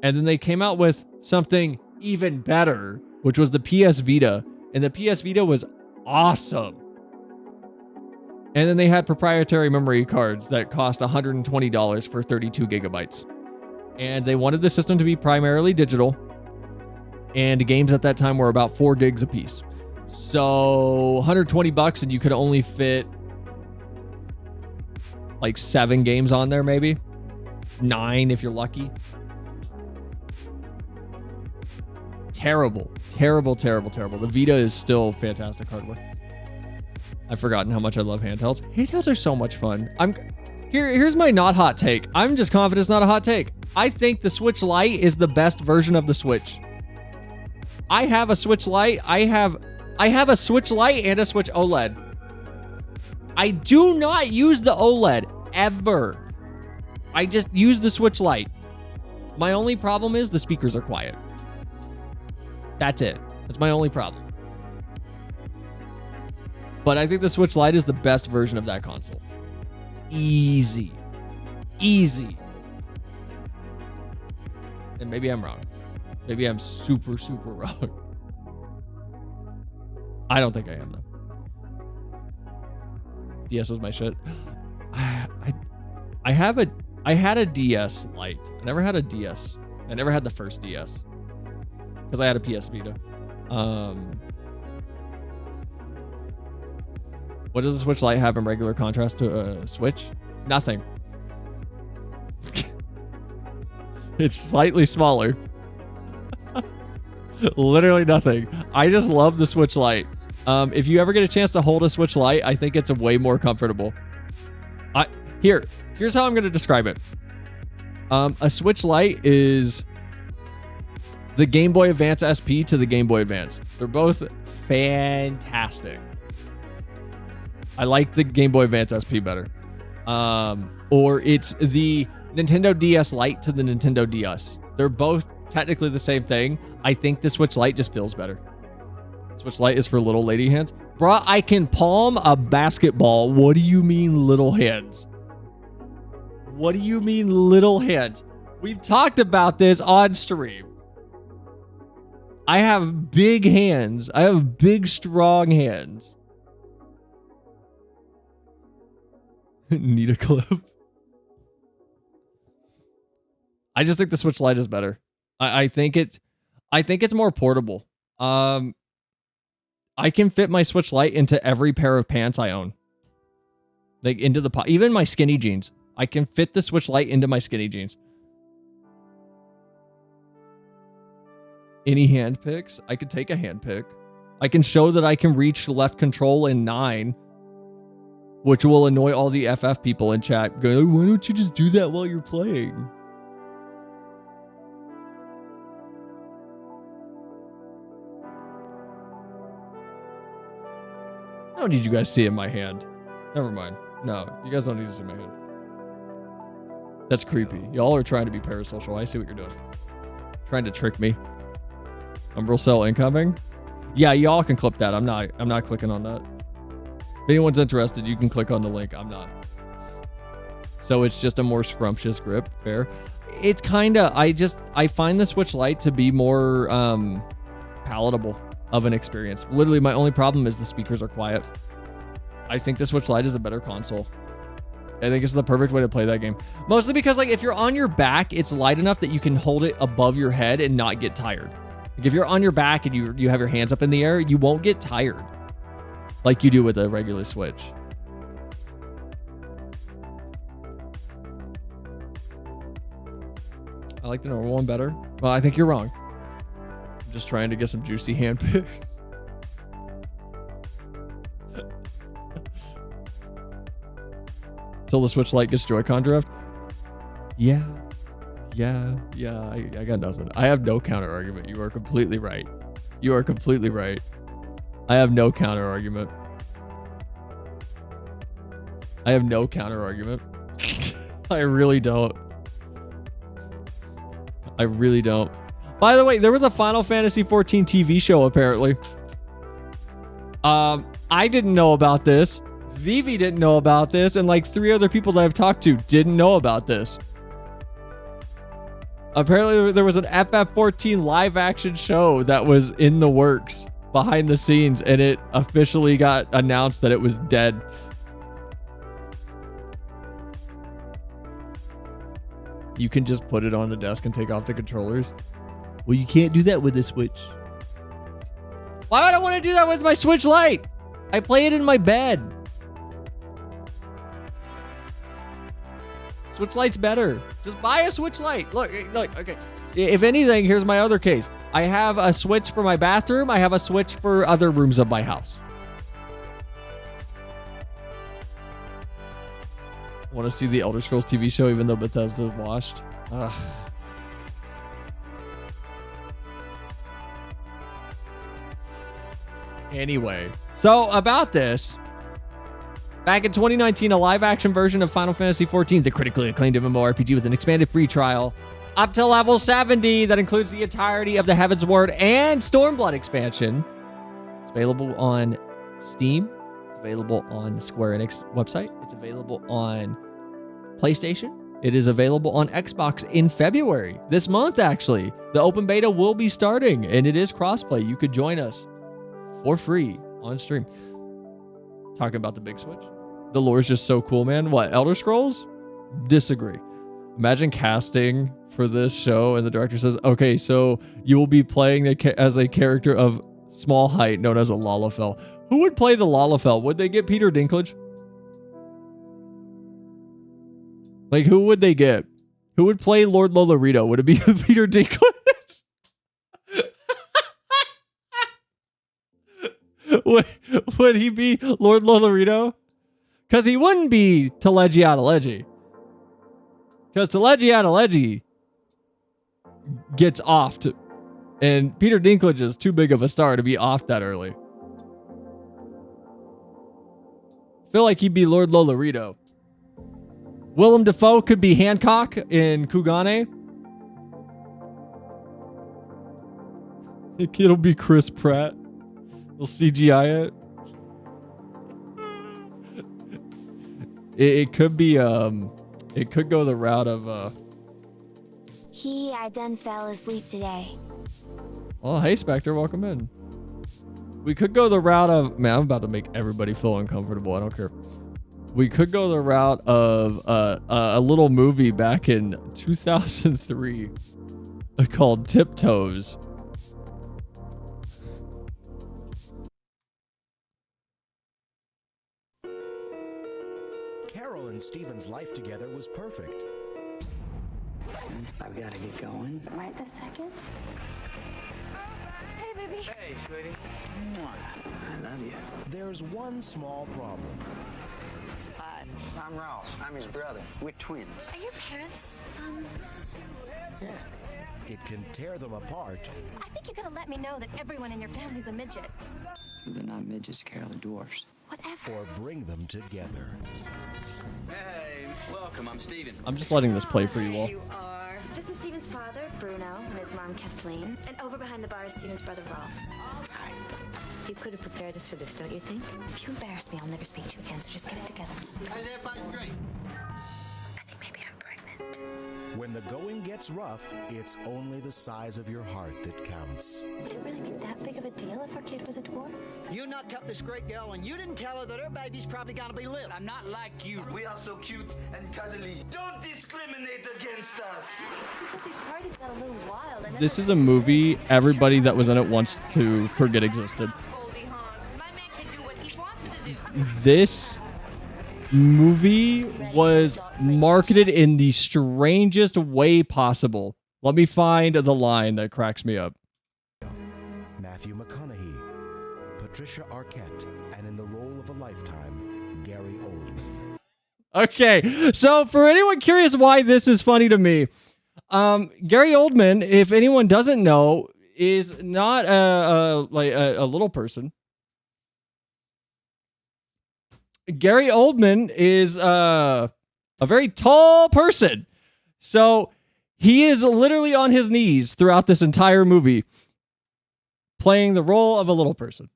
And then they came out with something even better, which was the PS Vita. And the PS Vita was awesome. And then they had proprietary memory cards that cost $120 for 32 gigabytes. And they wanted the system to be primarily digital. And games at that time were about 4 gigs a piece. So $120 and you could only fit like 7 games on there, maybe 9 if you're lucky. Terrible. The Vita is still fantastic hardware. I've forgotten how much I love handhelds. Handhelds are so much fun. Here's my not hot take. I'm just confident it's not a hot take. I think the Switch Lite is the best version of the Switch. I have a Switch Lite. I have a Switch Lite and a Switch OLED. I do not use the OLED ever. I just use the Switch Lite. My only problem is the speakers are quiet. That's it. That's my only problem. But I think the Switch Lite is the best version of that console. Easy. And maybe I'm wrong. Maybe I'm super wrong. I don't think I am, though. DS was my shit. I had a DS Lite. I never had a DS. I never had the first DS. Because I had a PS Vita. What does the Switch Lite have in regular contrast to a Switch? Nothing. It's slightly smaller. Literally nothing. I just love the Switch Lite. If you ever get a chance to hold a Switch Lite, I think it's way more comfortable. Here's how I'm going to describe it. A Switch Lite is the Game Boy Advance SP to the Game Boy Advance. They're both fantastic. I like the Game Boy Advance SP better. Or it's the Nintendo DS Lite to the Nintendo DS. They're both technically the same thing. I think the Switch Lite just feels better. Switch Lite is for little lady hands. Bruh, I can palm a basketball. What do you mean little hands? What do you mean little hands? We've talked about this on stream. I have big hands. I have big, strong hands. Need a clip. I just think the Switch Lite is better. I think it's more portable. I can fit my Switch Lite into every pair of pants I own. Like into the even my skinny jeans. I can fit the Switch Lite into my skinny jeans. any hand picks. I could take a hand pick. I can show that I can reach left control in 9, which will annoy all the FF people in chat. Go, why don't you just do that while you're playing? I don't need you guys to see it in my hand. Never mind. No, you guys don't need to see my hand. That's creepy. Y'all are trying to be parasocial. I see what you're doing. Trying to trick me. Umbral Cell incoming? Yeah, y'all can clip that. I'm not clicking on that. If anyone's interested, you can click on the link. I'm not. So it's just a more scrumptious grip. Fair. It's kind of, I find the Switch Lite to be more palatable of an experience. Literally, my only problem is the speakers are quiet. I think the Switch Lite is a better console. I think it's the perfect way to play that game. Mostly because, like, if you're on your back, it's light enough that you can hold it above your head and not get tired. Like, if you're on your back and you have your hands up in the air, you won't get tired like you do with a regular Switch. I like the normal one better. Well, I think you're wrong. I'm just trying to get some juicy hand picks. Till the Switch Lite gets Joy-Con drift. Yeah. I got nothing. I have no counter argument. You are completely right. You are completely right. I have no counter argument. I have no counter argument. I really don't. I really don't. By the way, there was a Final Fantasy XIV TV show apparently. I didn't know about this. Vivi didn't know about this, and like 3 other people that I've talked to didn't know about this. Apparently there was an FF14 live action show that was in the works behind the scenes, and it officially got announced that it was dead. You can just put it on the desk and take off the controllers. Well, you can't do that with the Switch. Why would I want to do that with my Switch Lite? I play it in my bed. Switch Lite's better. Just buy a Switch Lite. Look, okay. If anything, here's my other case. I have a Switch for my bathroom. I have a Switch for other rooms of my house. Want to see the Elder Scrolls TV show even though Bethesda's washed? Ugh. Anyway, so about this. Back in 2019, a live-action version of Final Fantasy XIV, the critically acclaimed MMORPG with an expanded free trial, up to level 70, that includes the entirety of the Heavensward and Stormblood expansion. It's available on Steam. It's available on the Square Enix website. It's available on PlayStation. It is available on Xbox in February. This month, actually. The open beta will be starting, and it is crossplay. You could join us for free on stream. Talking about the big Switch. The lore is just so cool, man. What, Elder Scrolls? Disagree. Imagine casting for this show and the director says, okay, so you will be playing as a character of small height known as a Lalafell. Who would play the Lalafell? Would they get Peter Dinklage? Like, who would they get? Who would play Lord Lolorito? Would it be Peter Dinklage? Would he be Lord Lolorito? Because he wouldn't be Telegi Adeleji. Because Telegi Adeleji gets offed. And Peter Dinklage is too big of a star to be offed that early. Feel like he'd be Lord Lolorito. Willem Dafoe could be Hancock in Kugane. It'll be Chris Pratt. They'll CGI it. It could be it could go the route of I done fell asleep today. Oh, hey Spectre, welcome in. We could go the route of, man, I'm about to make everybody feel uncomfortable. I don't care. We could go the route of a little movie back in 2003 called Tiptoes. Carol and Steven's life together was perfect. I've got to get going. Right this second. Hey, baby. Hey, sweetie. I love you. There's one small problem. Hi, I'm Ralph. I'm his brother. We're twins. Are your parents, Yeah. It can tear them apart. I think you gotta let me know that everyone in your family's a midget. They're not midgets, Carol. They're dwarfs. Whatever. Or bring them together. Hey, welcome. I'm Steven. I'm just letting this play for you all. You are. This is Steven's father, Bruno, and his mom, Kathleen. And over behind the bar is Steven's brother, Rolf. Hi. You could have prepared us for this, don't you think? If you embarrass me, I'll never speak to you again, so just get it together. How's everybody's drink? I think maybe I'm pregnant. When the going gets rough, it's only the size of your heart that counts. Would it really be that big of a deal if our kid was a dwarf? You knocked up this great girl, and you didn't tell her that her baby's probably gonna be little. I'm not like you. We are so cute and cuddly. Don't discriminate against us. He said these parties got a little wild. And This is a movie everybody that was in it wants to forget existed. This movie was marketed in the strangest way possible. Let me find the line that cracks me up. Matthew McConaughey, Patricia Arquette, and in the role of a lifetime, Gary Oldman. Okay, so for anyone curious why this is funny to me, Gary Oldman, if anyone doesn't know, is not a little person. Gary Oldman is a very tall person. So he is literally on his knees throughout this entire movie, playing the role of a little person.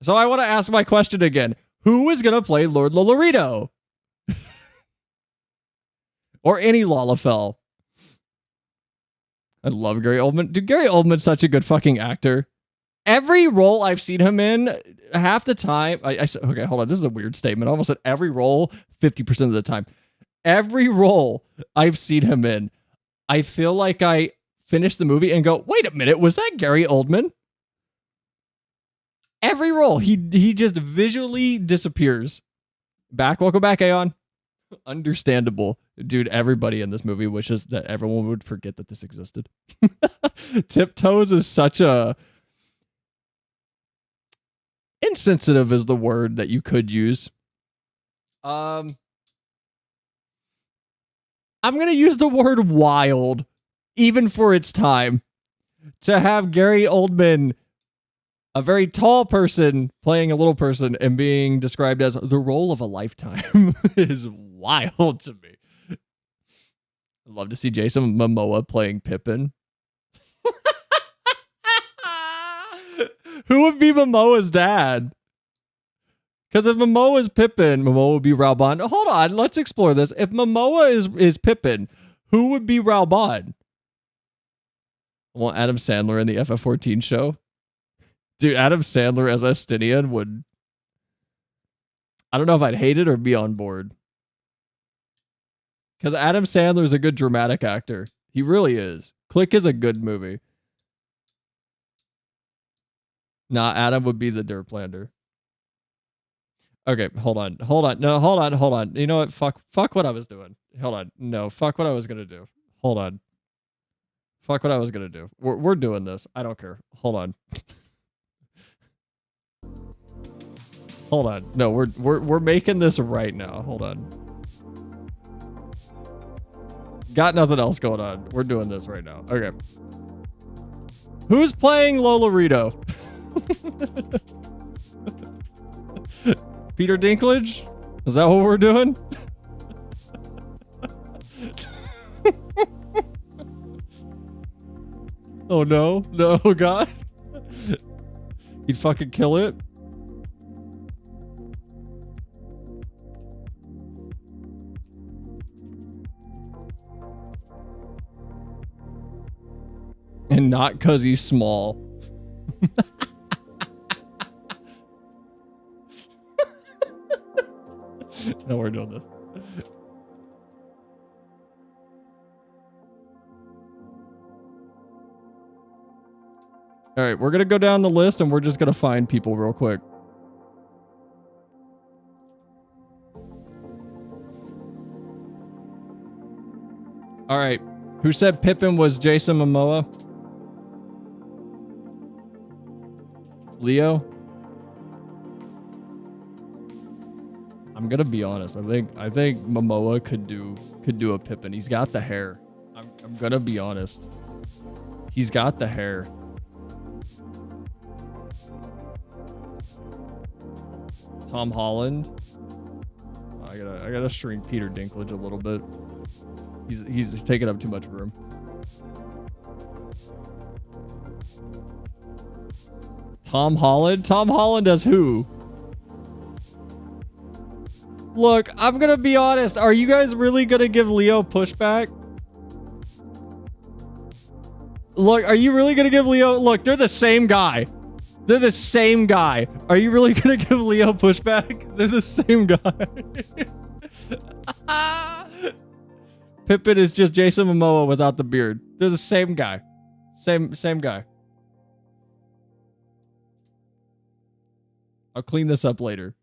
So I want to ask my question again. Who is going to play Lord Lolorito? Or any Lalafell? I love Gary Oldman. Dude, Gary Oldman's such a good fucking actor. Every role I've seen him in, half the time, I said, okay, hold on, this is a weird statement. I almost said every role, 50% of the time. Every role I've seen him in, I feel like I finish the movie and go, wait a minute, was that Gary Oldman? Every role, he just visually disappears. Welcome back, Aeon. Understandable. Dude, everybody in this movie wishes that everyone would forget that this existed. Tiptoes is such a... insensitive is the word that you could use. I'm going to use the word wild, even for its time. To have Gary Oldman, a very tall person, playing a little person and being described as the role of a lifetime is wild to me. I'd love to see Jason Momoa playing Pippin. Who would be Momoa's dad? Because if Momoa is Pippin, Momoa would be Raoban. Hold on, let's explore this. If Momoa is Pippin, who would be Raoban? I want Adam Sandler in the FF14 show. Dude, Adam Sandler as Estinian would... I don't know if I'd hate it or be on board. Because Adam Sandler is a good dramatic actor. He really is. Click is a good movie. Nah, Adam would be the Derplander. Okay, hold on. No, hold on. You know what? Fuck what I was doing. Hold on. No, fuck what I was gonna do. Hold on. Fuck what I was gonna do. We're doing this. I don't care. Hold on. Hold on. No, we're making this right now. Hold on. Got nothing else going on. We're doing this right now. Okay. Who's playing Lolorito? Peter Dinklage? Is that what we're doing? Oh no. No, God. He'd fucking kill it. And not because he's small. No, we're doing this. All right, we're going to go down the list and we're just going to find people real quick. All right. Who said Pippin was Jason Momoa? Leo? I'm gonna be honest. I think Momoa could do a Pippin. He's got the hair. I'm gonna be honest. He's got the hair. Tom Holland. I gotta shrink Peter Dinklage a little bit. He's taking up too much room. Tom Holland? Tom Holland as who? Look, I'm gonna be honest. Are you guys really gonna give Leo pushback? Look, are you really gonna give Leo... Look, they're the same guy. They're the same guy. Are you really gonna give Leo pushback? They're the same guy. Pippin is just Jason Momoa without the beard. They're the same guy. Same guy. I'll clean this up later.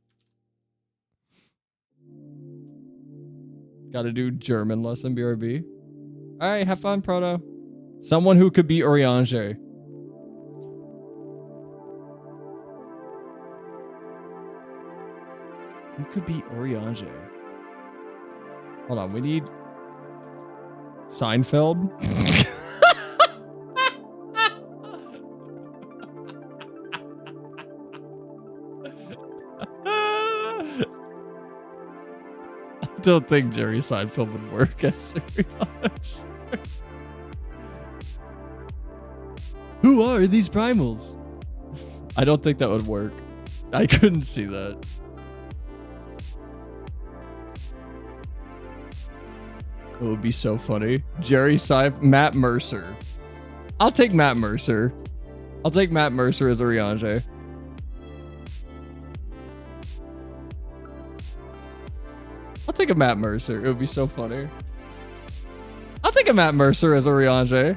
Gotta do German lesson, BRB. Alright, have fun, Proto. Someone who could be Oriange. Who could be Oriange? Hold on, we need... Seinfeld? I don't think Jerry Seinfeld would work as Oriange. Who are these primals? I don't think that would work. I couldn't see that. It would be so funny. Jerry Seinfeld, Matt Mercer. I'll take Matt Mercer. I'll take Matt Mercer as Oriange. I'll take a Matt Mercer. It would be so funny. I'll take a Matt Mercer as Oriange.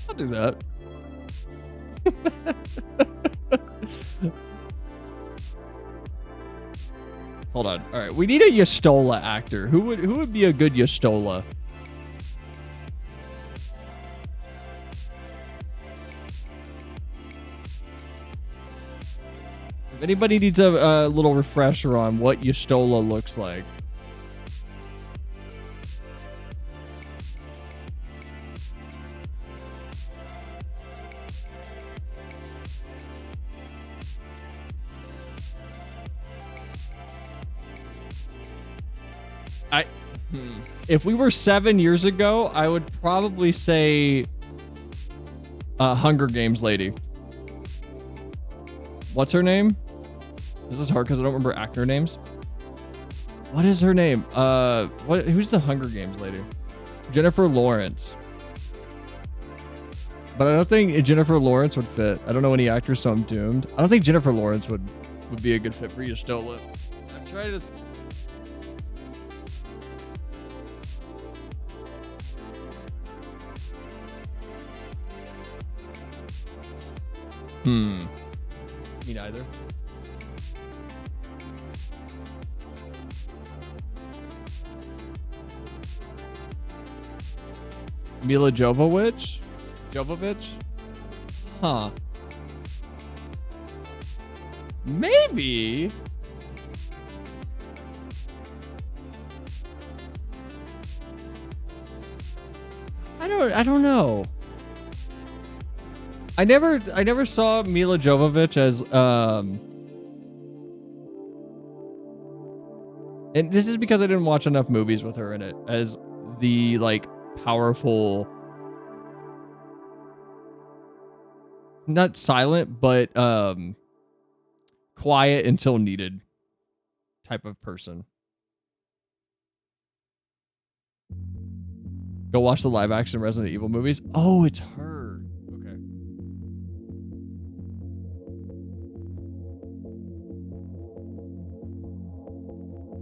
I'll do that. Hold on. All right, we need a Yestola actor. Who would be a good Yestola? If anybody needs a little refresher on what Yestola looks like. If we were 7 years ago, I would probably say Hunger Games lady. What's her name? This is hard because I don't remember actor names. What is her name? Who's the Hunger Games lady? Jennifer Lawrence. But I don't think Jennifer Lawrence would fit. I don't know any actors, so I'm doomed. I don't think Jennifer Lawrence would be a good fit for Yestola. I'm trying to... Me neither. Mila Jovovich? Huh. Maybe. I don't know. I never saw Mila Jovovich as and this is because I didn't watch enough movies with her in it as the like powerful, not silent, but quiet until needed type of person. Go watch the live action Resident Evil movies. Oh, it's her. Okay.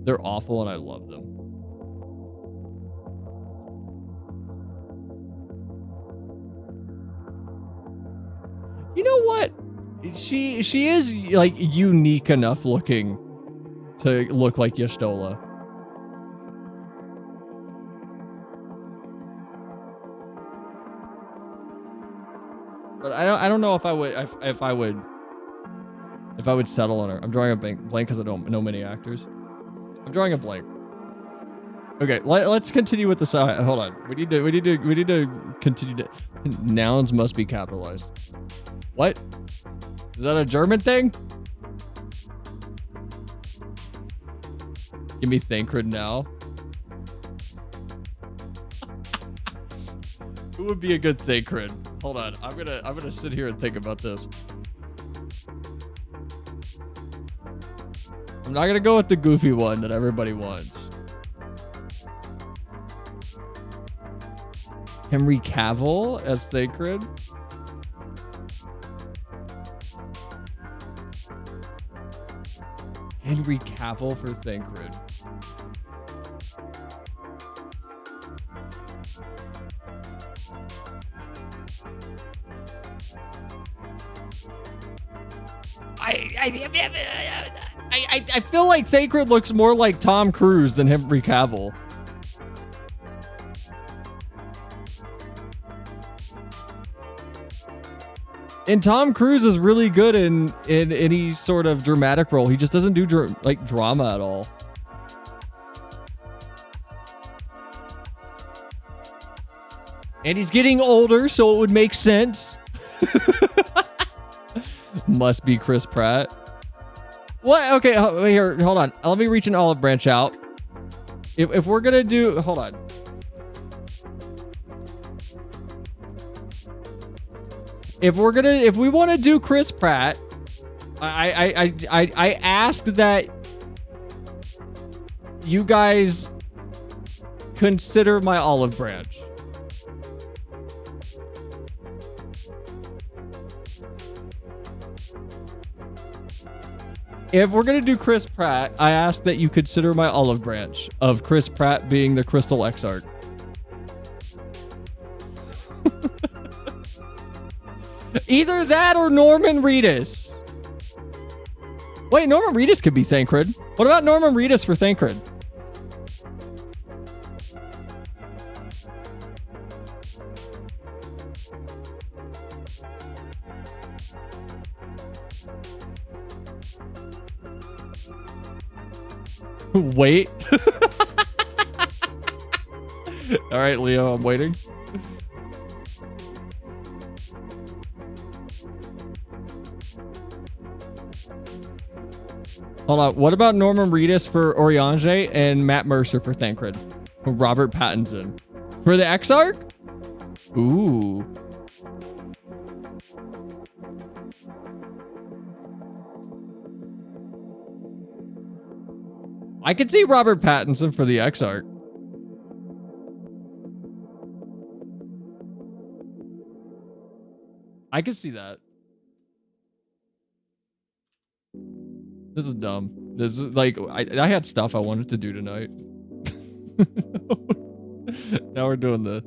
They're awful and I love them. You know what? She is like unique enough looking to look like Y'shtola. But I don't know if I would settle on her. I'm drawing a blank because I don't know many actors. I'm drawing a blank. Okay, let's continue with the side. Hold on. We need to continue to. Nouns must be capitalized. What? Is that a German thing? Give me Thancred now. Who would be a good Thancred? Hold on. I'm gonna sit here and think about this. I'm not gonna go with the goofy one that everybody wants. Henry Cavill as Thancred? Henry Cavill for Thancred. I feel like Thancred looks more like Tom Cruise than Henry Cavill. And Tom Cruise is really good in any sort of dramatic role. He just doesn't do drama at all. And he's getting older, so it would make sense. Must be Chris Pratt. What? Okay, here, hold on. Let me reach an olive branch out. If we're gonna do, hold on. If we want to do Chris Pratt, I asked that you guys consider my olive branch. If we're going to do Chris Pratt, I ask that you consider my olive branch of Chris Pratt being the Crystal Exarch. Either that or Norman Reedus. Wait, Norman Reedus could be Thancred. What about Norman Reedus for Thancred? Wait. All right, Leo, I'm waiting. Hold on. What about Norman Reedus for Oriange and Matt Mercer for Thancred? Robert Pattinson for the Exarch? Ooh. I could see Robert Pattinson for the Exarch. I could see that. This is dumb. This is like, I had stuff I wanted to do tonight. Now we're doing this.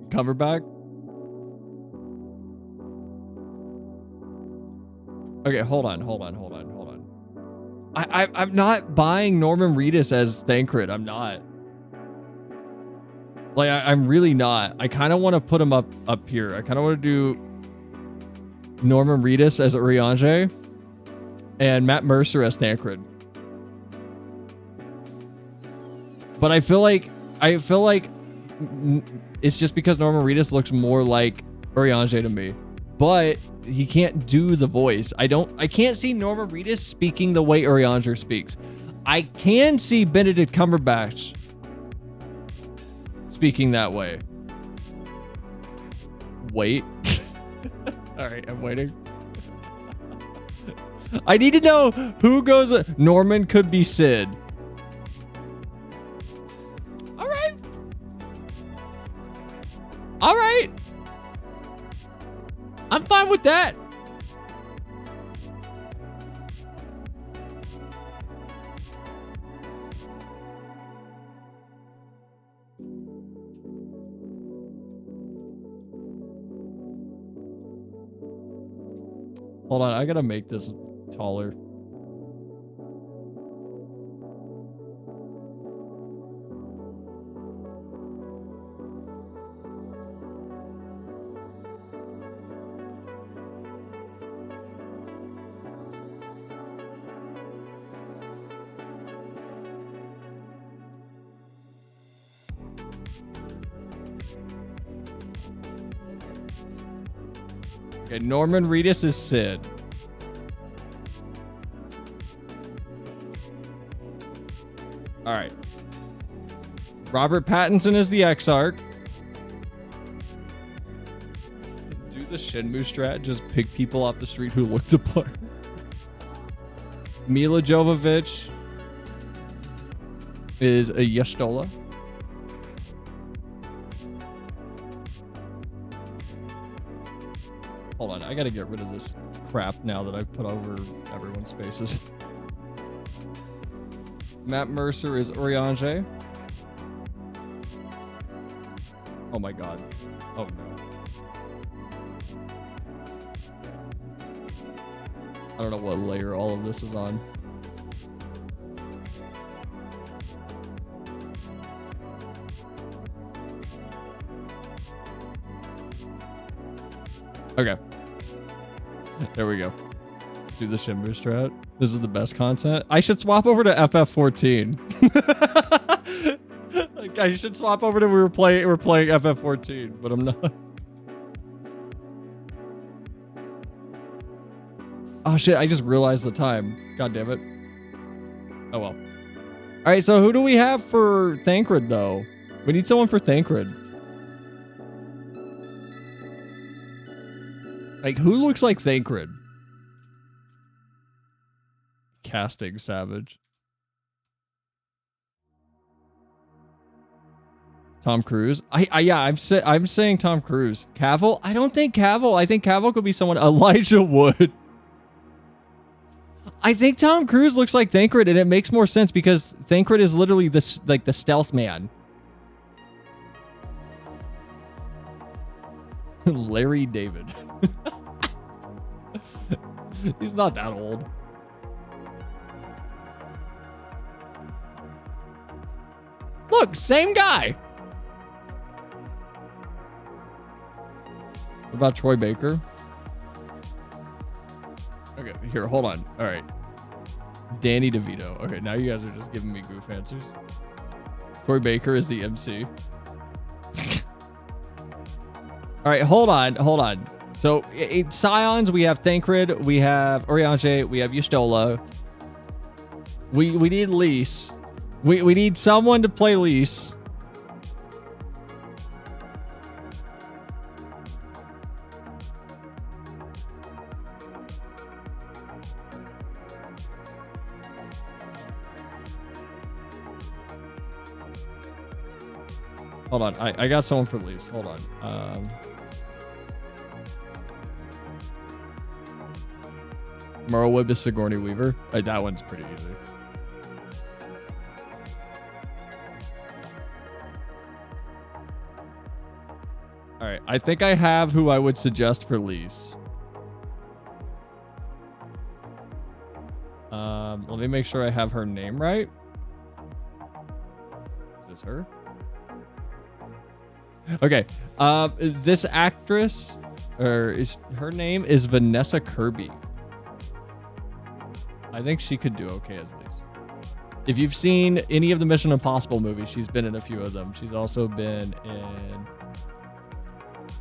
Cumberbatch? Okay, hold on. I'm not buying Norman Reedus as Thancred. I'm not. Like, I'm really not. I kind of want to put him up here. I kind of want to do Norman Reedus as Oriange and Matt Mercer as Thancred. But I feel like it's just because Norman Reedus looks more like Oriange to me. But he can't do the voice. I can't see Norman Reedus speaking the way Orianger speaks. I can see Benedict Cumberbatch speaking that way. Wait. All right, I'm waiting. I need to know who goes. Norman could be Sid. All right. All right. I'm fine with that. Hold on, I gotta make this taller. Okay, Norman Reedus is Sid. All right. Robert Pattinson is the Exarch. Do the Shenmue strat, just pick people off the street who look the part. Mila Jovovich is a Yestola. Hold on, I gotta get rid of this crap now that I've put over everyone's faces. Matt Mercer is Oriange. Oh my god. Oh no. I don't know what layer all of this is on. Okay. There we go. Do the Shenmue strat. This is the best content. I should swap over to FF14. Like, I should swap over to we're playing FF14, but I'm not. Oh shit, I just realized the time. God damn it. Oh well. Alright, so who do we have for Thancred though? We need someone for Thancred. Like, who looks like Thancred? Casting Savage. Tom Cruise. I'm saying Tom Cruise. Cavill? I don't think Cavill. I think Cavill could be someone. Elijah Wood. I think Tom Cruise looks like Thancred, and it makes more sense because Thancred is literally this, like, the stealth man. Larry David. He's not that old. Look, same guy. What about Troy Baker? Okay, here, hold on. All right. Danny DeVito. Okay, now you guys are just giving me goof answers. Troy Baker is the MC. All right, hold on. So, Scions, we have Thancred, we have Oriange, we have Yustola. We need Lise. We need someone to play Lise. Hold on, I got someone for Lise. Hold on. Merle Webb is Sigourney Weaver. That one's pretty easy. All right, I think I have who I would suggest for Lise. Let me make sure I have her name right. Is this her? Okay. This actress, her name is Vanessa Kirby. I think she could do okay as Lise. If you've seen any of the Mission Impossible movies, she's been in a few of them. She's also been in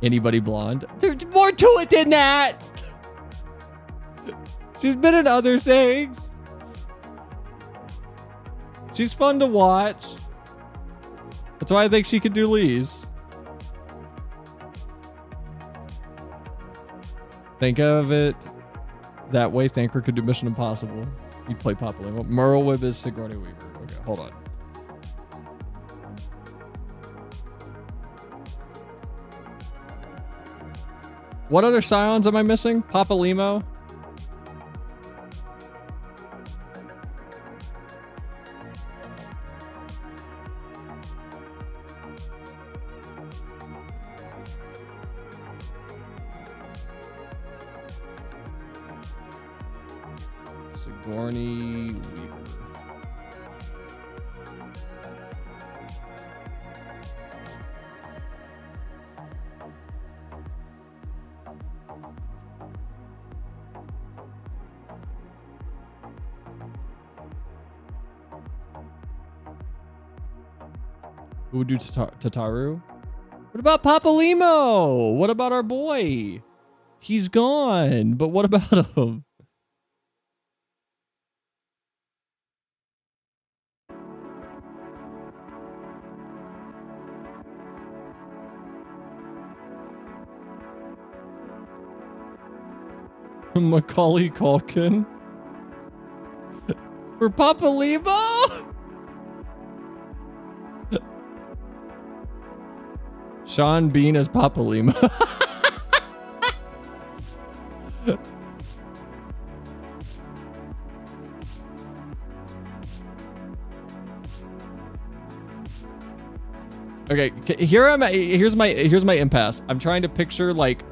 Anybody Blonde. There's more to it than that. She's been in other things. She's fun to watch. That's why I think she could do Lise. Think of it that way. Thancred could do Mission Impossible. He'd play Papa Limo. Merle Webb is Sigourney Weaver. Okay, hold on. What other Scions am I missing? Papa Limo. Sigourney Weaver. Who would do Tataru? What about Papa Limo? What about our boy? He's gone, but what about him? Macaulay Culkin? For Papa Limo? Sean Bean as Papa Limo. Okay, here's my impasse. I'm trying to picture like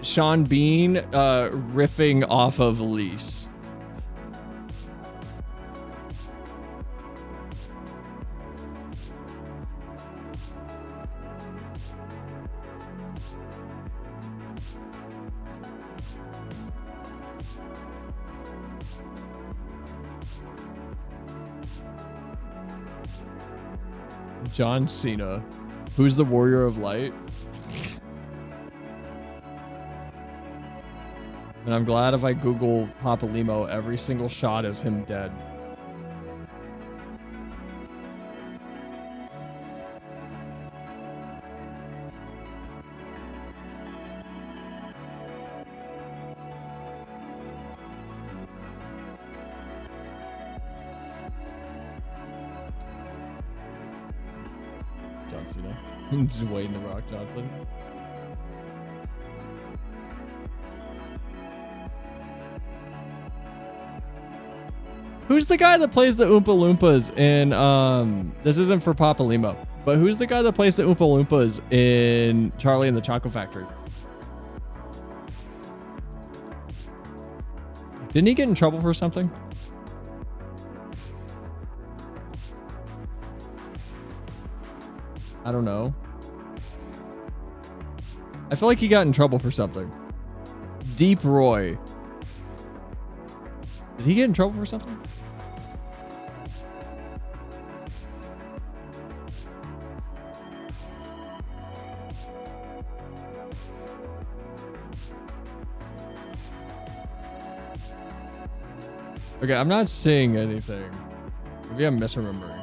Sean Bean riffing off of Lise. John Cena. Who's the Warrior of Light? And I'm glad if I Google Papa Limo, every single shot is him dead. John Cena. Dwayne The Rock Johnson. Who's the guy that plays the Oompa Loompas in, this isn't for Papa Limo, but who's the guy that plays the Oompa Loompas in Charlie and the Chocolate Factory? Didn't he get in trouble for something? I don't know. I feel like he got in trouble for something. Deep Roy. Did he get in trouble for something? Okay, I'm not seeing anything. Maybe I'm misremembering.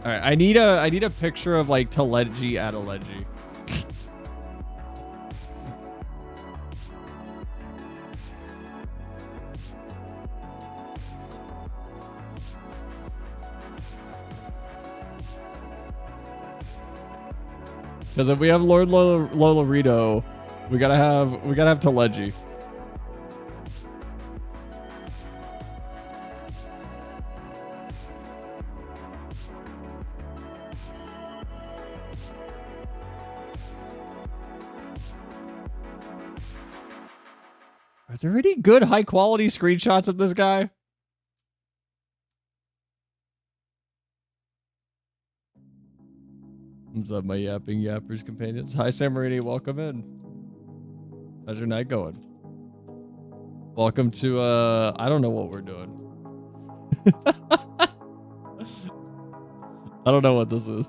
All right, I need a picture of like Teleji at Aleji. Because if we have Lord Lolorito, we gotta have Teleji. Are there any good high quality screenshots of this guy? What's up, my yapping yappers companions? Hi, Samarini, welcome in. How's your night going? Welcome to, I don't know what we're doing. I don't know what this is.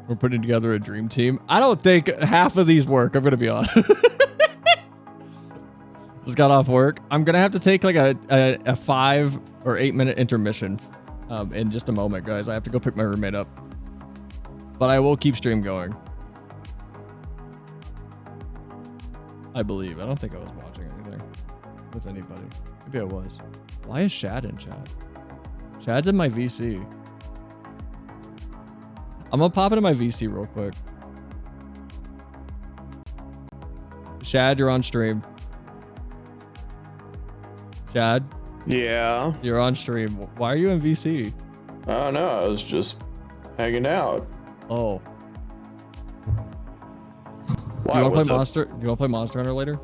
We're putting together a dream team. I don't think half of these work, I'm going to be honest. Just got off work. I'm going to have to take like a 5 or 8 minute intermission in just a moment, guys. I have to go pick my roommate up. But I will keep stream going. I believe. I don't think I was watching anything with anybody. Maybe I was. Why is Shad in chat? Shad's in my VC. I'm gonna pop into my VC real quick. Shad, you're on stream. Shad? Yeah? You're on stream. Why are you in VC? I don't know. I was just hanging out. Oh. Why? You wanna What's play up? Monster? You wanna play Monster Hunter later?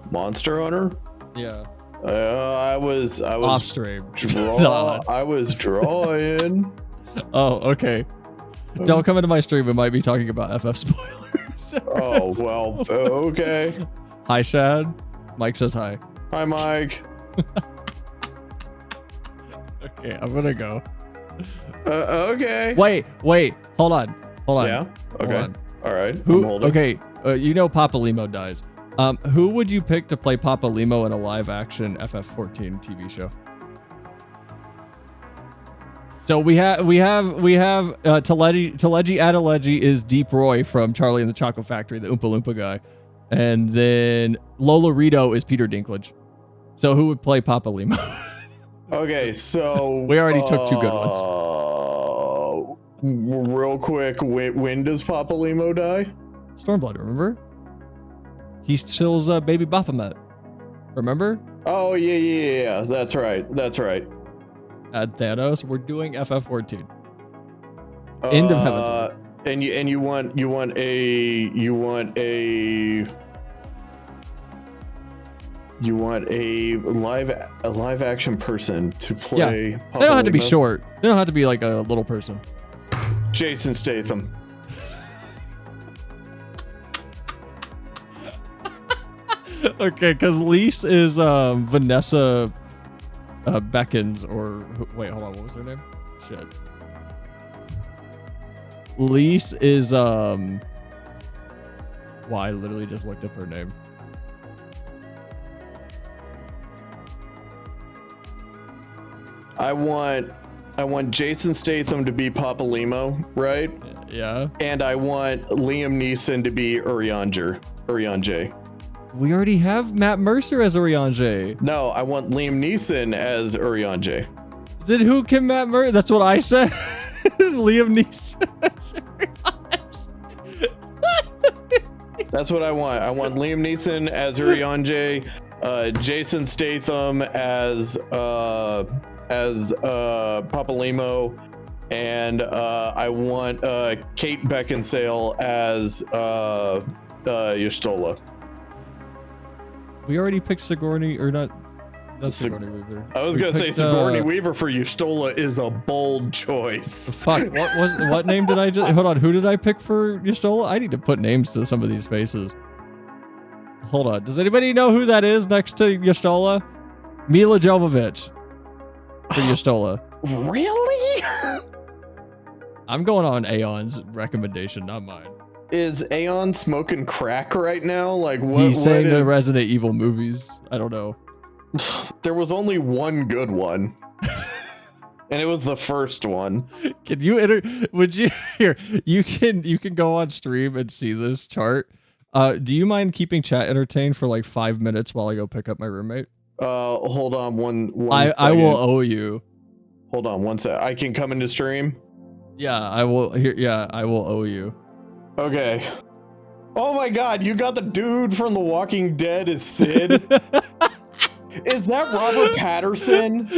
Monster Hunter? Yeah. I was Off stream. I was drawing. Oh, okay. Don't come into my stream. We might be talking about FF spoilers. Oh, well, okay. Hi, Shad. Mike says hi. Hi, Mike. Okay, I'm gonna go. Okay. Wait. Hold on. Yeah. Okay. Hold on. All right. Who? I'm holding. Okay. You know Papa Limo dies. Who would you pick to play Papa Limo in a live-action FF14 TV show? So we have Teleji Adeleji is Deep Roy from Charlie and the Chocolate Factory, the Oompa Loompa guy, and then Lola Rito is Peter Dinklage. So who would play Papa Limo? Okay, so we already took two good ones. Real quick, when does Papa Limo die? Stormblood, remember? He steals baby Baphomet. Remember? Oh yeah. That's right. At Thanos, we're doing FF14. End of Heaven. And you want a live action person to play. Yeah. Papa They don't have to be Limo? short. They don't have to be like a little person. Jason Statham. Okay, because Lise is Vanessa Beckons, or wait, hold on, what was her name? Shit. Lise is I literally just looked up her name. I want Jason Statham to be Papa Limo, right? Yeah. And I want Liam Neeson to be Urianger. We already have Matt Mercer as Urianger. No, I want Liam Neeson as Urianger. Then who can Matt Mercer? That's what I said. Liam Neeson as That's what I want. I want Liam Neeson as Urianger, Jason Statham as Papa Limo, and I want Kate Beckinsale as Y'shtola. We already picked Sigourney, or not Sigourney Weaver. I was gonna say Sigourney Weaver for Y'shtola is a bold choice. Fuck, what name did I just... Hold on, who did I pick for Y'shtola? I need to put names to some of these faces. Hold on, does anybody know who that is next to Y'shtola? Mila Jovovich for Y'shtola. Really? I'm going on Aeon's recommendation, not mine. Is Aeon smoking crack right now? Like what? He's saying the Resident Evil movies. I don't know. There was only one good one. And it was the first one. Can you would you here? You can go on stream and see this chart. Do you mind keeping chat entertained for like 5 minutes while I go pick up my roommate? Hold on one I will owe you. Hold on one sec. I can come into stream? Yeah, I will I will owe you. Okay. Oh my god, you got the dude from The Walking Dead as Sid? Is that Robert Patterson?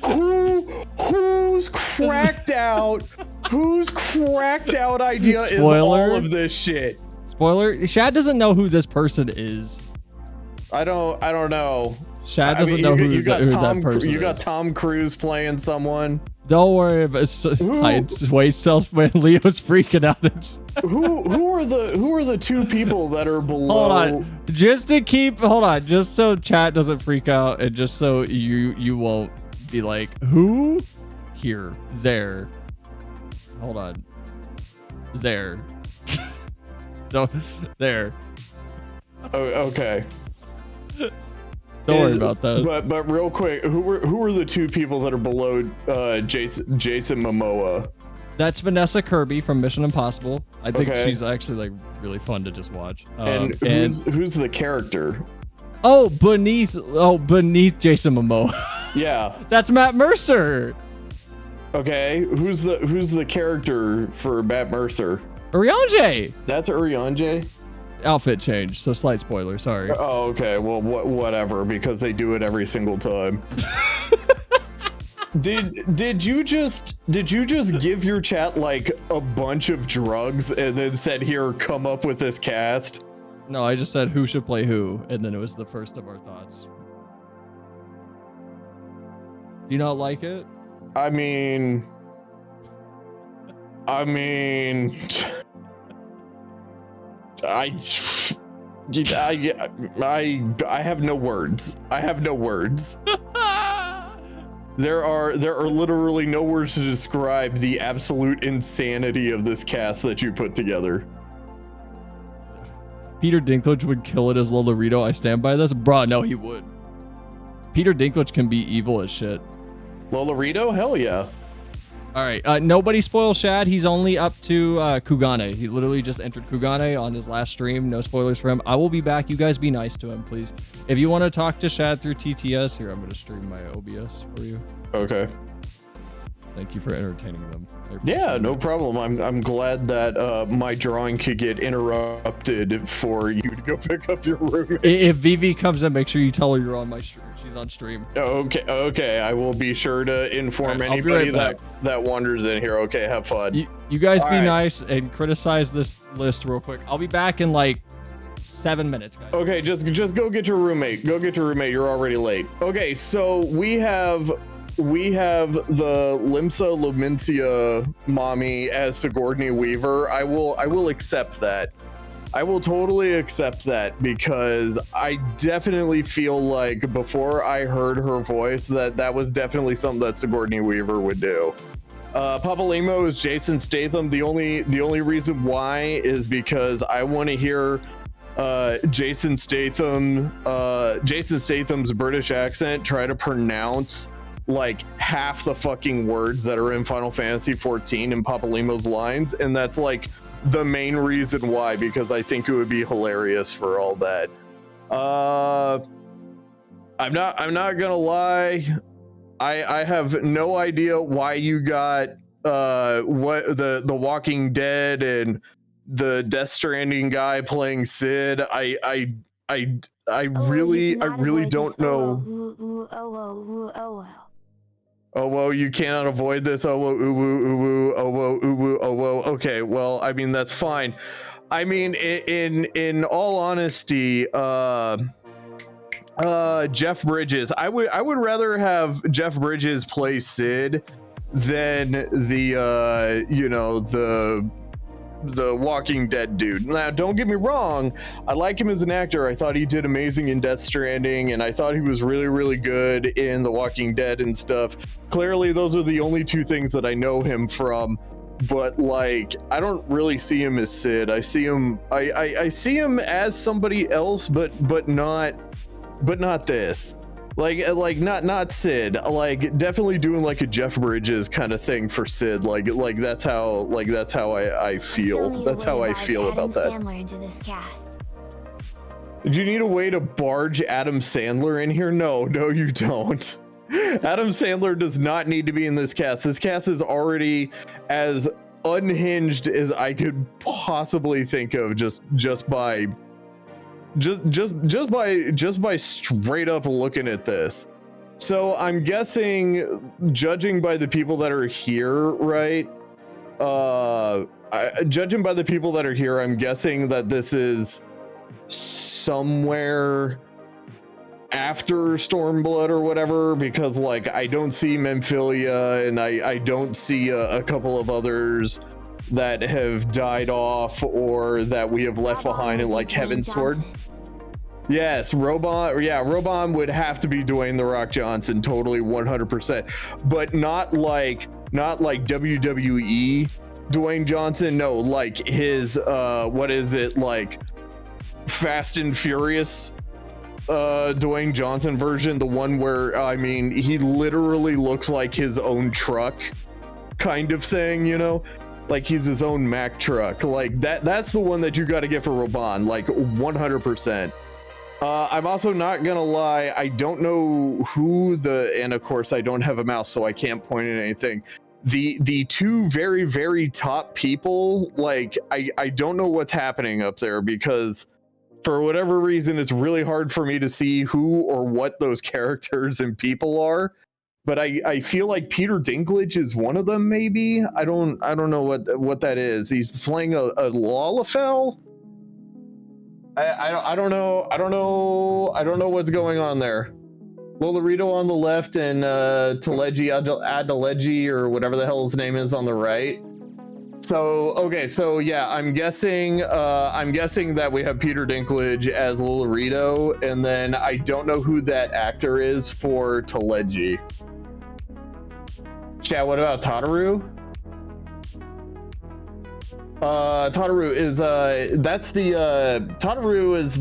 Whose cracked out idea is all of this shit? Spoiler, Shad doesn't know who this person is. I don't know. Shad doesn't know who that person is. You got Tom Cruise playing someone. Don't worry about it. Wait, Salesman Leo's freaking out. Who are the two people that are below? Hold on. Just so chat doesn't freak out, and just so you won't be like, who? Here. There. Hold on. There. So there. Oh, okay. Don't worry about that. But real quick, who are the two people that are below Jason Momoa? That's Vanessa Kirby from Mission Impossible. I think Okay. she's actually like really fun to just watch. And who's the character? Beneath Jason Momoa. Yeah. That's Matt Mercer. Okay, who's the character for Matt Mercer? Urianger! That's Urianger? Outfit change, so slight spoiler, sorry. Oh, okay, well, whatever, because they do it every single time. Did you just give your chat like a bunch of drugs and then said, here, come up with this cast? No, I just said who should play who, and then it was the first of our thoughts. Do you not like it? I mean, I have no words. I have no words. There are literally no words to describe the absolute insanity of this cast that you put together. Peter Dinklage would kill it as Lolorito. I stand by this. Bruh, no, he would. Peter Dinklage can be evil as shit. Lolorito? Hell yeah. All right, nobody spoil Shad. He's only up to Kugane. He literally just entered Kugane on his last stream. No spoilers for him. I will be back. You guys be nice to him, please. If you want to talk to Shad through TTS, here, I'm going to stream my OBS for you. Okay. Thank you for entertaining them. Yeah, no problem. I'm glad that my drawing could get interrupted for you to go pick up your roommate. If Vivi comes in, make sure you tell her you're on my stream. She's on stream. Okay. I will be sure to inform anybody that wanders in here. Okay, have fun. You guys be nice and criticize this list real quick. I'll be back in like 7 minutes, guys. Okay, just go get your roommate. Go get your roommate. You're already late. Okay, so we have the Limsa Lumencia mommy as Sigourney Weaver. I will accept that. I will totally accept that because I definitely feel like before I heard her voice that was definitely something that Sigourney Weaver would do. Papa Limo is Jason Statham. The only reason why is because I want to hear Jason Statham's British accent try to pronounce like half the fucking words that are in Final Fantasy 14 in Papa Limo's lines, and that's like the main reason why, because I think it would be hilarious for all that. I'm not gonna lie, I have no idea why you got what the Walking Dead and the Death Stranding guy playing Sid. I really don't know. Oh, whoa, you cannot avoid this. Oh, whoa, ooh, woo, ooh, woo, oh, whoa, ooh, woo, oh, whoa. Okay, well, I mean, that's fine. I mean, in all honesty, Jeff Bridges, I would rather have Jeff Bridges play Sid than the Walking Dead dude. Now, don't get me wrong, I like him as an actor. I thought he did amazing in Death Stranding, and I thought he was really, really good in The Walking Dead and stuff. Clearly, those are the only two things that I know him from, but like, I don't really see him as Sid. I see him, I see him as somebody else, but not this. Like not Sid, like definitely doing like a Jeff Bridges kind of thing for Sid. Like that's how I feel. That's how I feel about that. Sandler into this cast. Do you need a way to barge Adam Sandler in here? No, you don't. Adam Sandler does not need to be in this cast. This cast is already as unhinged as I could possibly think of, just by straight up looking at this. So I'm guessing, judging by the people that are here, right? Judging by the people that are here, I'm guessing that this is somewhere after Stormblood or whatever, because like I don't see Memphilia and I don't see a couple of others that have died off or that we have left behind in like Heavensward. Yes, Robon would have to be Dwayne The Rock Johnson, totally 100%, but not like WWE Dwayne Johnson. No, like his what is it, like Fast and Furious Dwayne Johnson version, the one where I mean he literally looks like his own truck kind of thing, you know, like he's his own Mack truck. Like that's the one that you got to get for Robon, like 100%. I'm also not gonna lie, I don't know who and of course I don't have a mouse, so I can't point at anything. the two very, very top people, like I don't know what's happening up there, because for whatever reason it's really hard for me to see who or what those characters and people are. But I feel like Peter Dinklage is one of them, maybe. I don't know what that is. He's playing a Lalafell. I don't know what's going on there. Lolorito on the left and Taleji Adeleji or whatever the hell his name is on the right. So okay, so yeah, I'm guessing that we have Peter Dinklage as Lolorito, and then I don't know who that actor is for Taleji. Chat, what about Tataru? Tataru is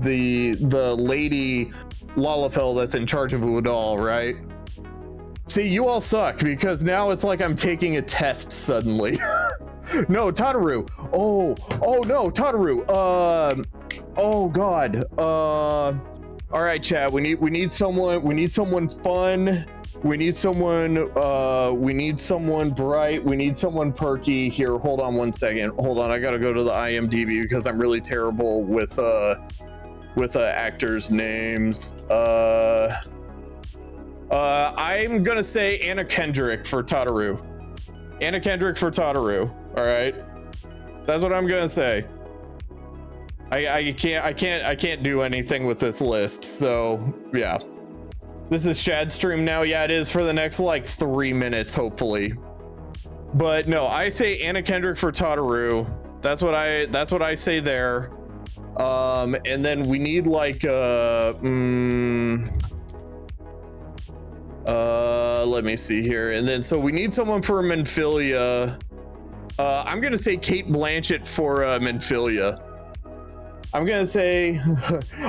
the lady Lalafell that's in charge of Udall, right? See, you all suck, because now it's like I'm taking a test suddenly. No, Tataru. Oh no, Tataru. Oh god. All right, chat. We need someone fun. We need someone bright. We need someone perky. Here, hold on one second. Hold on, I gotta go to the IMDb because I'm really terrible with actors' names. I'm gonna say Anna Kendrick for Tataru. Anna Kendrick for Tataru. All right, that's what I'm gonna say. I can't do anything with this list. So yeah, this is Shad's stream now. Yeah, it is for the next like 3 minutes, hopefully. But no, I say Anna Kendrick for Tataru. That's what I say there. And then we need like let me see here. And then so we need someone for Menphilia. I'm gonna say Kate Blanchett for Menphilia. I'm gonna say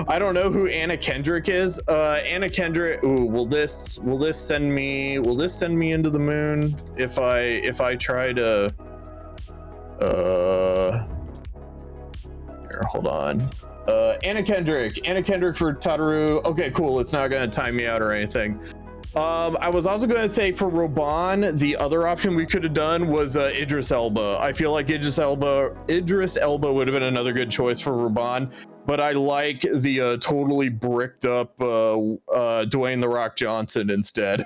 I don't know who Anna Kendrick is. Anna Kendrick. Ooh, will this send me into the moon if I try to here, hold on. Anna Kendrick for Tataru. Okay, cool. It's not gonna time me out or anything. I was also going to say for Roban, the other option we could have done was Idris Elba. I feel like Idris Elba would have been another good choice for Roban, but I like the totally bricked up Dwayne "The Rock" Johnson instead.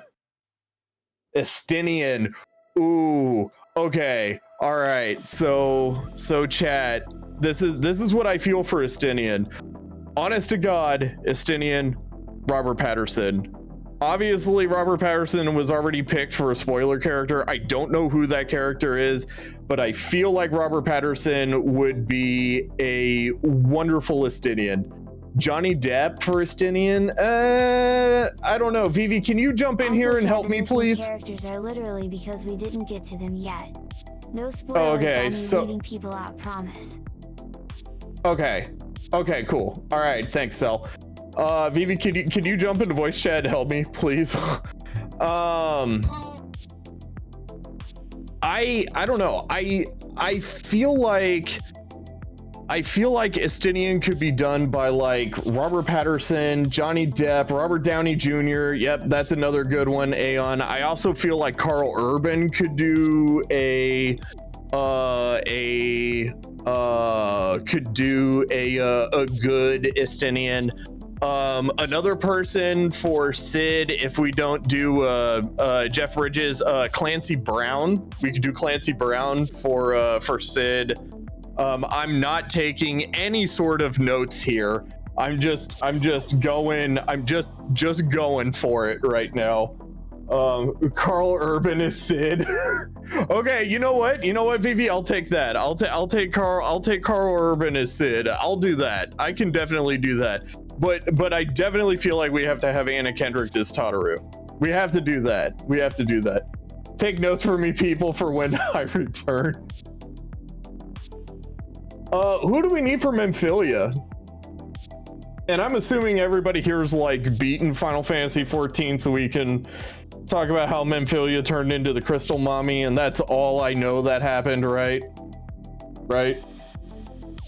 Estinian. Ooh. Okay. All right. So chat. This is what I feel for Estinian. Honest to God, Estinian, Robert Patterson. Obviously, Robert Patterson was already picked for a spoiler character. I don't know who that character is, but I feel like Robert Patterson would be a wonderful Estinian. Johnny Depp for Estinian? I don't know. Vivi, can you jump in here and help me, please? Characters are literally because we didn't get to them yet. No spoilers. Okay, so leaving people out, promise. Okay, cool. All right, thanks, Sel. Vivi, can you jump into voice chat to help me, please? I don't know. I feel like Estinian could be done by like Robert Patterson, Johnny Depp, Robert Downey Jr. Yep, that's another good one. Aeon. I also feel like Carl Urban could do a good Estinian. Another person for Sid, if we don't do Jeff Bridges, Clancy Brown. We could do Clancy Brown for Sid. I'm not taking any sort of notes here. I'm just going for it right now. Carl Urban is Sid. Okay, you know what, Vivi, I'll take that. I'll take Carl Urban as Sid. I'll do that. I can definitely do that. But I definitely feel like we have to have Anna Kendrick as Tataru. We have to do that. Take notes for me, people, for when I return. Who do we need for Menphilia? And I'm assuming everybody here is like beaten Final Fantasy XIV, so we can talk about how Menphilia turned into the Crystal Mommy, and that's all I know that happened, right?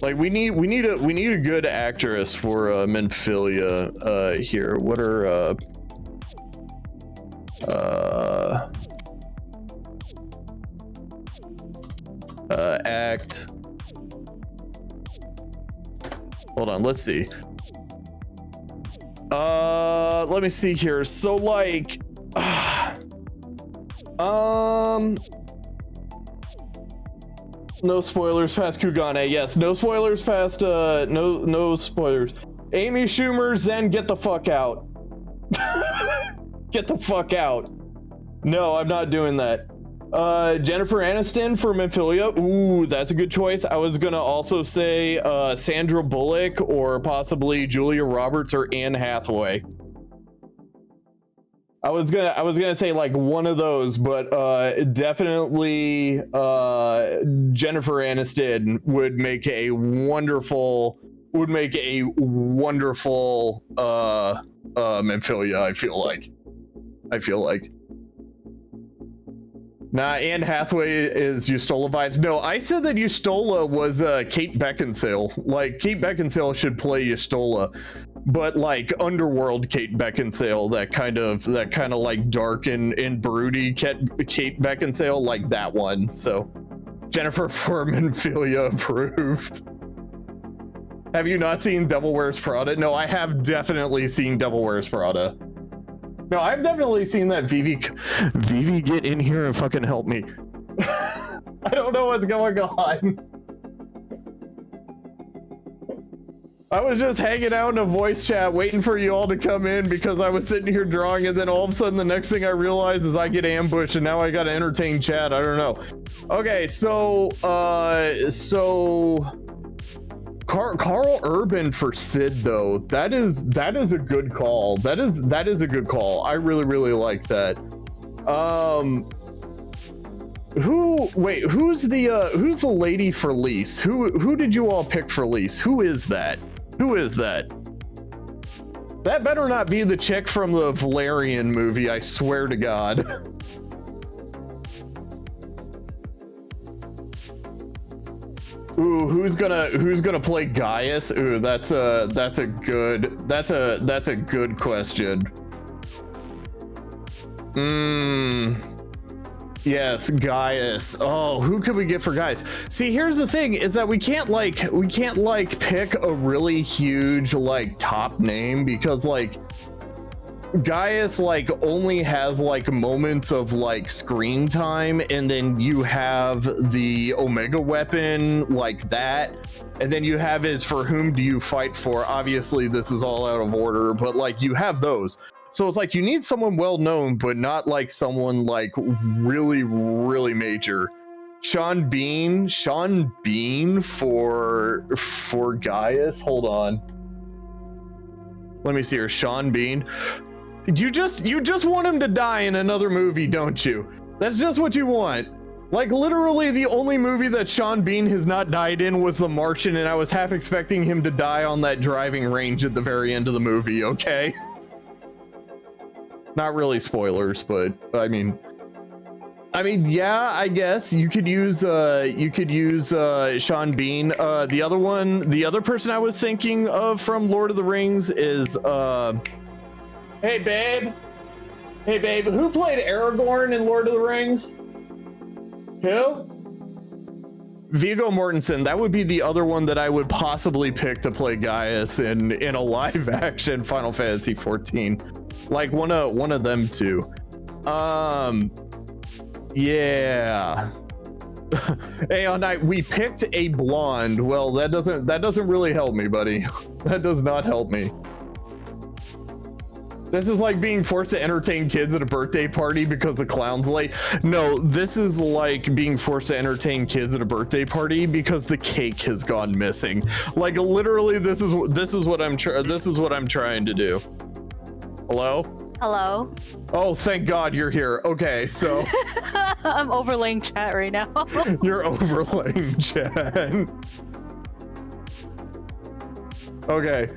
Like we need a good actress for Menphilia here. What are correct. Hold on, let's see. Let me see here. So like, no spoilers past Kugane. Yes, no spoilers past, no spoilers. Amy Schumer, Zen, get the fuck out. Get the fuck out. No, I'm not doing that. Jennifer Aniston for Memphilia. Ooh, that's a good choice. I was gonna also say Sandra Bullock or possibly Julia Roberts or Anne Hathaway. I was gonna say like one of those, but definitely Jennifer Aniston would make a wonderful Memphilia, I feel like. Nah, Anne Hathaway is Ustola vibes. No, I said that Ustola was Kate Beckinsale. Like, Kate Beckinsale should play Ustola, but like Underworld Kate Beckinsale, that kind of like dark and broody Kate Beckinsale, like that one. So, Jennifer Memphilia approved. Have you not seen Devil Wears Prada? No, I have definitely seen Devil Wears Prada. No, I've definitely seen that. Vivi, get in here and fucking help me. I don't know what's going on. I was just hanging out in a voice chat waiting for you all to come in because I was sitting here drawing, and then all of a sudden the next thing I realize is I get ambushed and now I gotta entertain chat. I don't know. Okay, so Carl Urban for Sid though. That is a good call. That is a good call. I really like that. Who's the lady for Lise? Who did you all pick for Lise? Who is that? That better not be the chick from the Valerian movie, I swear to God. Ooh, who's gonna play Gaius? Ooh, that's a good question. Yes, Gaius. Oh, who could we get for Gaius? See, here's the thing, is that we can't pick a really huge like top name, because like Gaius like only has like moments of like screen time, and then you have the Omega weapon like that, and then you have his For Whom Do You Fight For. Obviously this is all out of order, but like you have those. So it's like you need someone well known, but not like someone like really major. Sean Bean for Gaius. Hold on. Let me see here. Sean Bean. You just want him to die in another movie, don't you? That's just what you want. Like literally the only movie that Sean Bean has not died in was The Martian, and I was half expecting him to die on that driving range at the very end of the movie, okay? Not really spoilers, but I mean yeah, I guess you could use Sean Bean. The other person I was thinking of from Lord of the Rings is Hey babe, who played Aragorn in Lord of the Rings? Who? Viggo Mortensen. That would be the other one that I would possibly pick to play Gaius in a live action Final Fantasy 14. Like one of them two. Yeah. Hey, on night we picked a blonde. Well, that doesn't really help me, buddy. That does not help me. This is like being forced to entertain kids at a birthday party because the clown's late. No, this is like being forced to entertain kids at a birthday party because the cake has gone missing. Like literally, this is what I'm trying to do. Hello? Hello. Oh, thank God you're here. Okay, so I'm overlaying chat right now. You're overlaying chat. Okay.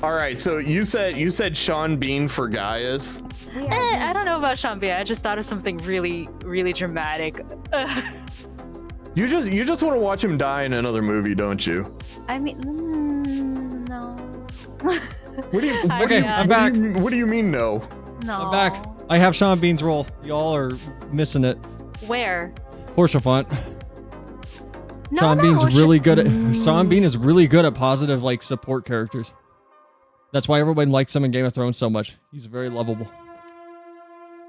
All right, so you said Sean Bean for Gaius. I don't know about Sean Bean. I just thought of something really dramatic. You just want to watch him die in another movie, don't you? I mean, no. What do you? I'm back. What do you mean no? No. I'm back. I have Sean Bean's role. Y'all are missing it. Where? Horsefont. No, Sean no, Bean's really good at Sean Bean is really good at positive like support characters. That's why everyone likes him in Game of Thrones so much. He's very lovable.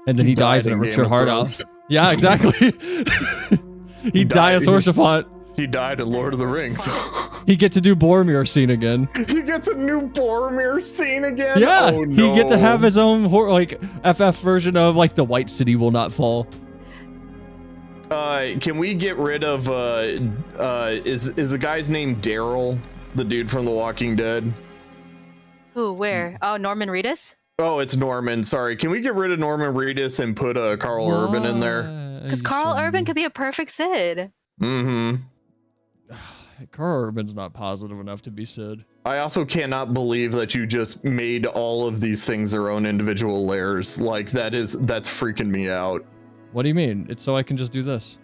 And then he dies and it rips your heart out. Yeah, exactly. he died as Horsefant. He died in Lord of the Rings. He gets to do Boromir scene again. He gets a new Boromir scene again? Yeah, Oh, no. he get to have his own like FF version of like the White City will not fall. Can we get rid of is the guy's name Daryl, the dude from The Walking Dead? Who? Where? Oh, Norman Reedus? Oh, it's Norman. Sorry. Can we get rid of Norman Reedus and put Carl Urban in there? Because Carl Urban could be a perfect Sid. Mm-hmm. Carl Urban's not positive enough to be Sid. I also cannot believe that you just made all of these things their own individual layers. Like that's freaking me out. What do you mean? It's so I can just do this.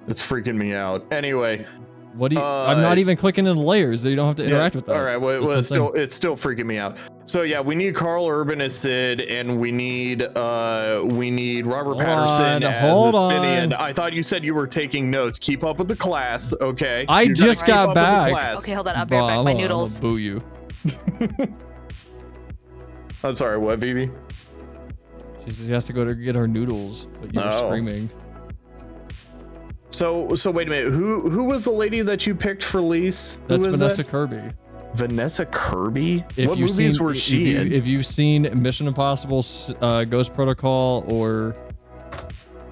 It's freaking me out. Anyway. What do you? I'm not even clicking in the layers, so you don't have to interact with them. All right, well, it's still freaking me out. So yeah, we need Carl Urban as Sid, and we need Robert Patterson as Finian. I thought you said you were taking notes. Keep up with the class, okay? I just got back. Okay, hold on. I'll be right back. My noodles. I'll boo you. I'm sorry. What, Vivi? She has to go to get her noodles, but you're screaming. So wait a minute. Who was the lady that you picked for Lise? That's Vanessa Kirby. Vanessa Kirby? What movies were she in? If you've seen Mission Impossible, Ghost Protocol, or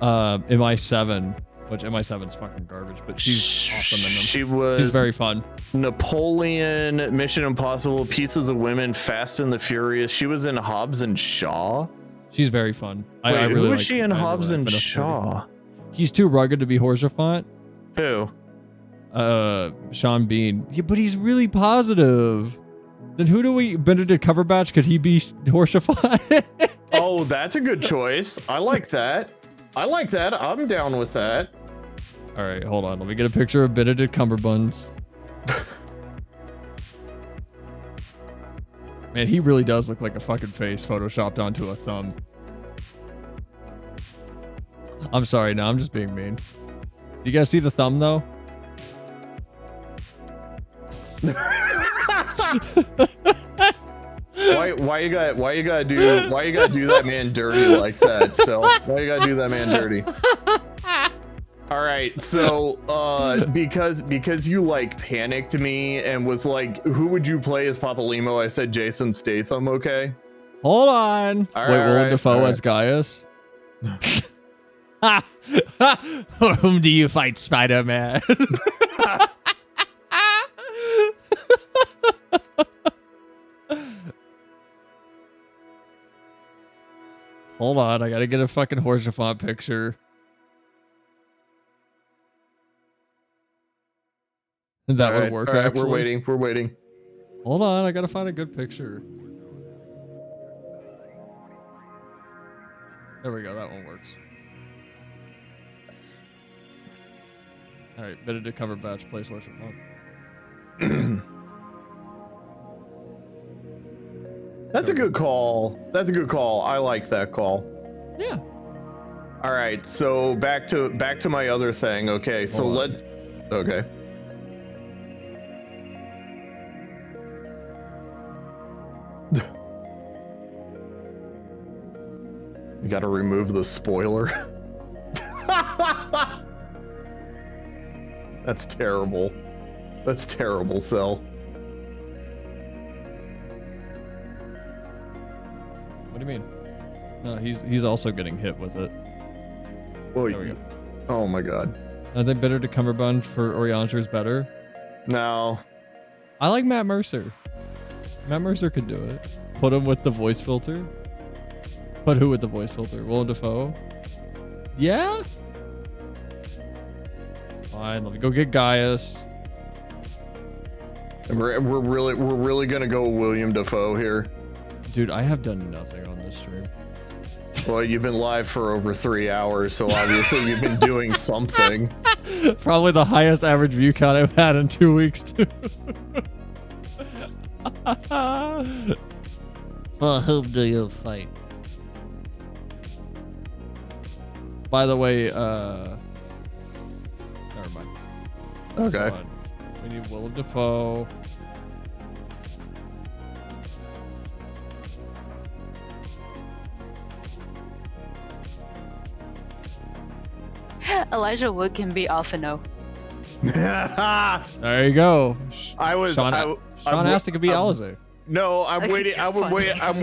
MI7, which MI7's fucking garbage, but she's awesome in them. She's very fun. Napoleon, Mission Impossible, Pieces of Women, Fast and the Furious. She was in Hobbs and Shaw. She's very fun. Wait, I really who was like, she in Hobbs and Shaw? He's too rugged to be Horsefant. Who? Sean Bean. Yeah, but he's really positive. Then who do we? Benedict Cumberbatch? Could he be Horsefant? Oh, that's a good choice. I like that. I'm down with that. All right, hold on. Let me get a picture of Benedict Cumberbuns. Man, he really does look like a fucking face photoshopped onto a thumb. I'm sorry, no, I'm just being mean. Do you guys see the thumb though? Why you gotta do that man dirty like that? So why you gotta do that man dirty? All right, so because you like panicked me and was like, who would you play as Papalimo? I said Jason Statham. Okay. Hold on. All Wait, right, Willem Dafoe as Gaius. For whom do you fight, Spider-Man? Hold on, I gotta get a fucking Horsefant picture. That would work. All right, actually. we're waiting. Hold on, I gotta find a good picture. There we go, that one works. Alright, Benedict Cumberbatch plays Horsefant. That's a good call. I like that call. Yeah. All right, so back to my other thing. Okay, so let's. Okay. You got to remove the spoiler. That's terrible. That's terrible, Cell. What do you mean? No, he's also getting hit with it. Oh, there we go. Oh my god. I think Benedict Cumberbatch for Oriantra is better. No. I like Matt Mercer. Matt Mercer could do it. Put him with the voice filter. Put who with the voice filter? Willem Dafoe? Yeah? Fine, let me go get Gaius. We're really gonna go William Dafoe here. Dude, I have done nothing on this stream. Well, you've been live for over 3 hours, so obviously you've been doing something. Probably the highest average view count I've had in 2 weeks, too. For whom do you fight? By the way, never mind. Okay. Hold on. We need Willem Dafoe. Elijah Wood can be Alphino. There you go. Sean Astin could be Alistair. No, I'm waiting. I'm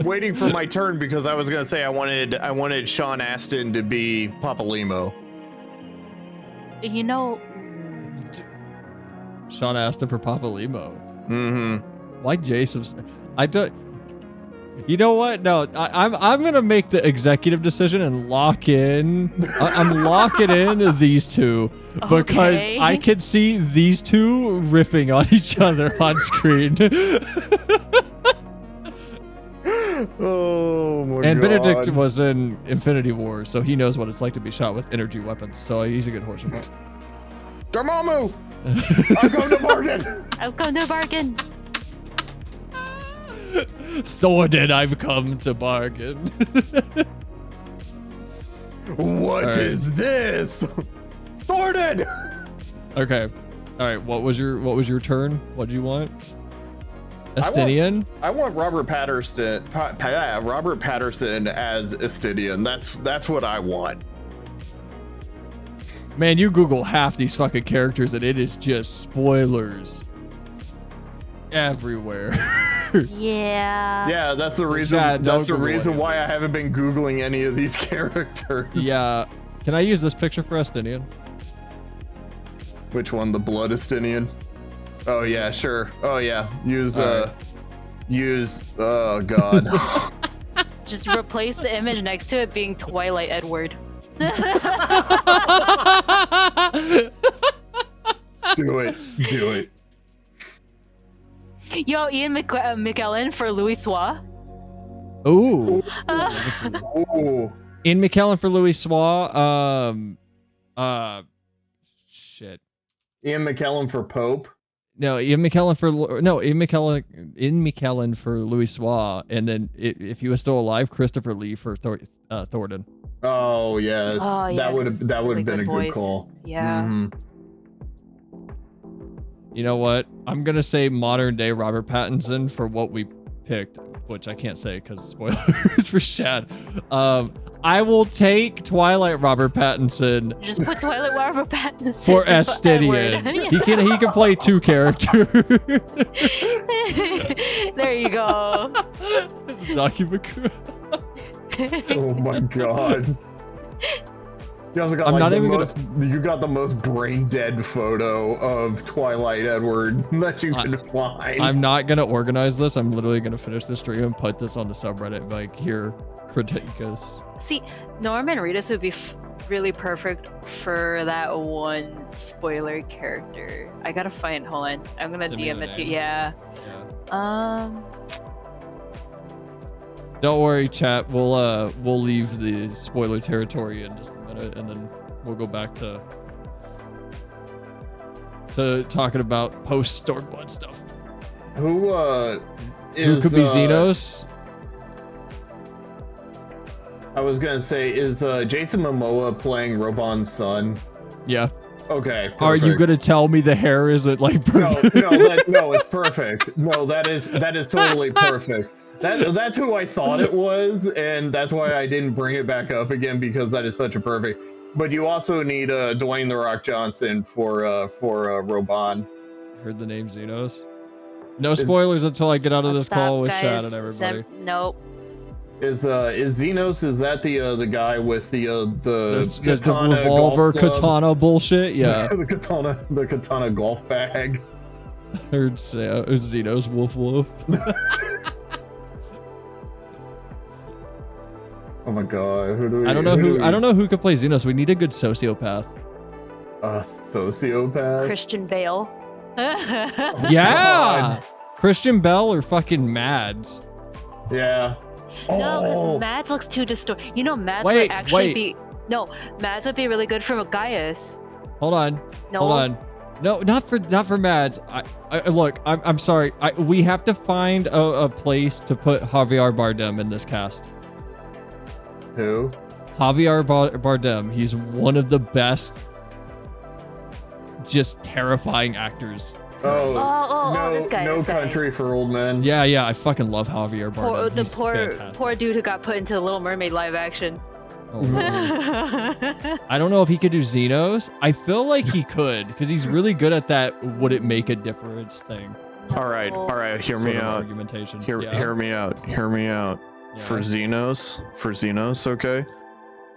waiting for my turn because I was gonna say I wanted Sean Astin to be Papa Limo. You know, Sean Astin for Papa Limo. Mm-hmm. Why Jason? I don't. You know what? No, I'm gonna make the executive decision and lock in. I'm locking in these two because Okay. I can see these two riffing on each other on screen. Oh my god. And Benedict was in Infinity War, so he knows what it's like to be shot with energy weapons. So he's a good horseman. Dormammu! I've come to bargain! I've come to bargain. Thornton, I've come to bargain. What is this? Thornton! Okay. All right. What was your turn? What do you want? Estinian? I want Robert Patterson. Robert Patterson as Estinian. That's what I want. Man, you Google half these fucking characters and it is just spoilers everywhere. Yeah. Yeah, that's the reason. Yeah, that's the Google reason any. why I haven't been Googling any of these characters. Yeah. Can I use this picture for Estinian? Which one? The Blood Estinian? Oh yeah, sure. Oh yeah. Use oh god. Just replace the image next to it being Twilight Edward. Do it. Yo, Ian McKellen for Louis Soir. Ooh. Ooh. Ian McKellen for Louis Soir. Shit. Ian McKellen for Pope. No, Ian McKellen for Louis Soir, and then if he was still alive, Christopher Lee for Thornton. Oh yes, Oh, yeah, that would have really been a good good voice. call. Yeah. Mhm. You know what? I'm gonna say modern day Robert Pattinson for what we picked, which I can't say because spoilers for Shad. I will take Twilight Robert Pattinson Just put Twilight Robert Pattinson for just put Estinian. Edward. He can play two characters. There you go. Document. Oh my god. You also got I'm like not the even most, you got the most brain dead photo of Twilight Edward that you could find. I'm not gonna organize this. I'm literally gonna finish the stream and put this on the subreddit. Like here, criticus. See, Norman Reedus would be really perfect for that one spoiler character. I gotta find. Hold on. I'm gonna Send me DM the it to you. name. Yeah. Don't worry, chat. We'll leave the spoiler territory in just a minute, and then we'll go back to talking about post Stormblood stuff. Who could be Xenos? I was gonna say, is Jason Momoa playing Robon's son? Yeah. Okay. Are you perfect. gonna tell me the hair isn't like perfect? No, it's perfect. No, that is totally perfect. That's who I thought it was, and that's why I didn't bring it back up again, because that is such a perfect. But you also need Dwayne The Rock Johnson for Robon. Heard the name Xenos. No spoilers until I get out of this call with Shad and everybody. Nope. Is Xenos, is that the guy with the katana the revolver golf club? katana bullshit? Yeah. the katana golf bag. Heard Xenos woof. Oh my god, who do we? I don't know who could play Xenos. We need a good sociopath. A sociopath? Christian Bale. Yeah. Christian Bell or fucking Mads. Yeah. No, because Mads looks too distorted. You know, Mads would actually be. No, Mads would be really good for Gaius. Hold on. No. Hold on. No, not for Mads. Look, I'm sorry. We have to find a place to put Javier Bardem in this cast. Who? Javier Bardem. He's one of the best just terrifying actors. This guy. No this guy. Country for Old Men. Yeah, I fucking love Javier Bardem. The He's poor fantastic. dude who got put into the Little Mermaid live action. Oh, I don't know if he could do Xenos. I feel like he could because he's really good at that would it make a difference thing. All right, hear me Sort of out. argumentation. Hear Yeah. me out. Yeah. For Xenos, okay?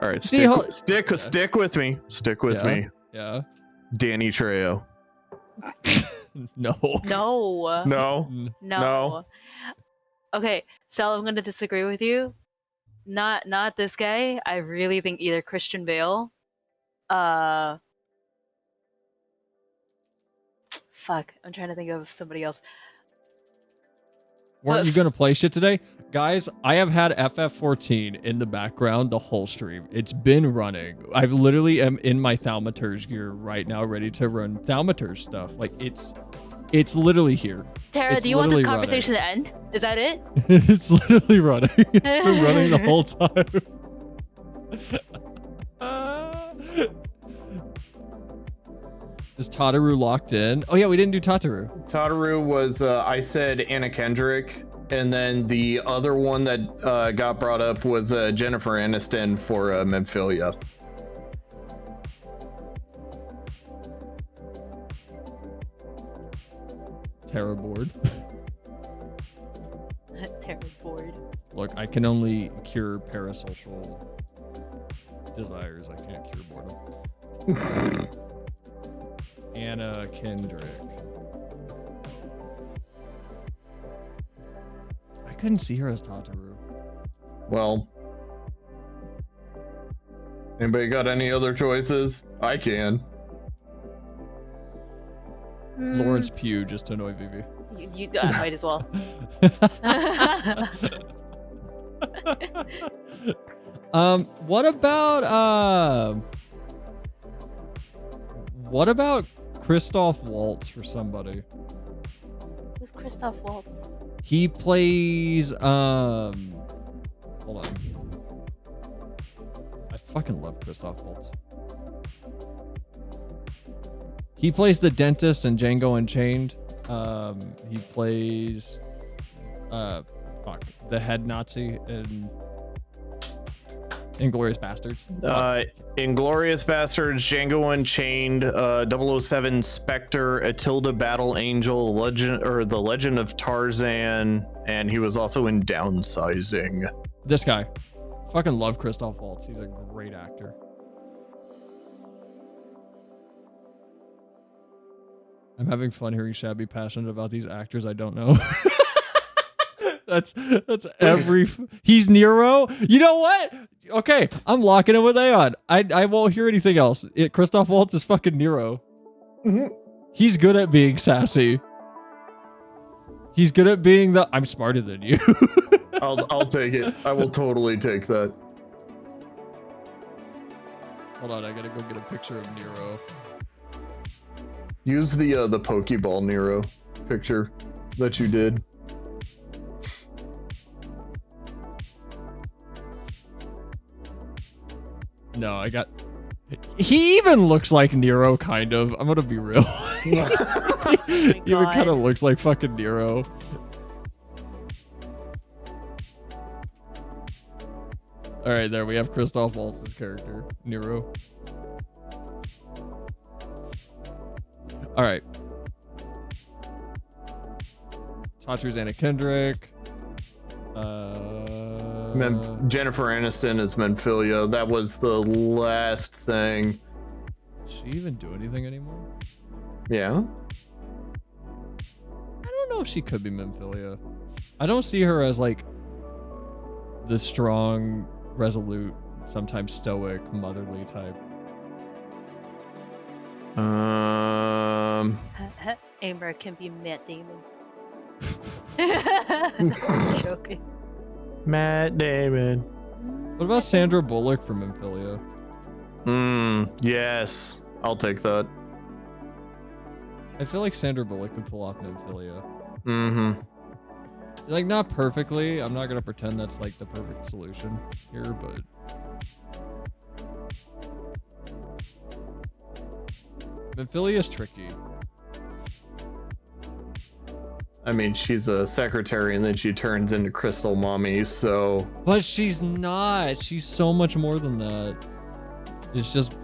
All right, See, stick with me. Stick with me. Yeah. Danny Trejo. No. No. Okay, Sal, I'm gonna disagree with you. Not this guy. I really think either Christian Bale. Fuck, I'm trying to think of somebody else. Weren't you gonna play shit today? Guys, I have had FF14 in the background the whole stream. It's been running. I literally am in my Thaumaturge gear right now, ready to run Thaumaturge stuff. Like, it's literally here. Tara, It's do you want this literally conversation to end? Is that it? It's literally running. It's been running the whole time. Is Tataru locked in? Oh yeah, we didn't do Tataru. Tataru was, I said Anna Kendrick, and then the other one that got brought up was Jennifer Aniston for Memphilia. Tara bored. Tara's bored. Look, I can only cure parasocial desires. I can't cure boredom. Anna Kendrick. I couldn't see her as Tataru. Well, anybody got any other choices? I can. Lawrence Pugh, just to annoy Vivi. You might as well. What about Christoph Waltz for somebody? Who's Christoph Waltz? He plays hold on. I fucking love Christoph Waltz. He plays the dentist in Django Unchained. He plays the head Nazi in Inglourious Bastards. Inglourious Bastards, Django Unchained, 007 Spectre, Atilda Battle Angel, The Legend of Tarzan, and he was also in Downsizing. This guy. Fucking love Christoph Waltz. He's a great actor. I'm having fun hearing Shad be passionate about these actors I don't know. That's every... He's Nero? You know what? Okay, I'm locking in with Aeon. I won't hear anything else. Christoph Waltz is fucking Nero. Mm-hmm. He's good at being sassy. He's good at being the... I'm smarter than you. I'll take it. I will totally take that. Hold on, I gotta go get a picture of Nero. Use the Pokeball Nero picture that you did. No, I got... He even looks like Nero, kind of. I'm gonna be real. He even kind of looks like fucking Nero. Alright, there we have Christoph Waltz's character, Nero. Alright. Tataru's Anna Kendrick. Jennifer Aniston is Memphilia. That was the last thing. Does she even do anything anymore? Yeah. I don't know if she could be Memphilia. I don't see her as like the strong, resolute, sometimes stoic, motherly type. Amber can be Matt Damon. Joking. Matt Damon. What about Sandra Bullock from Memphilia? Yes. I'll take that. I feel like Sandra Bullock could pull off Memphilia. Mm-hmm. Like, not perfectly. I'm not gonna pretend that's like the perfect solution here, but Memphilia is tricky. I mean, she's a secretary and then she turns into Crystal Mommy, so... But she's not. She's so much more than that. It's just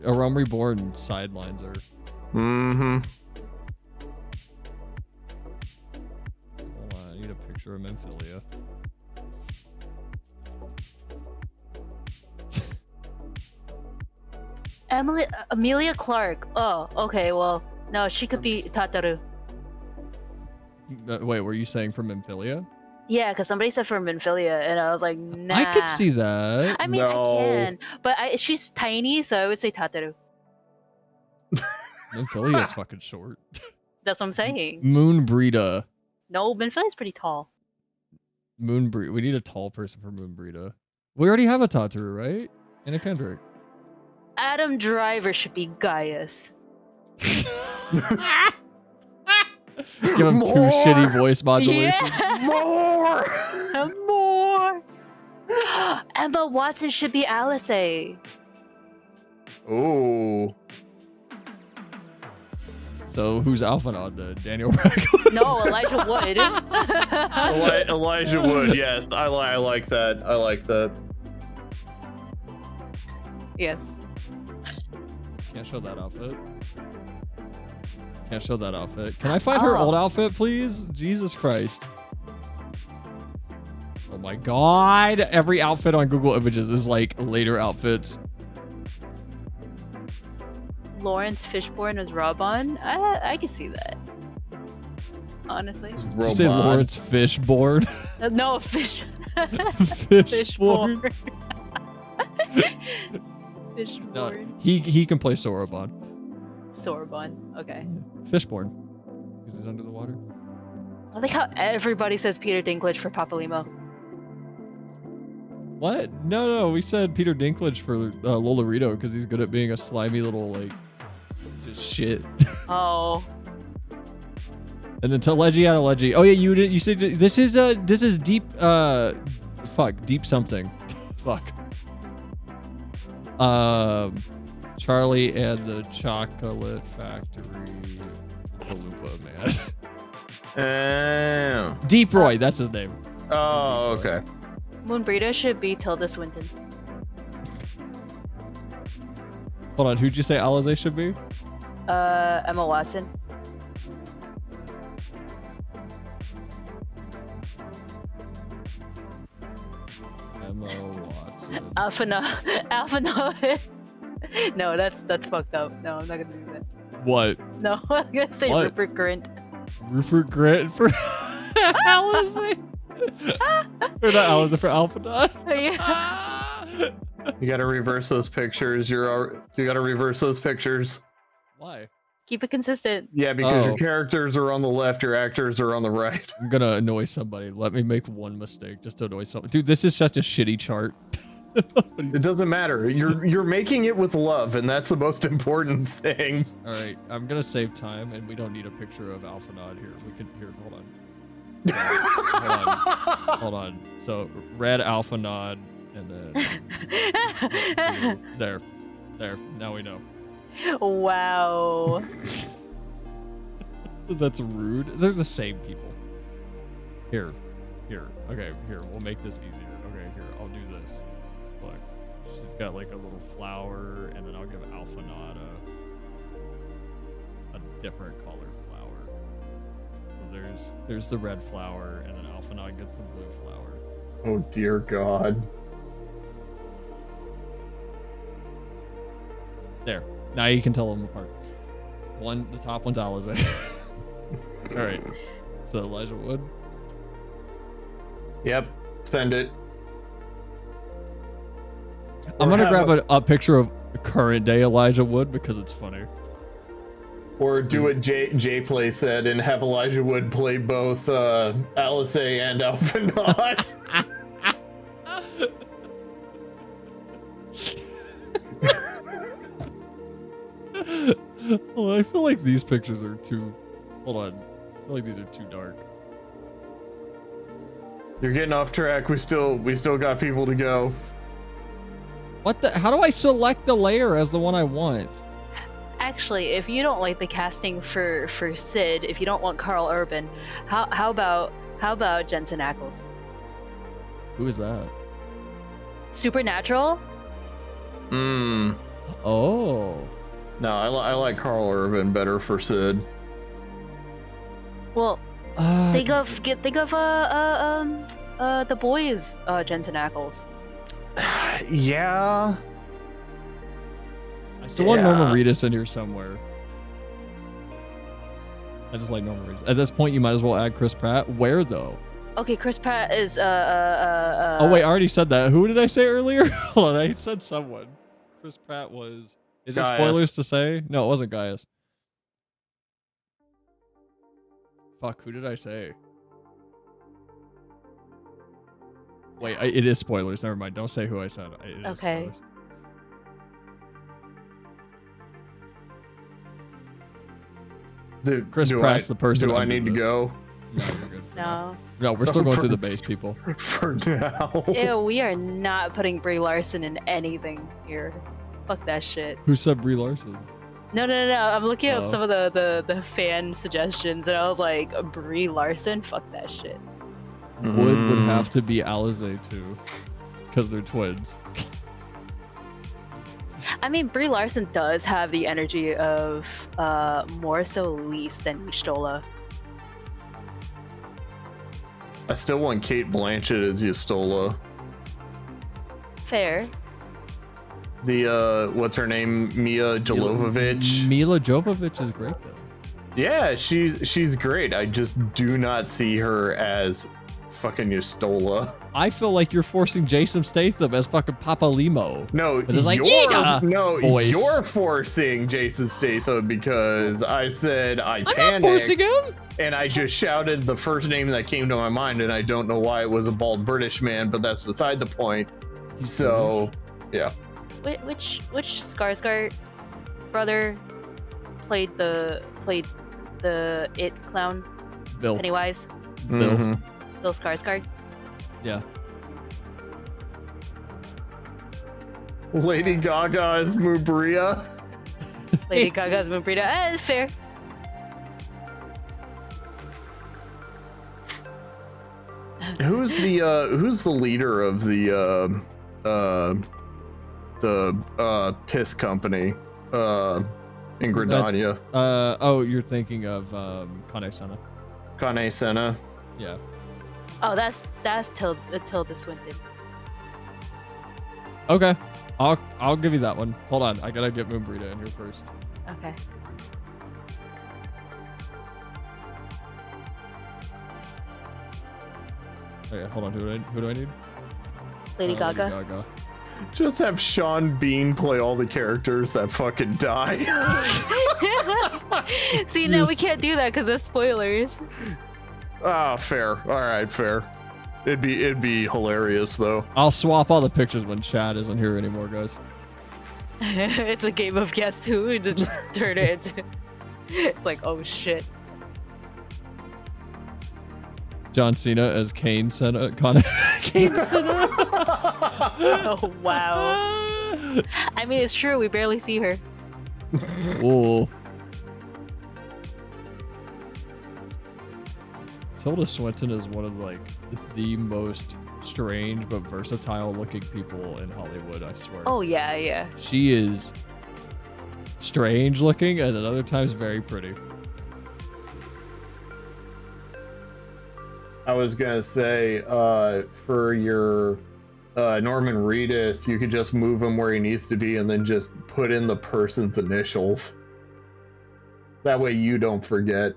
A Realm Reborn sidelines her. Mm-hmm. Hold on, I need a picture of Memphilia. Amelia Clark. Oh, okay, well, no, she could be Tataru. Wait, were you saying from Memphilia? Yeah, because somebody said for Memphilia, and I was like, nah. I could see that. I mean, I can, but she's tiny, so I would say Tataru. Memphilia is fucking short. That's what I'm saying. Moonbreeda. No, Menphilia's pretty tall. Moonbreeda. We need a tall person for Moonbreeda. We already have a Tataru, right? And a Kendrick. Adam Driver should be Gaius. Give him More! 2 shitty voice modulations. Yeah. More! More! Emma Watson should be Alice. Ooh. So who's Alphanod then? Daniel Radcliffe? No, Elijah Wood. Elijah Wood, yes. I like that. I like that. Yes. Can't show that outfit. Can't show that outfit. Can I find her old outfit, please? Jesus Christ. Oh my god. Every outfit on Google Images is like later outfits. Lawrence Fishburne as Robon. I can see that. Honestly. Did you say Lawrence Fishburne? No, fish. Fishburne. Fishburne. No, he can play Sorbonne. Sorbonne. Okay. Fishborn. Because he's under the water. I like how everybody says Peter Dinklage for Papalimo. What? No. We said Peter Dinklage for Lolorito because he's good at being a slimy little, like, just shit. Oh. And then Telegy out of Leggy. Oh, yeah, you said this is deep, deep something. Fuck. Charlie and the Chocolate Factory. Chalupa, man. Deep Roy, that's his name. Oh, okay. Moonbreeda should be Tilda Swinton. Hold on, who'd you say Alize should be? Emma Watson. Emma Watson. Alphana. No, that's fucked up. No, I'm not gonna do that. What? No, I'm gonna say What? Rupert Grint. Rupert Grint for Alize? Or not Alize, for Alphanot? Yeah. You gotta reverse those pictures. You gotta reverse those pictures. Why? Keep it consistent. Yeah, because your characters are on the left, your actors are on the right. I'm gonna annoy somebody. Let me make one mistake just to annoy somebody. Dude, this is such a shitty chart. It doesn't matter. You're making it with love, and that's the most important thing. All right, I'm gonna save time, and we don't need a picture of Alphanod here. We can here. Hold on. Hold on. So red Alphanod, and then there. Now we know. Wow. That's rude. They're the same people. Here. Okay, here. We'll make this easier. Okay, here. I'll do this. Look. She's got like a little flower, and then I'll give Alphanod a different colored flower. So there's the red flower, and then Alphanod gets the blue flower. Oh dear God. There. Now you can tell them apart. The top one's Alize. All right. So Elijah Wood. Yep. Send it. I'm gonna grab a picture of current day Elijah Wood because it's funny. Or do what Jay Play said and have Elijah Wood play both Alice and Alphanod. Oh, I feel like these pictures are too. Hold on. I feel like these are too dark. You're getting off track. We still got people to go. What the? How do I select the layer as the one I want? Actually, if you don't like the casting for Sid, if you don't want Carl Urban, how about Jensen Ackles? Who is that? Supernatural? Oh. No, I like Carl Urban better for Sid. Well, think of the boys, Jensen Ackles. Yeah. I still want Norman Reedus in here somewhere. I just like Norman Reedus. At this point, you might as well add Chris Pratt. Where though? Okay, Chris Pratt is Oh wait, I already said that. Who did I say earlier? Hold on, I said someone. Chris Pratt was. Is it spoilers to say? No, it wasn't Gaius. Fuck, who did I say? Wait, it is spoilers. Never mind. Don't say who I said. It is okay. Spoilers. Chris Pratt's the person. Do I need to go? No, you're good. No. No, we're still going through the base, people. For now. Ew, we are not putting Brie Larson in anything here. Fuck that shit. Who said Brie Larson? No. I'm looking at some of the fan suggestions, and I was like, Brie Larson? Fuck that shit. Would have to be Alize too, because they're twins. I mean, Brie Larson does have the energy of more so Lise than Y'shtola. I still want Kate Blanchett as Y'shtola. Fair. The what's her name? Mia Jovovich. Mila Jovovich is great though. Yeah, she's great. I just do not see her as fucking Y'shtola. I feel like you're forcing Jason Statham as fucking Papa Limo. No, it's like, voice. You're forcing Jason Statham because I said I panicked. I'm not forcing him. And I just shouted the first name that came to my mind, and I don't know why it was a bald British man, but that's beside the point. So, yeah. Which Skarsgård brother played the It clown? Bill. Pennywise. Bill. Bill Skarsgård. Yeah. Lady Gaga is Mubria. Lady Gaga's Mubria. Fair. Who's the leader of the piss company in Gridania? Oh, you're thinking of Kane Senna. Kane Senna. Yeah. Oh, that's Tilda Swinton. Okay, I'll give you that one. Hold on, I gotta get Moonbrita in here first. Okay. Okay, hold on. Who do I need? Lady Gaga. Lady Gaga. Just have Sean Bean play all the characters that fucking die. See, now we can't do that because of spoilers. Ah, fair. All right, fair. It'd be hilarious though. I'll swap all the pictures when Chad isn't here anymore, guys. It's a game of guess who to just turn it into. It's like, oh shit. John Cena as Kane Senna. Kane Senna. Oh wow. I mean, it's true. We barely see her. Whoa. Tilda Swinton is one of like the most strange but versatile looking people in Hollywood, I swear. Oh yeah, yeah. She is strange looking and at other times very pretty. I was gonna say, for your Norman Reedus, you could just move him where he needs to be and then just put in the person's initials. That way you don't forget.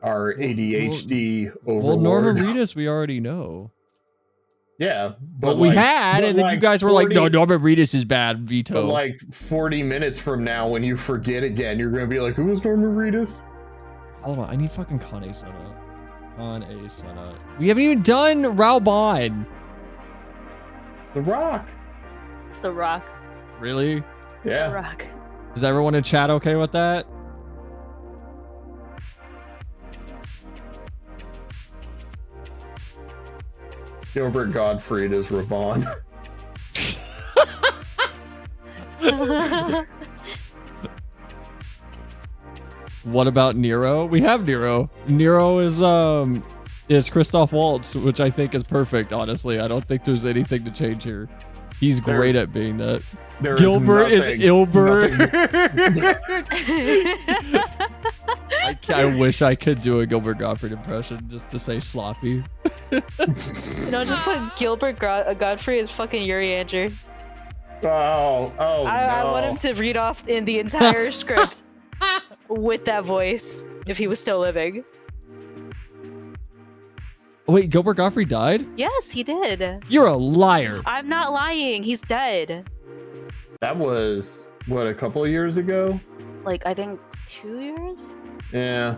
Our ADHD overlord. Well, Norman Reedus, we already know. Yeah, but we had, and then you guys were like, no, Norman Reedus is bad, veto. But like 40 minutes from now, when you forget again, you're gonna be like, who was Norman Reedus? Hold on, I need fucking Kane Senna. Kane Senna. We haven't even done Raoban. It's The Rock. It's The Rock. Really? Yeah. The Rock. Is everyone in chat okay with that? Gilbert Gottfried is Raban. What about Nero? We have Nero. Nero is Christoph Waltz, which I think is perfect, honestly. I don't think there's anything to change here. He's great at being that. Gilbert is Ilbert. I wish I could do a Gilbert Gottfried impression just to say sloppy. Just put Gilbert Godfrey as fucking Yuri Andrew. I want him to read off in the entire script with that voice if he was still living. Wait, Gilbert Gottfried died? Yes, he did. You're a liar. I'm not lying. He's dead. That was, what, a couple of years ago? Like, I think 2 years? Yeah.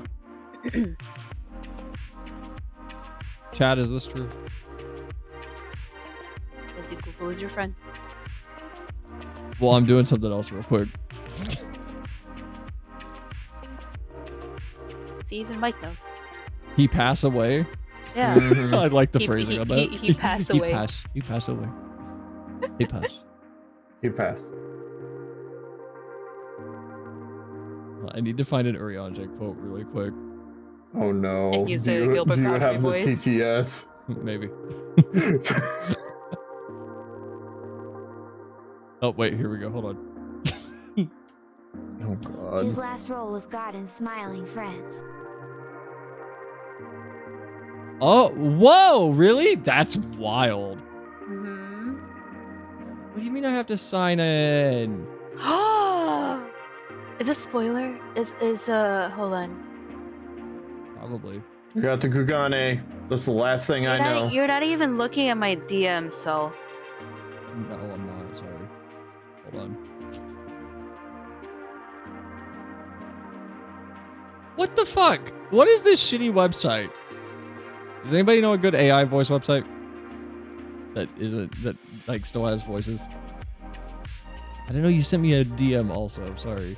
Chad, is this true? Google is your friend. Well, I'm doing something else real quick. See, even Mike knows. He passed away? Yeah. I like the phrasing of that. He passed away. He passed away. He passed. He passed. I need to find an Urianger quote really quick. Oh no. And he's a Gilbert do you Gottfried have voice. the TTS? Maybe. Oh, wait, here we go. Hold on. Oh god. His last role was God in Smiling Friends. Oh, whoa, really? That's wild. Mm-hmm. What do you mean I have to sign in? Is this spoiler? Hold on. Probably. You got the Kugane. That's the last thing I know. You're not even looking at my DM, so. No, I'm not. Sorry. Hold on. What the fuck? What is this shitty website? Does anybody know a good AI voice website? That like still has voices? I didn't know you sent me a DM also. Sorry.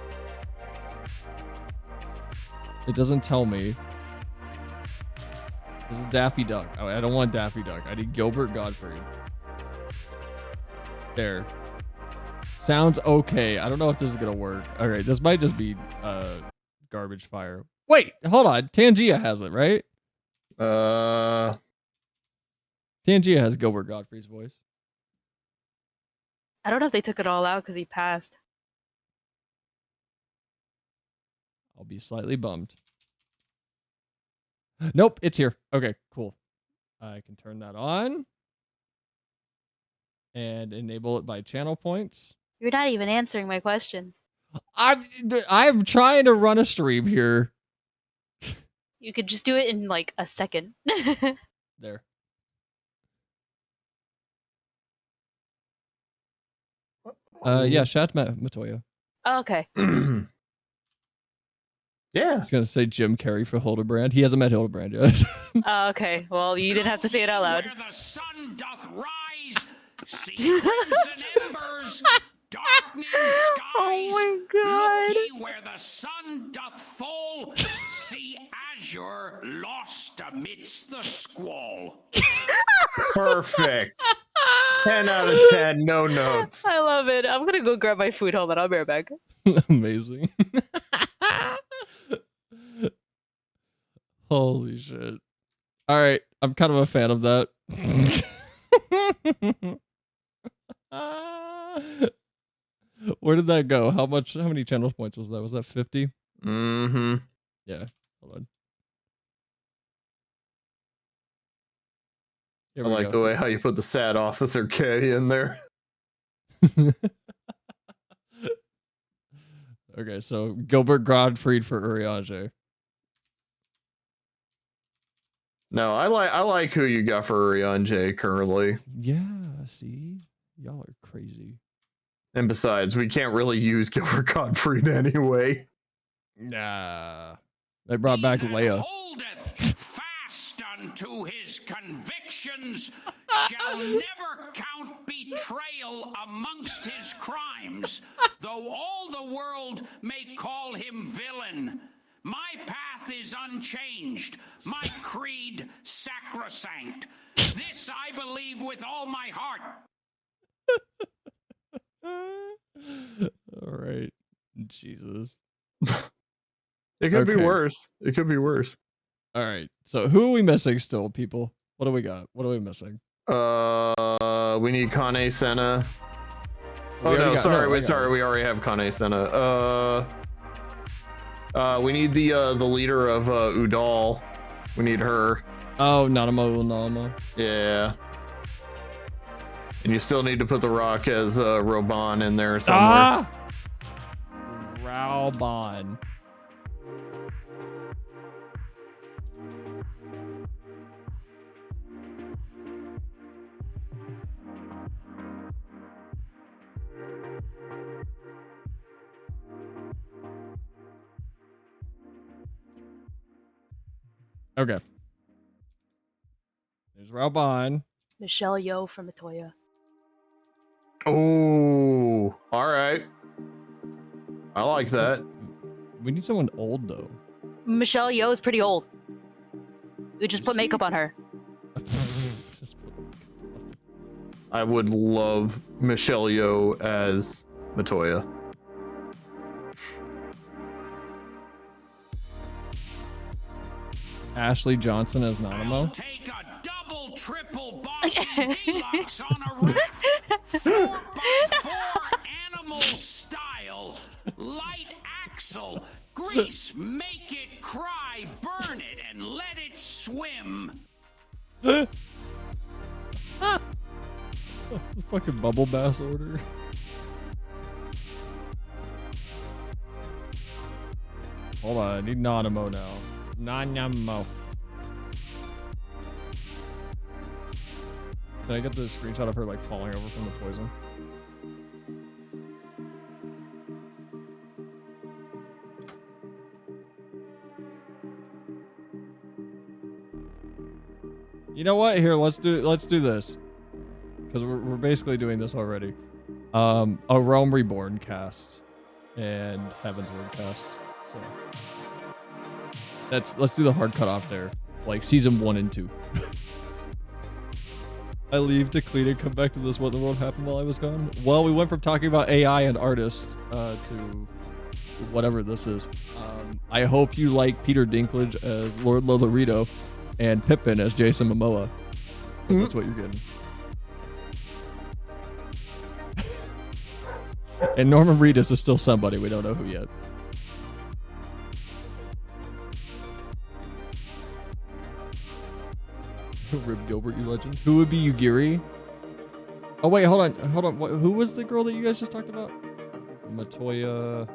It doesn't tell me. This is Daffy Duck. Oh, I don't want Daffy Duck. I need Gilbert Gottfried. There. Sounds okay. I don't know if this is gonna work. Alright, this might just be garbage fire. Wait, hold on. Tangia has it, right? Tangia has Gilbert Gottfried's voice. I don't know if they took it all out because he passed. I'll be slightly bummed. Nope, it's here. Okay, cool. I can turn that on and enable it by channel points. You're not even answering my questions. I'm trying to run a stream here. You could just do it in like a second. There. Yeah, Shat Matoya. Oh, okay. Yeah. I was gonna say Jim Carrey for Hildebrand. He hasn't met Hildebrand yet. Oh, okay. Well, you didn't have to say it out loud. Where the sun doth rise, see crimson embers, darkening skies. Oh my god. Look ye where the sun doth fall, see azure lost amidst the squall. Perfect. 10 out of 10, no notes. I love it. I'm gonna go grab my food. Hold on, I'll be right back. Amazing. Holy shit. All right, I'm kind of a fan of that. Where did that go? How many channel points was that? Was that 50? Mm-hmm. Yeah. Hold on. I like the way how you put the sad officer K in there. Okay, so Gilbert Gottfried for Urianger. No, I like who you got for Urianger currently. Yeah, see? Y'all are crazy. And besides, we can't really use Gilbert Gottfried anyway. Nah. They brought back Leia. Holdeth fast unto his convictions, shall never count betrayal amongst his crimes, though all the world may call him villain. My path is unchanged, my creed sacrosanct. This I believe with all my heart. All right. Jesus. It could be Okay. worse. It could be worse. All right. So who are we missing still, people? What do we got? What are we missing? We need Kane Senna. We Oh already no, got- sorry, no, I wait, got sorry, it. we already have Kane Senna. We need the leader of Udall. We need her. Oh, Nanamo. Yeah. And you still need to put the Rock as Roban in there somewhere. Raubon. Okay. There's Raubon. Michelle Yeoh from Matoya. Oh, all right. I like that. We need someone old though. Michelle Yeoh is pretty old. We just put makeup on her. I would love Michelle Yeoh as Matoya. Ashley Johnson as Nanamo. Take a double, triple Boston Deluxe on a raft. 4x4 animal style. Light axle. Grease, make it cry, burn it, and let it swim. Fucking bubble bass order. Hold on, I need Nanamo now. Nanamo. Can I get the screenshot of her like falling over from the poison? You know what? Here, let's do this. Because we're basically doing this already. A Realm Reborn cast and Heaven's Word cast. So let's do the hard cut off there. Like season 1 and 2. I leave to clean and come back to this. What in the world happened while I was gone? Well, we went from talking about AI and artists to whatever this is. I hope you like Peter Dinklage as Lord Lolorito and Pippin as Jason Momoa. That's what you're getting. And Norman Reedus is still somebody. We don't know who yet. Rib Gilbert, you legend. Who would be Yugiri? Oh wait, hold on. Who was the girl that you guys just talked about? Matoya.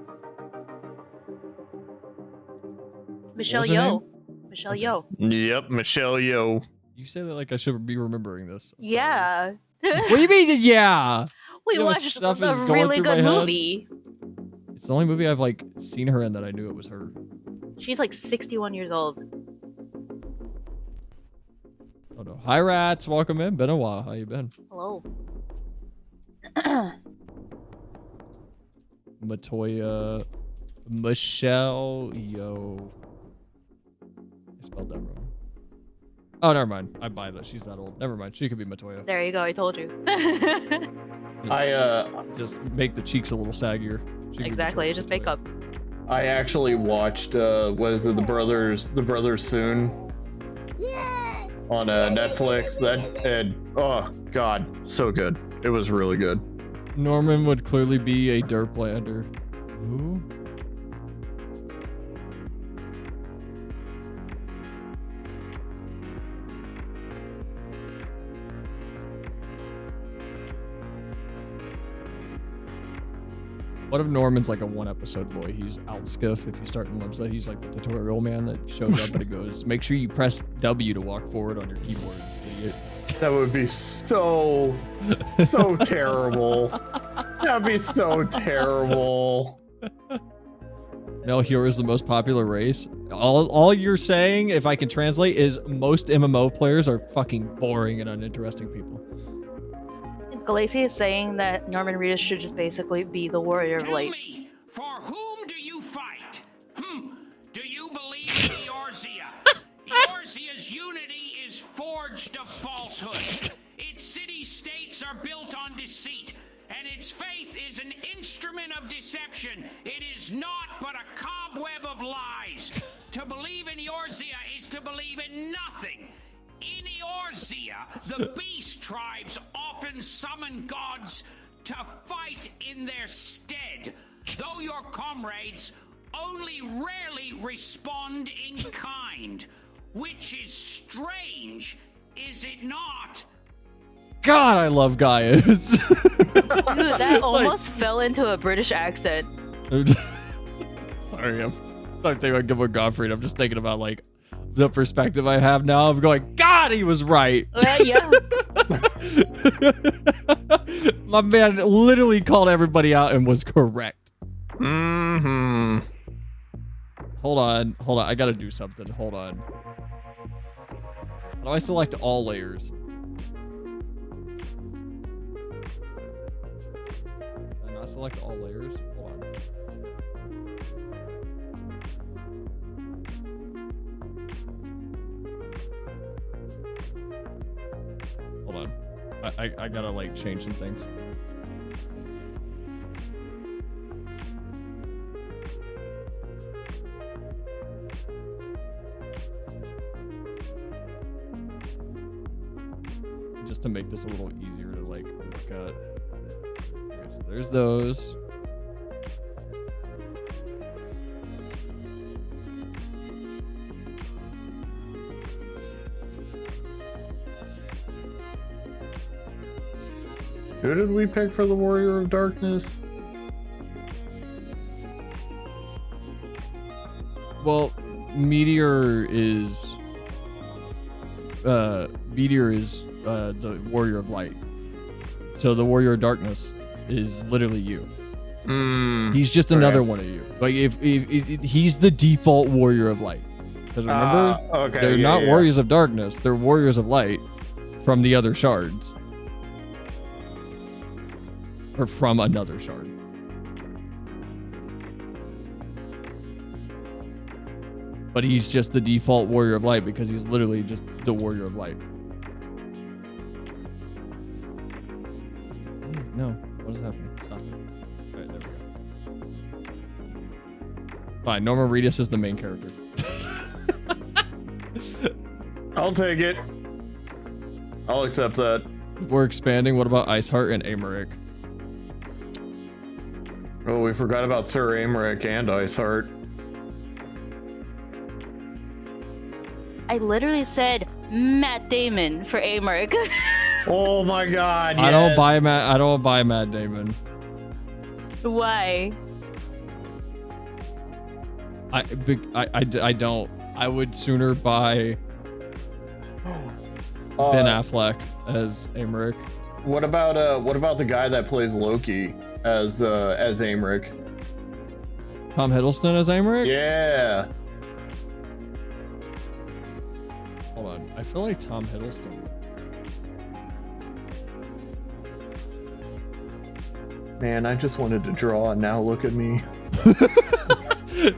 Michelle Yeoh. Michelle Yeoh. Yep, Michelle Yeoh. You say that like I should be remembering this. Yeah. What do you mean? Yeah. We You know, watched stuff a is going really through my good head. movie. It's the only movie I've like seen her in that I knew it was her. She's like 61 years old. Oh no. Hi Rats, welcome in. Been a while. How you been? Hello. Matoya. Michelle Yeoh. I spelled that wrong. Oh, never mind. I buy that. She's that old. Never mind. She could be Matoya. There you go. I told you. Just make the cheeks a little saggier. She could be Exactly. Matoya. Just makeup. I actually watched what is it, the Brothers Soon on Netflix. Oh god, so good. It was really good. Norman would clearly be a Derplander. Who? What if Norman's like a 1-episode boy? He's Outskiff. If you start in Limsa, he's like the tutorial man that shows up and it goes, make sure you press W to walk forward on your keyboard, idiot. That would be so terrible. That'd be so terrible. Melchior is the most popular race. All you're saying, if I can translate, is most MMO players are fucking boring and uninteresting people. Galacia is saying that Norman Reedus should just basically be the warrior of light. Me, for whom do you fight? Do you believe in Eorzea? Eorzea's unity is forged of falsehood. Its city-states are built on deceit, and and its faith is an instrument of deception. It is not but a cobweb of lies. To believe in Eorzea is to believe in nothing. In Eorzea, the beast tribes often summon gods to fight in their stead, though your comrades only rarely respond in kind, which is strange, is it not? God, I love Gaius. Dude, that almost fell into a British accent. Sorry, I'm not thinking about Gilbert Gottfried. I'm just thinking about like the perspective I have now. I'm going, God, he was right. Yeah. My man literally called everybody out and was correct. Mm-hmm. Hold on. I gotta do something. Hold on. How do I select all layers? Can I not select all layers? Hold on. Hold on. I gotta like change some things. Just to make this a little easier to like look at. Okay, so there's those. Who did we pick for the Warrior of Darkness? Well, Meteor is the Warrior of Light. So the Warrior of Darkness is literally you. He's just another one of you. Like if he's the default Warrior of Light. Because remember, they're not Warriors of Darkness. They're Warriors of Light from the other shards. Or from another shard. But he's just the default Warrior of Light because he's literally just the Warrior of Light. No, what is happening? Stop it. Alright, there we go. Fine, Norman Reedus is the main character. I'll take it. I'll accept that. If we're expanding, what about Iceheart and Amaric? Oh, we forgot about Sir Amaric and Iceheart. I literally said Matt Damon for Amaric. Oh my God! Yes. I don't buy Matt Damon. Why? I don't. I would sooner buy Ben Affleck as Amaric. What about the guy that plays Loki as Amaric? Tom Hiddleston as Amaric? Yeah. Hold on. I feel like Tom Hiddleston. Man, I just wanted to draw and now look at me.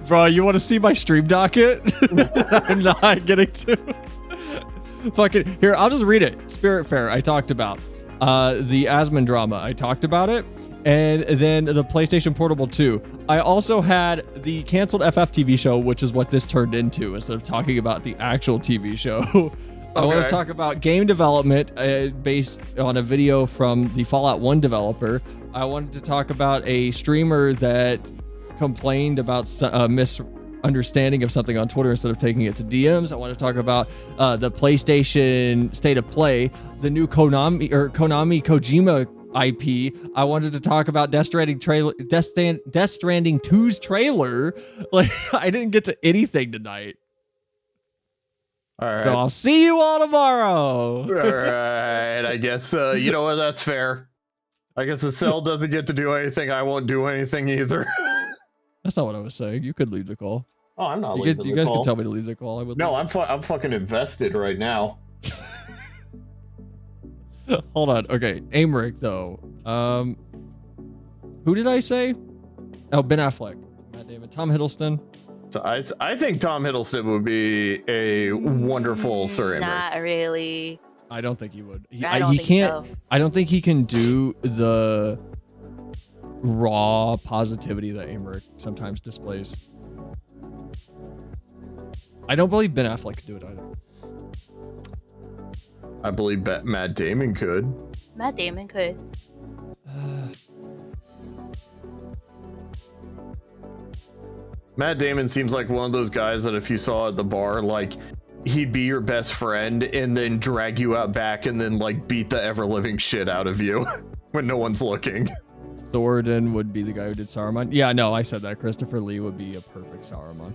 Bro, you want to see my stream docket? I'm not getting to. Fucking here, I'll just read it. Spiritfarer, I talked about. The Asmon drama, I talked about it. And then the PlayStation Portable 2. I also had the canceled FF TV show, which is what this turned into, instead of talking about the actual TV show. I want to talk about game development based on a video from the Fallout 1 developer. I wanted to talk about a streamer that complained about misunderstanding of something on Twitter instead of taking it to DMs. I want to talk about the PlayStation State of Play, the new Konami Kojima IP. I wanted to talk about Death Stranding 2's trailer. Like, I didn't get to anything tonight. All right. So I'll see you all tomorrow. All right. I guess, you know what? That's fair. I guess the cell doesn't get to do anything. I won't do anything either. That's not what I was saying. You could leave the call. Oh, I'm not leaving the call. You guys can tell me to leave the call. I would. No, I'm fucking invested right now. Hold on. Okay, Amaric though. Who did I say? Oh, Ben Affleck. Matt Damon. Tom Hiddleston. So I think Tom Hiddleston would be a wonderful Sir Amaric. Not really. I don't think he would. I don't think so. I don't think he can do the raw positivity that Emmerich sometimes displays. I don't believe Ben Affleck could do it either. I believe Matt Damon could. Matt Damon could. Matt Damon seems like one of those guys that if you saw at the bar, like, he'd be your best friend and then drag you out back and then, like, beat the ever-living shit out of you when no one's looking. Thoradin would be the guy who did Saruman. Yeah, no, I said that. Christopher Lee would be a perfect Saruman.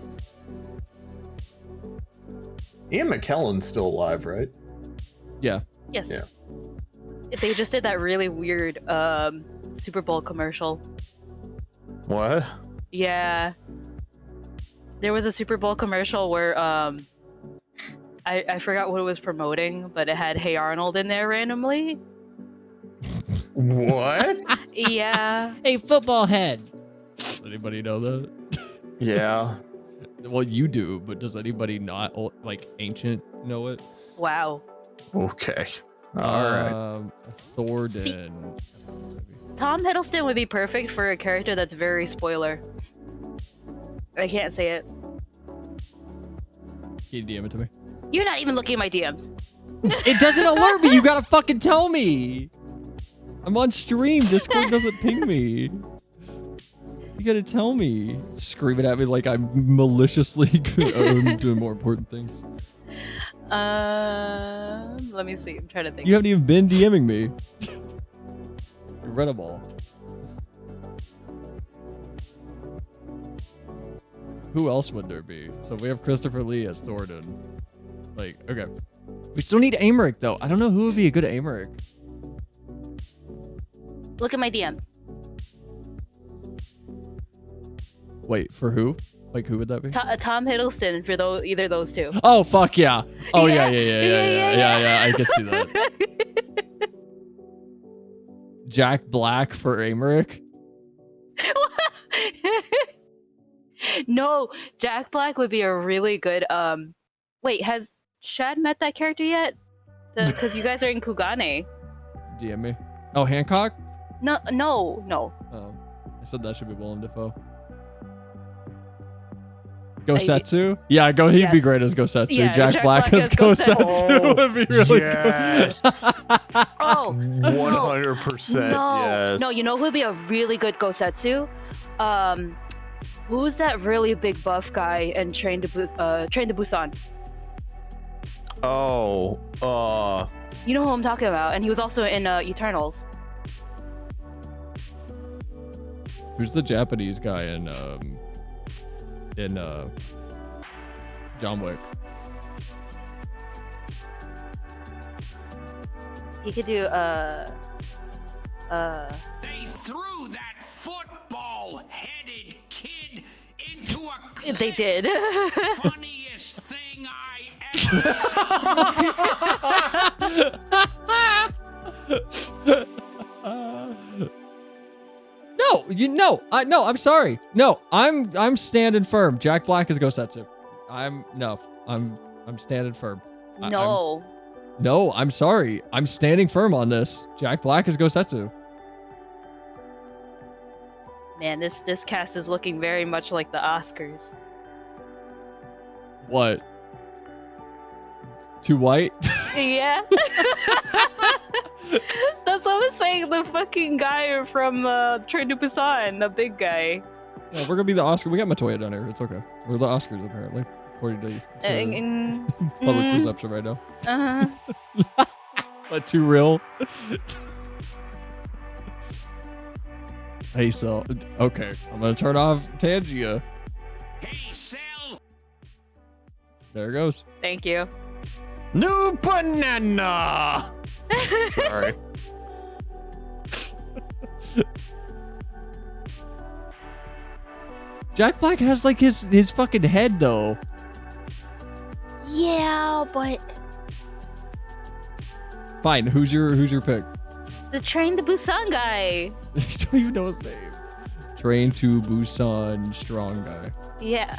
Ian McKellen's still alive, right? Yeah. Yes. Yeah. They just did that really weird Super Bowl commercial. What? Yeah. There was a Super Bowl commercial where I forgot what it was promoting, but it had Hey Arnold in there randomly. What? Yeah. Hey, football head. Does anybody know that? Yeah. Well, you do, but does anybody not, like, ancient know it? Wow. Okay. All right. Thoradin. Tom Hiddleston would be perfect for a character that's very spoiler. I can't say it. Can you DM it to me? You're not even looking at my DMs. It doesn't alert me. You gotta fucking tell me. I'm on stream. Discord doesn't ping me. You gotta tell me. Screaming at me like I'm maliciously doing more important things. Let me see. I'm trying to think. You haven't even been DMing me. You read them all. Who else would there be? So we have Christopher Lee as Thoradin. Like, okay. We still need Emmerich, though. I don't know who would be a good Emmerich. Look at my DM. Wait, for who? Like, who would that be? Tom Hiddleston for either those two. Oh, fuck yeah. Oh, yeah. I can see that. Jack Black for Emmerich? No, Jack Black would be a really good, wait, has Shad met that character yet? Because you guys are in Kugane. DM me. Oh, Hancock? No. Oh, I said that should be Willem Dafoe. Gosetsu? Yeah, he'd yes. be great as Gosetsu. Yeah, Jack Black as Gosetsu would be really yes. good. Oh, 100%. Yes. No, you know who would be a really good Gosetsu? Who's that really big buff guy in Train to Busan? Oh, You know who I'm talking about, and he was also in Eternals. Who's the Japanese guy in John Wick? He could do They threw that football-headed kid into a cliff. They did. Funniest thing I No, I'm sorry. No, I'm standing firm. Jack Black is Gosetsu. I'm standing firm. No, I'm sorry. I'm standing firm on this. Jack Black is Gosetsu. Man, this cast is looking very much like the Oscars. What? Too white? Yeah. That's what I was saying. The fucking guy from Train to Busan, the big guy. Yeah, we're gonna be the Oscar. We got Matoya down here. It's okay. We're the Oscars apparently, according to public perception right now. But too real. Hey, so okay, I'm gonna turn off Tangia. Hey, Cell. There it goes. Thank you. New banana. Sorry. Jack Black has like his fucking head though. Yeah, but Fine. Who's your pick? the Train to Busan guy. You don't even know his name. Train to Busan strong guy. Yeah.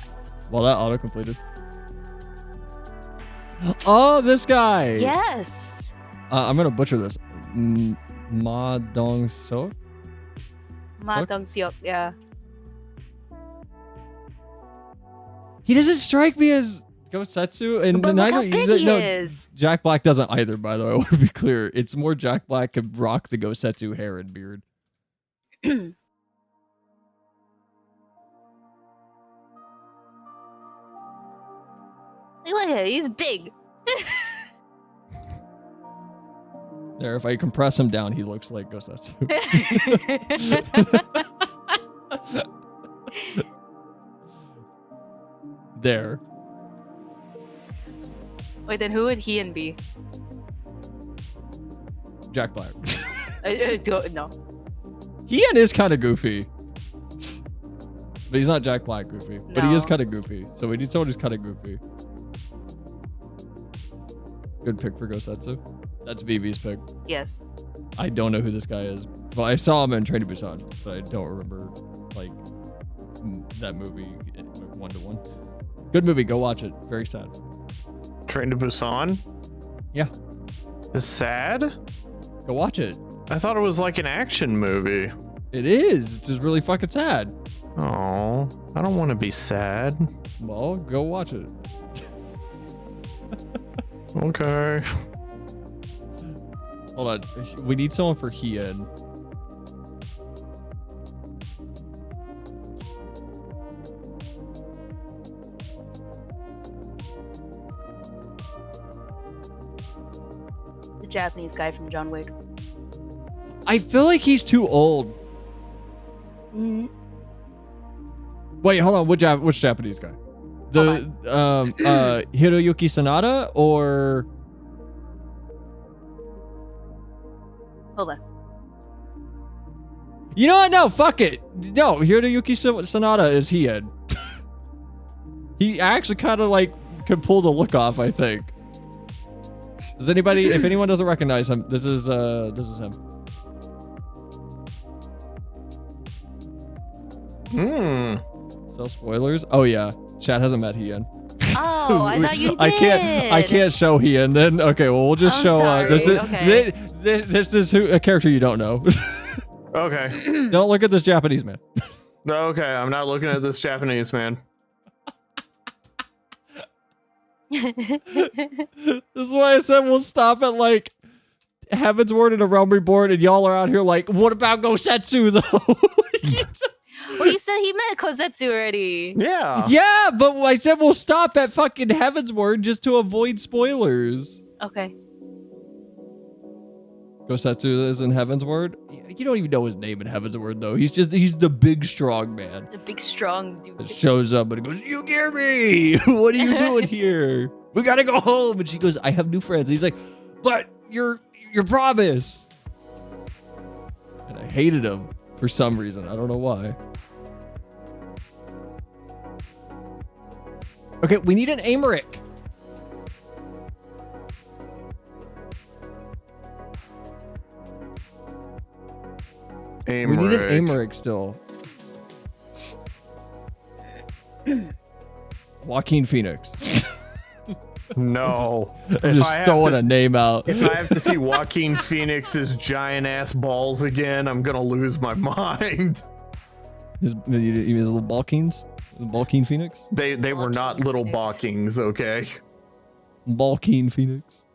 Well, that auto completed. Oh, this guy. Yes. I'm gonna butcher this. Ma Dong So. Matang Siok, yeah. He doesn't strike me as Gosetsu, and But look neither how big he is. Jack Black doesn't either, by the way. I want to be clear. It's more Jack Black could rock the Gosetsu hair and beard. Look at him, he's big. There, if I compress him down, he looks like Gosetsu. There. Wait, then who would Hien be? Jack Black. I don't know. Hien is kind of goofy. But he's not Jack Black goofy. But he is No. kind of goofy. So we need someone who's kind of goofy. Good pick for Gosetsu. That's BB's pick. Yes. I don't know who this guy is. Well, I saw him in Train to Busan, but I don't remember, like, that movie 1-to-1. Good movie. Go watch it. Very sad. Train to Busan? Yeah. It's sad? Go watch it. I thought it was like an action movie. It is. It's just really fucking sad. Oh, I don't want to be sad. Well, go watch it. Okay. Hold on. We need someone for Hien. The Japanese guy from John Wick. I feel like he's too old. Wait, hold on. Which Japanese guy? The Hiroyuki Sanada or Hold on. you know what? No, fuck it. No, Hiroyuki Sanada is Hien. He actually kind of like can pull the look off, I think. Does anybody, if anyone doesn't recognize him, this is him. So spoilers. Oh yeah, Chad hasn't met Hien. Oh, I thought you did. I can't show Hien. Then okay, well we'll just show. Sorry. This is Okay. this is a character you don't know. Okay. Don't look at this Japanese man. Okay, I'm not looking at this Japanese man. This is why I said we'll stop at like Heaven's Word and A Realm Reborn, and y'all are out here like, what about Gosetsu though? Well, you said he met Kozetsu already. Yeah. Yeah, but I said we'll stop at fucking Heaven's Word just to avoid spoilers. Okay. Gosetsu is in Heaven's Word. You don't even know his name in Heaven's Word though. He's the big strong man. The big strong dude. That shows up and he goes, "You hear me? What are you doing here? We gotta go home." And she goes, "I have new friends." And he's like, "But your promise." And I hated him for some reason. I don't know why. Okay, we need an Amaric. We need an Amaric still. Joaquin Phoenix. No. I'm just throwing a name out. If I have to see Joaquin Phoenix's giant ass balls again, I'm gonna lose my mind. His little Balkings? Balkeen Phoenix? They were not little balkings, okay? Balkeen Phoenix.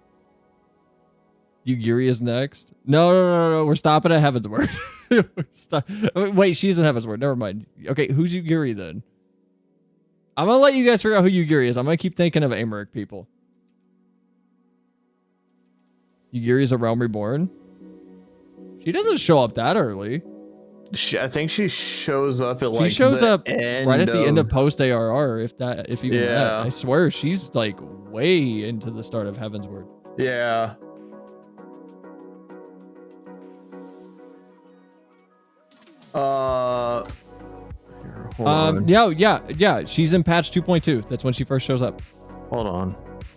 Yugiri is next. No. We're stopping at Heaven's Word. Wait, she's in Heaven's Word. Never mind. Okay, who's Yugiri then? I'm gonna let you guys figure out who Yugiri is. I'm gonna keep thinking of Amaric people. Yugiri is A Realm Reborn. She doesn't show up that early. I think she shows up at like she shows the up end right at the end of post ARR, if even Yeah. that. I swear she's like way into the start of Heaven's Word. Yeah. Here, hold on. Yeah. She's in patch 2.2. That's when she first shows up. Hold on.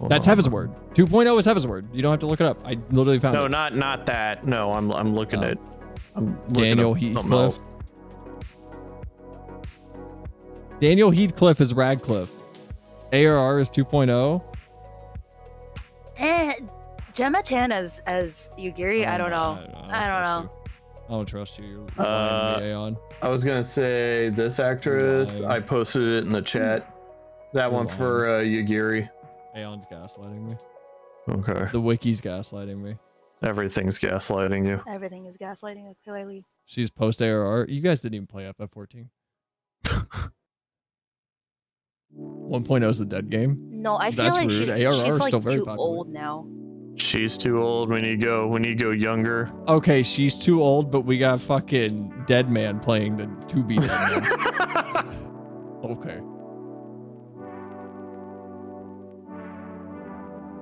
That's Heaven's Word. 2.0 is Heaven's Word. You don't have to look it up. I literally found No, it. not that. No, I'm looking at. I'm looking Daniel up something Heathcliff. else. Daniel Heathcliff is Radcliffe. ARR is 2.0. Gemma Chan as Yugiri. I don't know. I don't know. I don't trust you. You're lying to me, Aeon. I was gonna say this actress. I posted it in the chat. That one for Yagiri. Aeon's gaslighting me. Okay. The wiki's gaslighting me. Everything's gaslighting you. Everything is gaslighting, clearly. She's post ARR. You guys didn't even play FF14. 1.0 is the dead game. No, I feel That's like rude. she's ARR is like still very too popular. old now. She's too old. We need to go younger. Okay, she's too old, but we got fucking Dead Man playing the 2B Dead Man. Okay.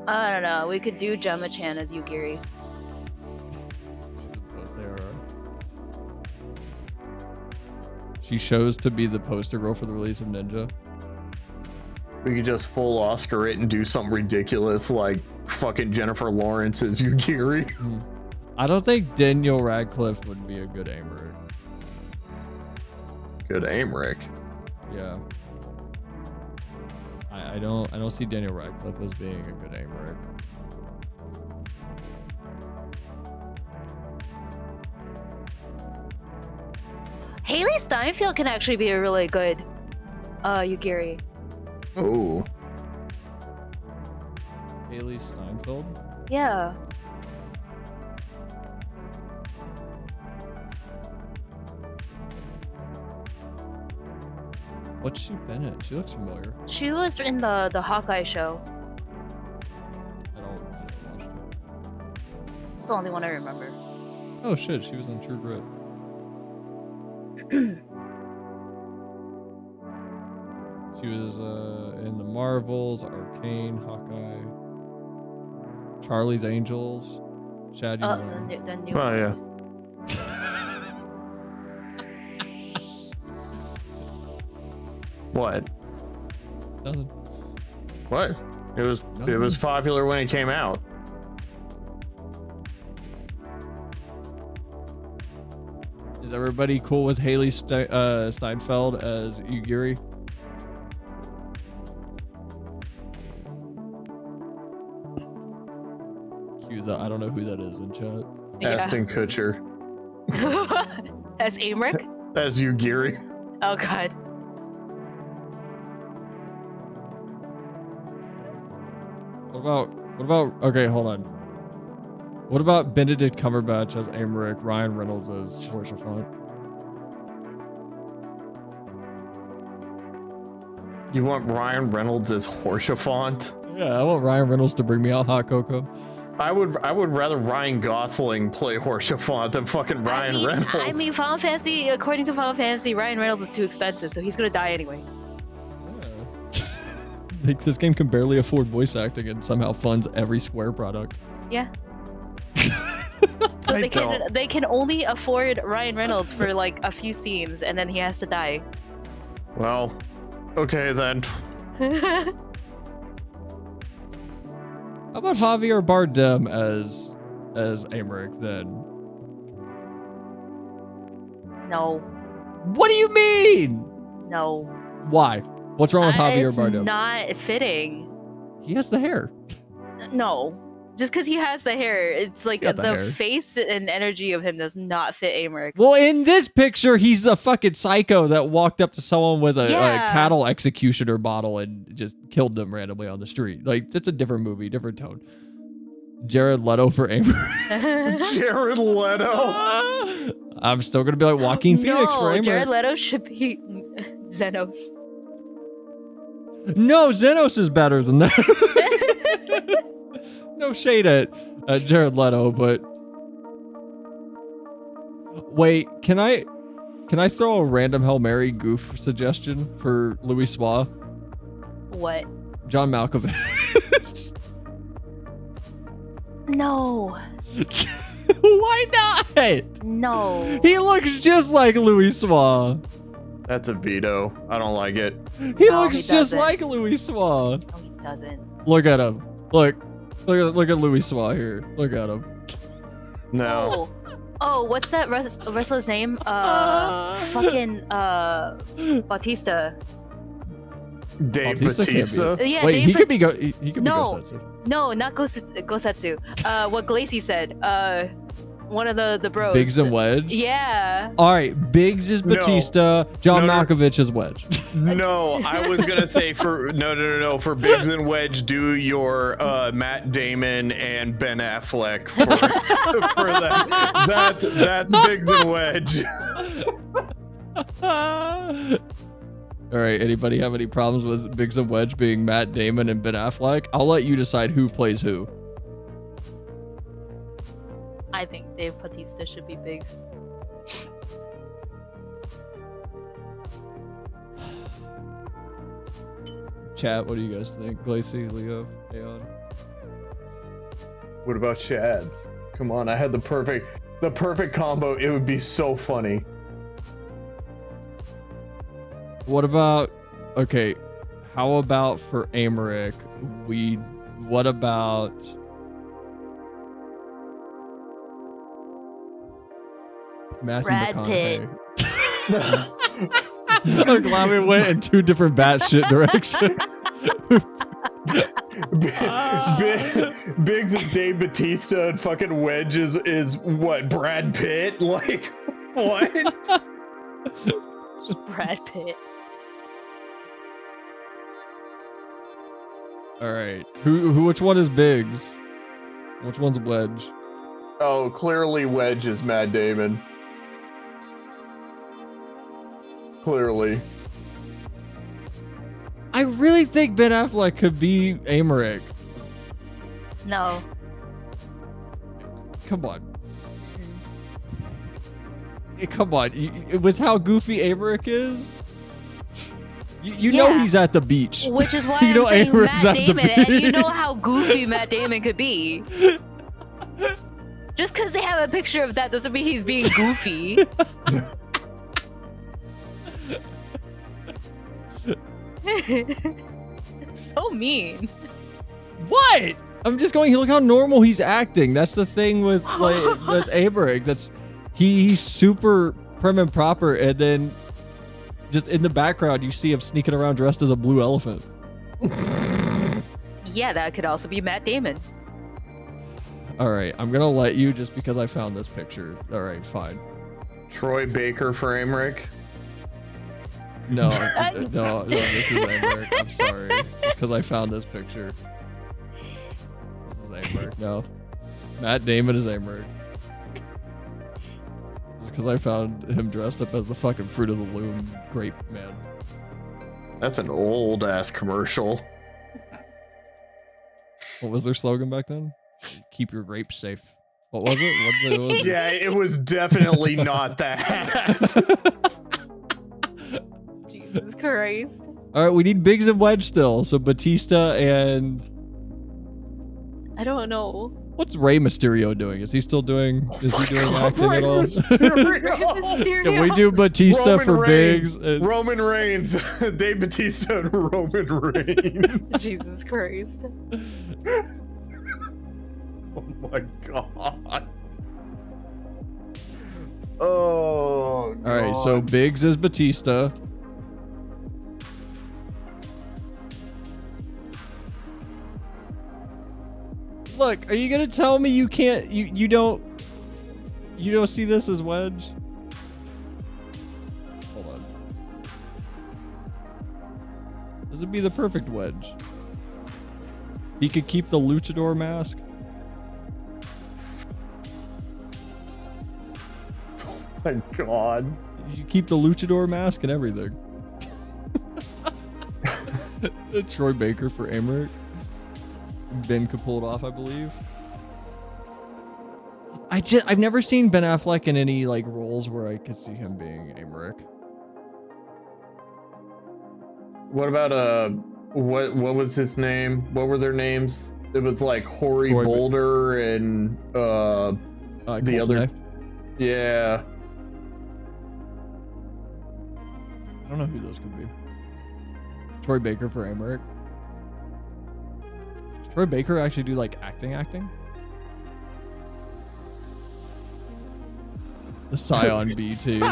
I don't know. We could do Gemma-chan as Yugiri. She chose to be the poster girl for the release of Ninja. We could just full Oscar it and do something ridiculous like fucking Jennifer Lawrence as Yugiri. I don't think Daniel Radcliffe would be a good Aymeric. Good Aymeric. Yeah. I don't see Daniel Radcliffe as being a good Aymeric. Haley Steinfeld can actually be a really good Yugiri. Oh. Haley Steinfeld? Yeah. What's she been in? She looks familiar. She was in the Hawkeye show. I don't watch it. It's the only one I remember. Oh shit, she was on True Grit. She was in the Marvels, Arcane, Hawkeye, Charlie's Angels, Shad. The new Oh one. yeah. What? Nothing. What? It was popular when it came out. Is everybody cool with Haley Steinfeld as Yugiri? I don't know who that is in chat. Yeah. Ashton Kutcher. As Aymeric? As Yugiri. Oh god. What about okay, hold on. What about Benedict Cumberbatch as Aymeric, Ryan Reynolds as Horsefont? You want Ryan Reynolds as Horsefont? Yeah, I want Ryan Reynolds to bring me out hot cocoa. I would rather Ryan Gosling play Horsefont than fucking Ryan Reynolds. I mean, Final Fantasy, according to Final Fantasy, Ryan Reynolds is too expensive, so he's gonna die anyway. Like, this game can barely afford voice acting and somehow funds every Square product. Yeah. So they can only afford Ryan Reynolds for like a few scenes, and then he has to die. Well, okay then. How about Javier Bardem as Aymeric then? No. What do you mean? No. Why? What's wrong with Javier Bardem? It's not fitting. He has the hair. No. Just because he has the hair, it's like got the the hair. face and energy of him does not fit Aymeric. Well, in this picture, he's the fucking psycho that walked up to someone with a Yeah. cattle executioner bottle and just killed them randomly on the street. Like, that's a different movie, different tone. Jared Leto for Aymeric. Jared Leto. I'm still gonna be like Joaquin Phoenix for No, Aymeric. Jared Leto should be Xenos. No, Xenos is better than that. No shade at Jared Leto, but wait, can I throw a random Hail Mary goof suggestion for Louis Soir? What? John Malkovich. No. Why not? No. He looks just like Louis Soir. That's a veto. I don't like it. He No, looks he just doesn't. like Louis Soir. No, he doesn't. Look at him. Look at Louis Soir here. Look at him. No. Oh, what's that wrestler's name? Fucking Bautista. Dave Bautista can't Batista. be. Yeah, Wait, Dave he could Bat- be he could No. be Gosetsu. No, not Gosetsu. What Glacy said. One of the bros. Biggs and Wedge? Yeah. All right, Biggs is Batista, John Malkovich is Wedge. No, I was gonna say for no. For Biggs and Wedge, do your Matt Damon and Ben Affleck for that. That's Biggs and Wedge. All right, anybody have any problems with Biggs and Wedge being Matt Damon and Ben Affleck? I'll let you decide who plays who. I think Dave Bautista should be Biggs. Chat, what do you guys think? Glacy, Leo, Aeon? What about Chad's? Come on, I had the perfect combo. It would be so funny. What about, okay, how about for Amaric, what about... Matthew Brad McConaughey. I'm glad we went in two different batshit directions. Biggs is Dave Bautista and fucking Wedge is what, Brad Pitt? Like, what? Brad Pitt. All right, which one is Biggs? Which one's Wedge? Oh, clearly Wedge is Matt Damon. Clearly. I really think Ben Affleck could be Amaric. No. Come on. Come on. With how goofy Amaric is, you know he's at the beach. Which is why You I'm know saying Amaric's Matt at the Damon, and you beach. know how goofy Matt Damon could be. Just because they have a picture of that doesn't mean he's being goofy. It's so mean. What? I'm just going, look how normal he's acting. That's the thing with Amaric. He's super prim and proper, and then just in the background you see him sneaking around dressed as a blue elephant. Yeah, that could also be Matt Damon. All right, I'm gonna let you just because I found this picture. All right, fine. Troy Baker for Amaric. No, no, this is Amaric. I'm sorry. Just because I found this picture. This is Amaric. No. Matt Damon is Amaric. Because I found him dressed up as the fucking Fruit of the Loom grape man. That's an old ass commercial. What was their slogan back then? Keep your grapes safe. What was it? What was it? Yeah, it was definitely not that. Jesus Christ. All right, we need Biggs and Wedge still. So Batista and... I don't know. What's Rey Mysterio doing? Is he still doing... Is he doing acting at all? Can we do Batista Roman for Reigns. Biggs? And... Roman Reigns. Dave Batista and Roman Reigns. Jesus Christ. Oh my god. Oh god. All right, so Biggs is Batista. Look, are you gonna tell me you can't? You don't see this as Wedge? Hold on. This would be the perfect Wedge. He could keep the luchador mask. Oh my god. You keep the luchador mask and everything. Troy Baker for Amaric. Ben could pull it off, I believe. I've never seen Ben Affleck in any like roles where I could see him being Amaric. What about what was his name? What were their names? It was like Hoary Boulder and the other. Yeah. I don't know who those could be. Troy Baker for Amaric. Does Troy Baker actually do like acting? The Scion B team.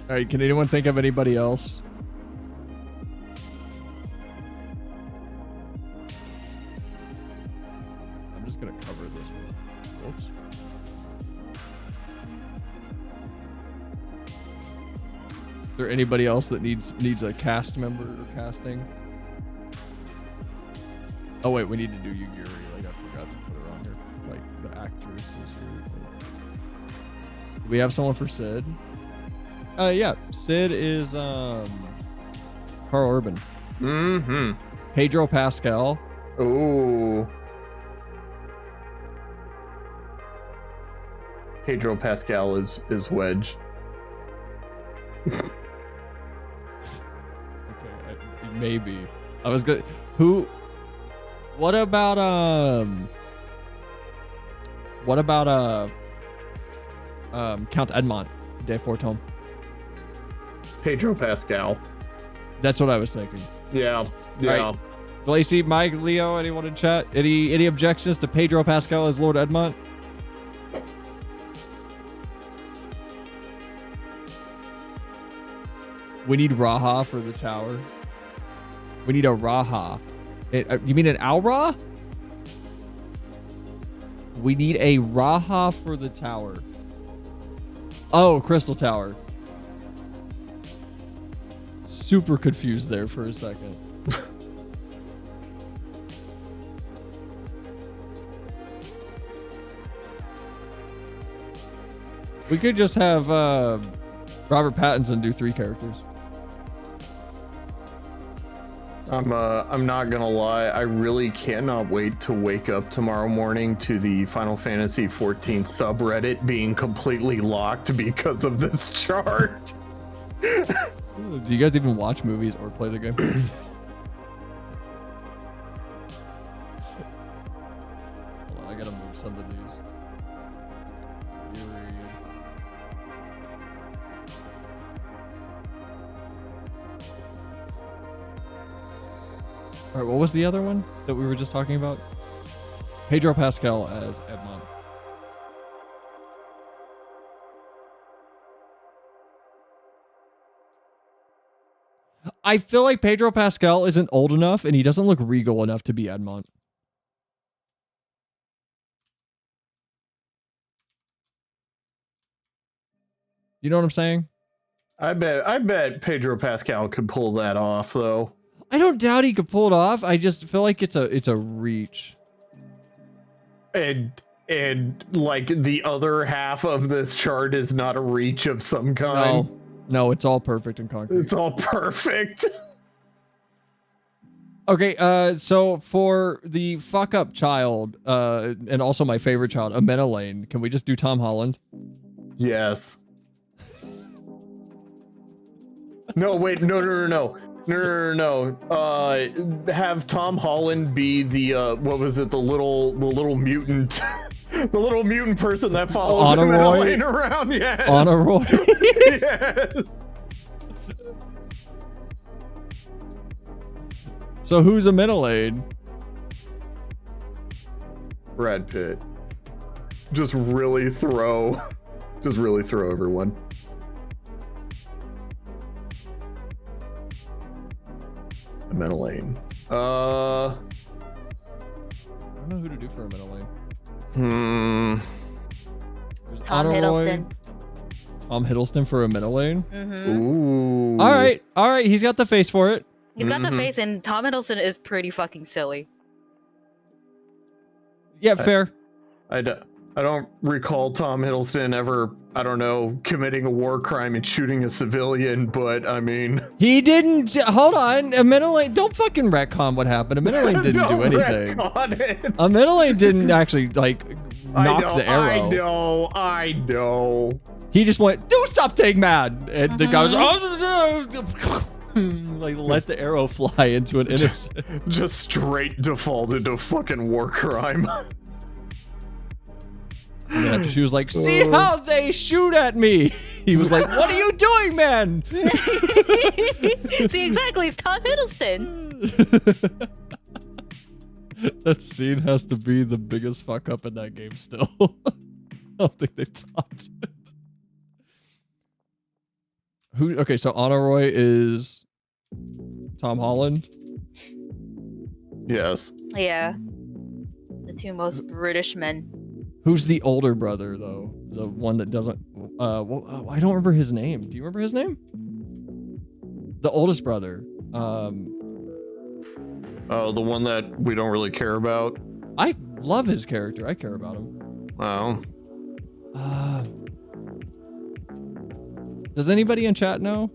Alright, can anyone think of anybody else? I'm just gonna cover this one. Oops. Is there anybody else that needs a cast member or casting? Oh wait, we need to do Yugiri. Like I forgot to put her on here. Like the actress is here. Do we have someone for Sid? Yeah. Sid is Carl Urban. Mm-hmm. Pedro Pascal. Ooh. Pedro Pascal is Wedge. Okay, maybe. I was good. Who? What about Count Edmont de Fortome? Pedro Pascal. That's what I was thinking. Yeah. Yeah. Right. Lacey, Mike, Leo, anyone in chat? Any objections to Pedro Pascal as Lord Edmont? We need Raha for the tower. We need a Raha. You mean an Alra? We need a Raha for the tower. Oh, Crystal Tower. Super confused there for a second. We could just have Robert Pattinson do 3 characters. I'm not gonna lie, I really cannot wait to wake up tomorrow morning to the Final Fantasy XIV subreddit being completely locked because of this chart. Do you guys even watch movies or play the game? Hold on, I gotta move some of these. All right, what was the other one that we were just talking about? Pedro Pascal as Edmond. I feel like Pedro Pascal isn't old enough and he doesn't look regal enough to be Edmond. You know what I'm saying? I bet Pedro Pascal could pull that off though. I don't doubt he could pull it off. I just feel like it's a reach. And like the other half of this chart is not a reach of some kind. No, it's all perfect and concrete. It's all perfect. Okay, so for the fuck up child, and also my favorite child, Amena Lane, can we just do Tom Holland? Yes. No, wait, no. Have Tom Holland be the what was it? The little mutant, the little mutant person that follows Amena Lane around. Yes. Anna Roy. Yes. So who's Amena Lane? Brad Pitt. Just really throw everyone. Amena Lane. I don't know who to do for Amena Lane. There's Tom Anna Hiddleston. Roy. Tom Hiddleston for Amena Lane. Mm-hmm. Ooh. All right. He's got the face for it. He's got the face, and Tom Hiddleston is pretty fucking silly. Yeah, fair. I don't recall Tom Hiddleston ever, I don't know, committing a war crime and shooting a civilian, but I mean... He didn't... Hold on. Amena Lane... Don't fucking retcon what happened. Amena Lane didn't do anything. Amena Lane didn't actually, like, knock the arrow. I know. He just went, do something, man! And the guy was... like, let the arrow fly into an innocent... Just straight defaulted to fucking war crime. And then after she was like, see how they shoot at me. He was like, what are you doing, man? See, exactly. It's Tom Hiddleston. That scene has to be the biggest fuck up in that game still. I don't think they've topped it. Okay, so Anna Roy is Tom Holland. Yes. Yeah. The two most British men. Who's the older brother though? The one that doesn't. Well, I don't remember his name. Do you remember his name? The oldest brother. Oh, the one that we don't really care about. I love his character. I care about him. Oh. Does anybody in chat know?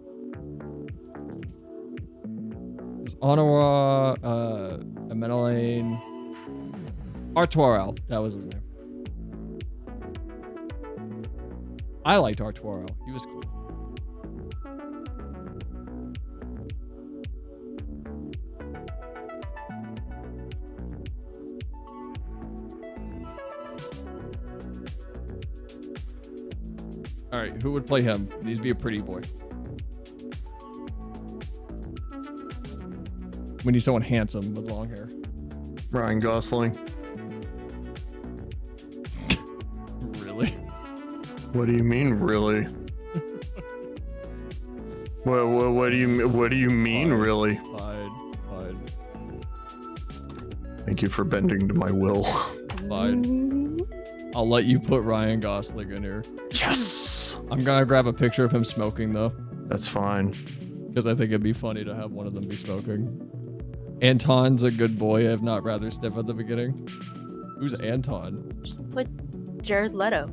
There's Onawa, Amenelaine, Artuarel. That was his name. I liked Artuarel. He was cool. All right, who would play him? He needs to be a pretty boy. We need someone handsome with long hair. Ryan Gosling. Really? What do you mean, really? What do you mean, Fine, really? Fine. Thank you for bending to my will. Fine. I'll let you put Ryan Gosling in here. Yes! I'm gonna grab a picture of him smoking though. That's fine. Because I think it'd be funny to have one of them be smoking. Anton's a good boy, if not rather stiff at the beginning. Who's Anton? Just put Jared Leto.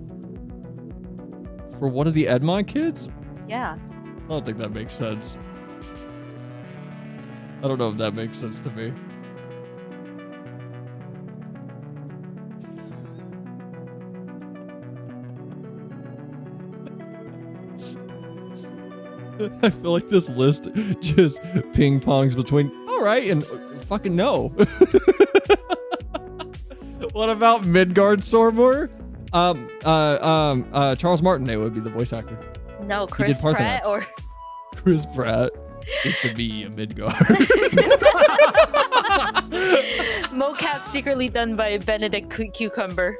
For one of the Edmond kids? Yeah. I don't think that makes sense. I don't know if that makes sense to me. I feel like this list just ping pongs between all right and fucking no. What about Midgard Sormor? Charles Martinet would be the voice actor. No, Chris Pratt or Chris Pratt. It's me, a Midgard. mocap secretly done by Benedict Cucumber.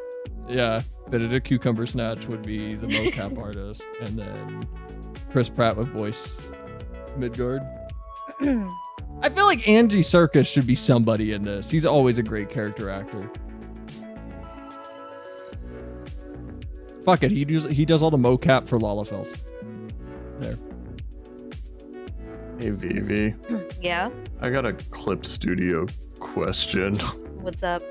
Yeah, Benedict Cucumber Snatch would be the mocap artist, and then Chris Pratt would voice Midgard. I feel like Andy Serkis should be somebody in this. He's always a great character actor. Fuck it, he does all the mocap for Lalafels. There. Hey, Vivi. Yeah? I got a Clip Studio question. What's up?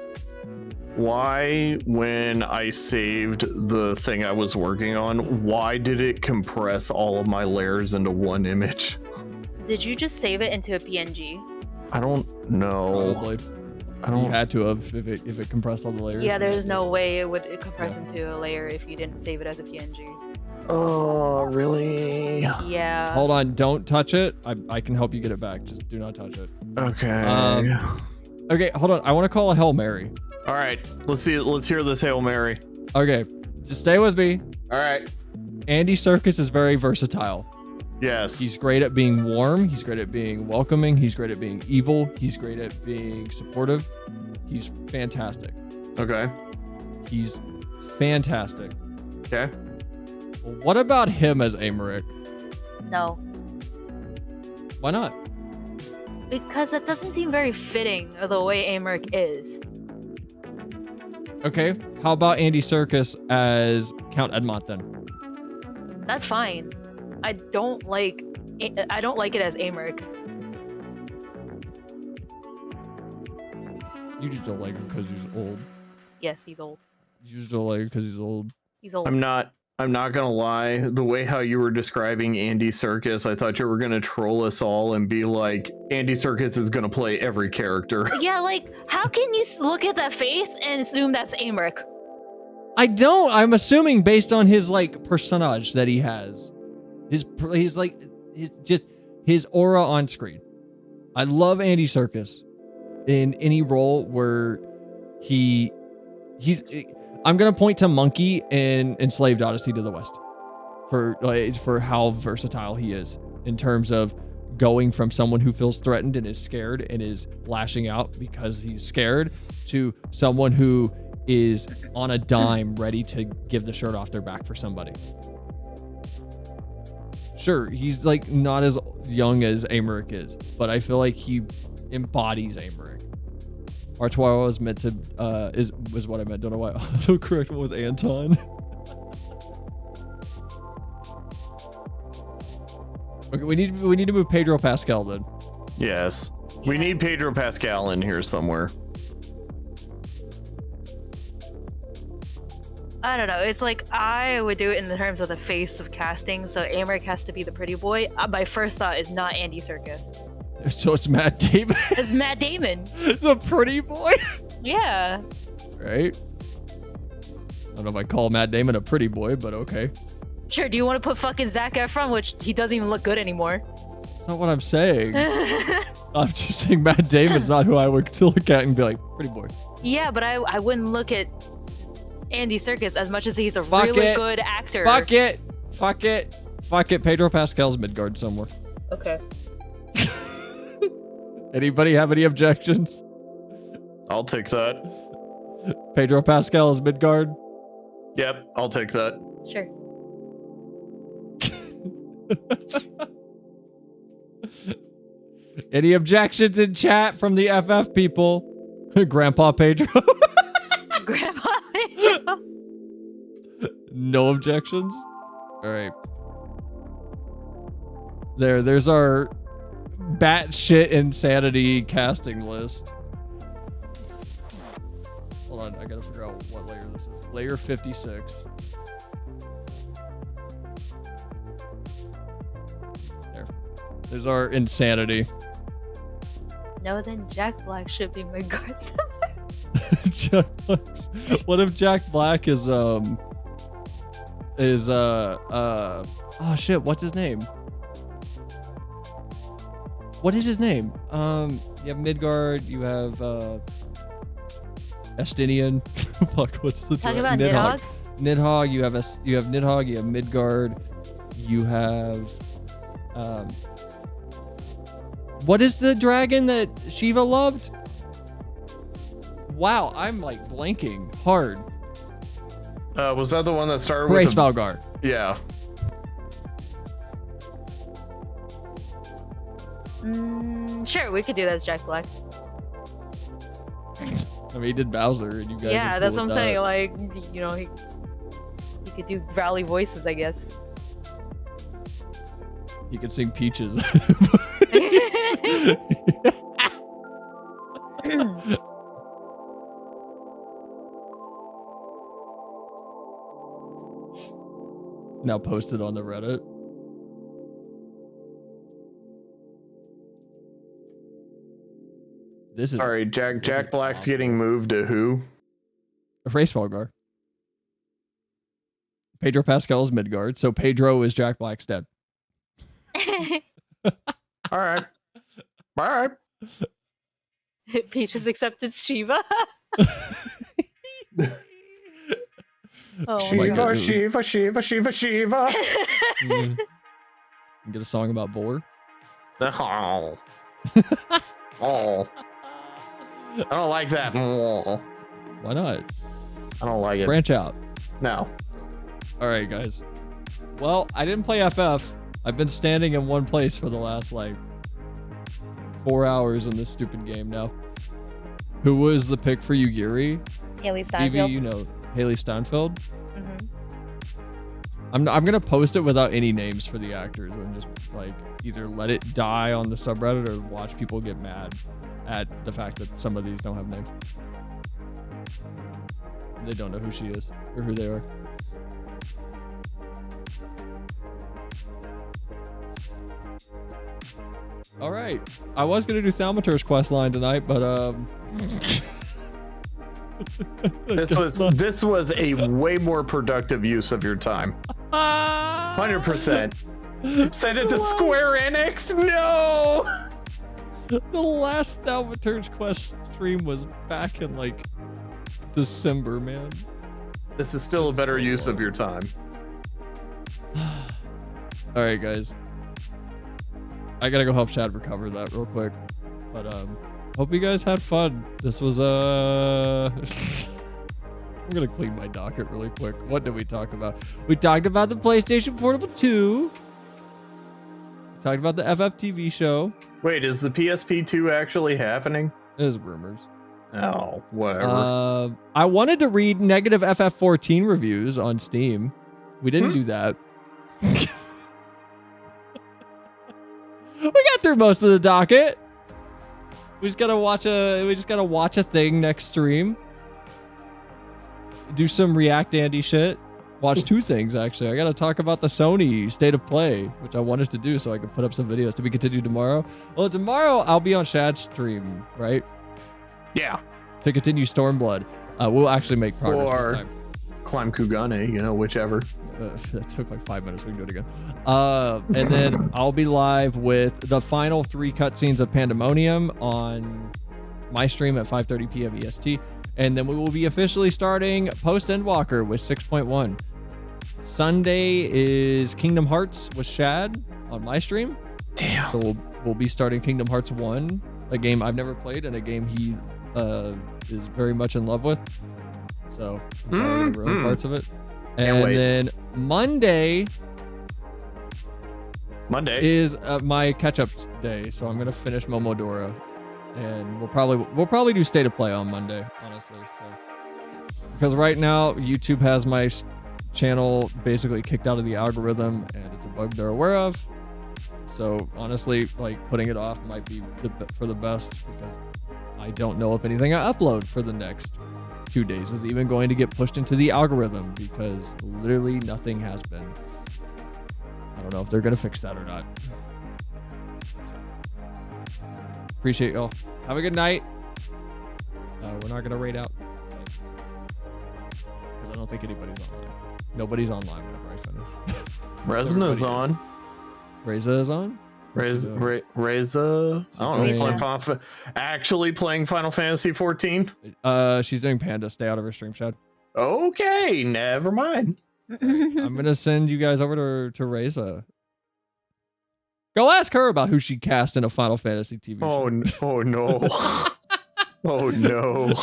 Why, when I saved the thing I was working on, why did it compress all of my layers into one image? Did you just save it into a PNG? I don't know. Probably. You had to have if it compressed all the layers. Yeah, there's no way it would compress into a layer if you didn't save it as a PNG. Oh, really? Yeah. Hold on, don't touch it. I can help you get it back. Just do not touch it. Okay. Okay, hold on. I want to call a Hail Mary. All right, let's hear this Hail Mary. Okay, just stay with me. All right. Andy Serkis is very versatile. Yes. He's great at being warm. He's great at being welcoming. He's great at being evil. He's great at being supportive. He's fantastic. Okay. He's fantastic. Okay. Well, what about him as Amaric? No. Why not? Because that doesn't seem very fitting of the way Amaric is. Okay, how about Andy Serkis as Count Edmont then? That's fine. I don't like it as Amaric. You just don't like him because he's old. Yes, he's old. You just don't like him because he's old. He's old. I'm not gonna lie. The way how you were describing Andy Serkis, I thought you were gonna troll us all and be like, Andy Serkis is gonna play every character. Yeah, like, how can you look at that face and assume that's Amaric? I don't. I'm assuming based on his like personage that he has, his aura on screen. I love Andy Serkis in any role where he's. I'm gonna point to Monkey in Enslaved Odyssey to the West for how versatile he is in terms of going from someone who feels threatened and is scared and is lashing out because he's scared to someone who is on a dime ready to give the shirt off their back for somebody. Sure, he's like not as young as Amaric is, but I feel like he embodies Amaric. Our Chihuahua is meant to was what I meant. Don't know why I autocorrect one with Anton. Okay, we need to move Pedro Pascal then. Yes. We need Pedro Pascal in here somewhere. I don't know. It's like I would do it in the terms of the face of casting. So Amric has to be the pretty boy. My first thought is not Andy Serkis. So it's Matt Damon. It's Matt Damon. The pretty boy. Yeah. Right. I don't know if I call Matt Damon a pretty boy, but okay. Sure. Do you want to put fucking Zac Efron, which he doesn't even look good anymore? That's not what I'm saying. I'm just saying Matt Damon's not who I would look at and be like, pretty boy. Yeah, but I wouldn't look at Andy Serkis as much as he's a really good actor. Fuck it. Fuck it. Fuck it. Pedro Pascal's Midgard somewhere. Okay. Anybody have any objections? I'll take that. Pedro Pascal is Midgard. Yep, I'll take that. Sure. Any objections in chat from the FF people? Grandpa Pedro. Grandpa Pedro. No objections? All right. There's our batshit insanity casting list. Hold on, I gotta figure out what layer this is. Layer 56. There. There's our insanity. No, then Jack Black should be my godson. Jack Black. What if Jack Black is oh shit, what's his name? What is his name? You have Midgard, you have Estinian. Fuck, what's the Talking about Nidhogg? Nidhogg, you have Nidhogg, you have Midgard, you have what is the dragon that Shiva loved? Wow, I'm like blanking hard. Was that the one that started Grace with Valgar. Yeah. Sure, we could do that as Jack Black. I mean, he did Bowser, and you guys. Yeah, are cool that's what I'm with saying. that. Like, you know, he could do Valley voices, I guess. He could sing Peaches. Now posted on the Reddit. This is sorry, Jack Black's getting moved to who? Race Valgar. Pedro Pascal is Midgard, so Pedro is Jack Black's dad. All right. All right. Peaches accepted Shiva. Oh, Shiva, Shiva, Shiva, Shiva, Shiva. Get a song about Vor. Oh. Oh. I don't like that. Oh. Why not? I don't like it. Branch out. No. All right, guys. Well, I didn't play FF. I've been standing in one place for the last like 4 hours in this stupid game now. Who was the pick for you, Yuri? Haley Steinfeld. Evie, you know, Haley Steinfeld. Mm-hmm. I'm gonna post it without any names for the actors and just like either let it die on the subreddit or watch people get mad at the fact that some of these don't have names. They don't know who she is or who they are. All right, I was gonna do Thaumaturge's quest line tonight, but this was a way more productive use of your time. 100%. Send it to Square Enix. No. The last Thaumaturge quest stream was back in like December, man. This is still a better use of your time. All right, guys. I gotta go help Chad recover that real quick. But hope you guys had fun. This was I'm gonna clean my docket really quick. What did we talk about? We talked about the PlayStation Portable 2. We talked about the FF TV show. Wait, is the PSP 2 actually happening? It is rumors. Oh, whatever. I wanted to read negative FF14 reviews on Steam. We didn't do that. We got through most of the docket. We just gotta watch a thing next stream. Do some React Andy shit. Watch two things actually. I gotta talk about the Sony State of Play, which I wanted to do so I could put up some videos. To be continued tomorrow. Well, tomorrow I'll be on Shad's stream, right? Yeah. To continue Stormblood. We'll actually make progress this time. Climb Kugane, whichever. That took like 5 minutes. We can do it again. And then I'll be live with the final 3 cutscenes of Pandemonium on my stream at 5:30 p.m. EST. And then we will be officially starting Post Endwalker with 6.1. Sunday is Kingdom Hearts with Shad on my stream. Damn. So we'll be starting Kingdom Hearts 1, a game I've never played and a game he is very much in love with. So I'm probably gonna ruin parts of it. And then Monday is my catch-up day, so I'm gonna finish Momodora, and we'll probably do State of Play on Monday, honestly. So because right now YouTube has my channel basically kicked out of the algorithm, and it's a bug they're aware of. So honestly, like putting it off might be for the best, because I don't know if anything I upload for the next 2 days is even going to get pushed into the algorithm, because literally nothing has been. I don't know if they're going to fix that or not. Appreciate y'all. Have a good night. We're not going to raid out, because I don't think anybody's online. Nobody's online whenever I finish. Rezna's on. Reza is on? Reza. I don't know. Actually playing Final Fantasy 14? She's doing Panda. Stay out of her stream, Chad. Okay, never mind. I'm gonna send you guys over to Reza. Go ask her about who she cast in a Final Fantasy TV show. Oh no. Oh no.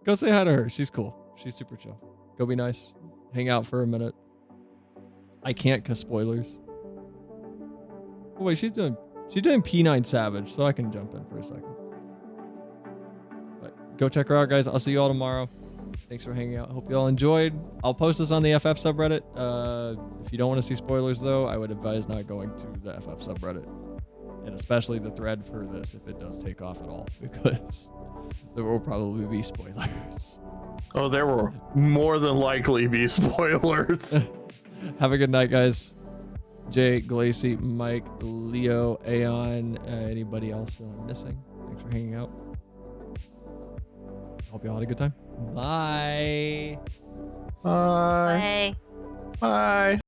Go say hi to her. She's cool. She's super chill. Go be nice. Hang out for a minute. I can't cause spoilers. Oh wait, she's doing P9 Savage, so I can jump in for a second. But go check her out, guys. I'll see you all tomorrow. Thanks for hanging out. Hope you all enjoyed. I'll post this on the FF subreddit. If you don't want to see spoilers, though, I would advise not going to the FF subreddit, and especially the thread for this if it does take off at all, because there will probably be spoilers. Oh, there will more than likely be spoilers. Have a good night, guys. Jay, Glacy, Mike, Leo, Aeon, anybody else that I'm missing. Thanks for hanging out. Hope you all had a good time. Bye. Bye. Bye. Bye.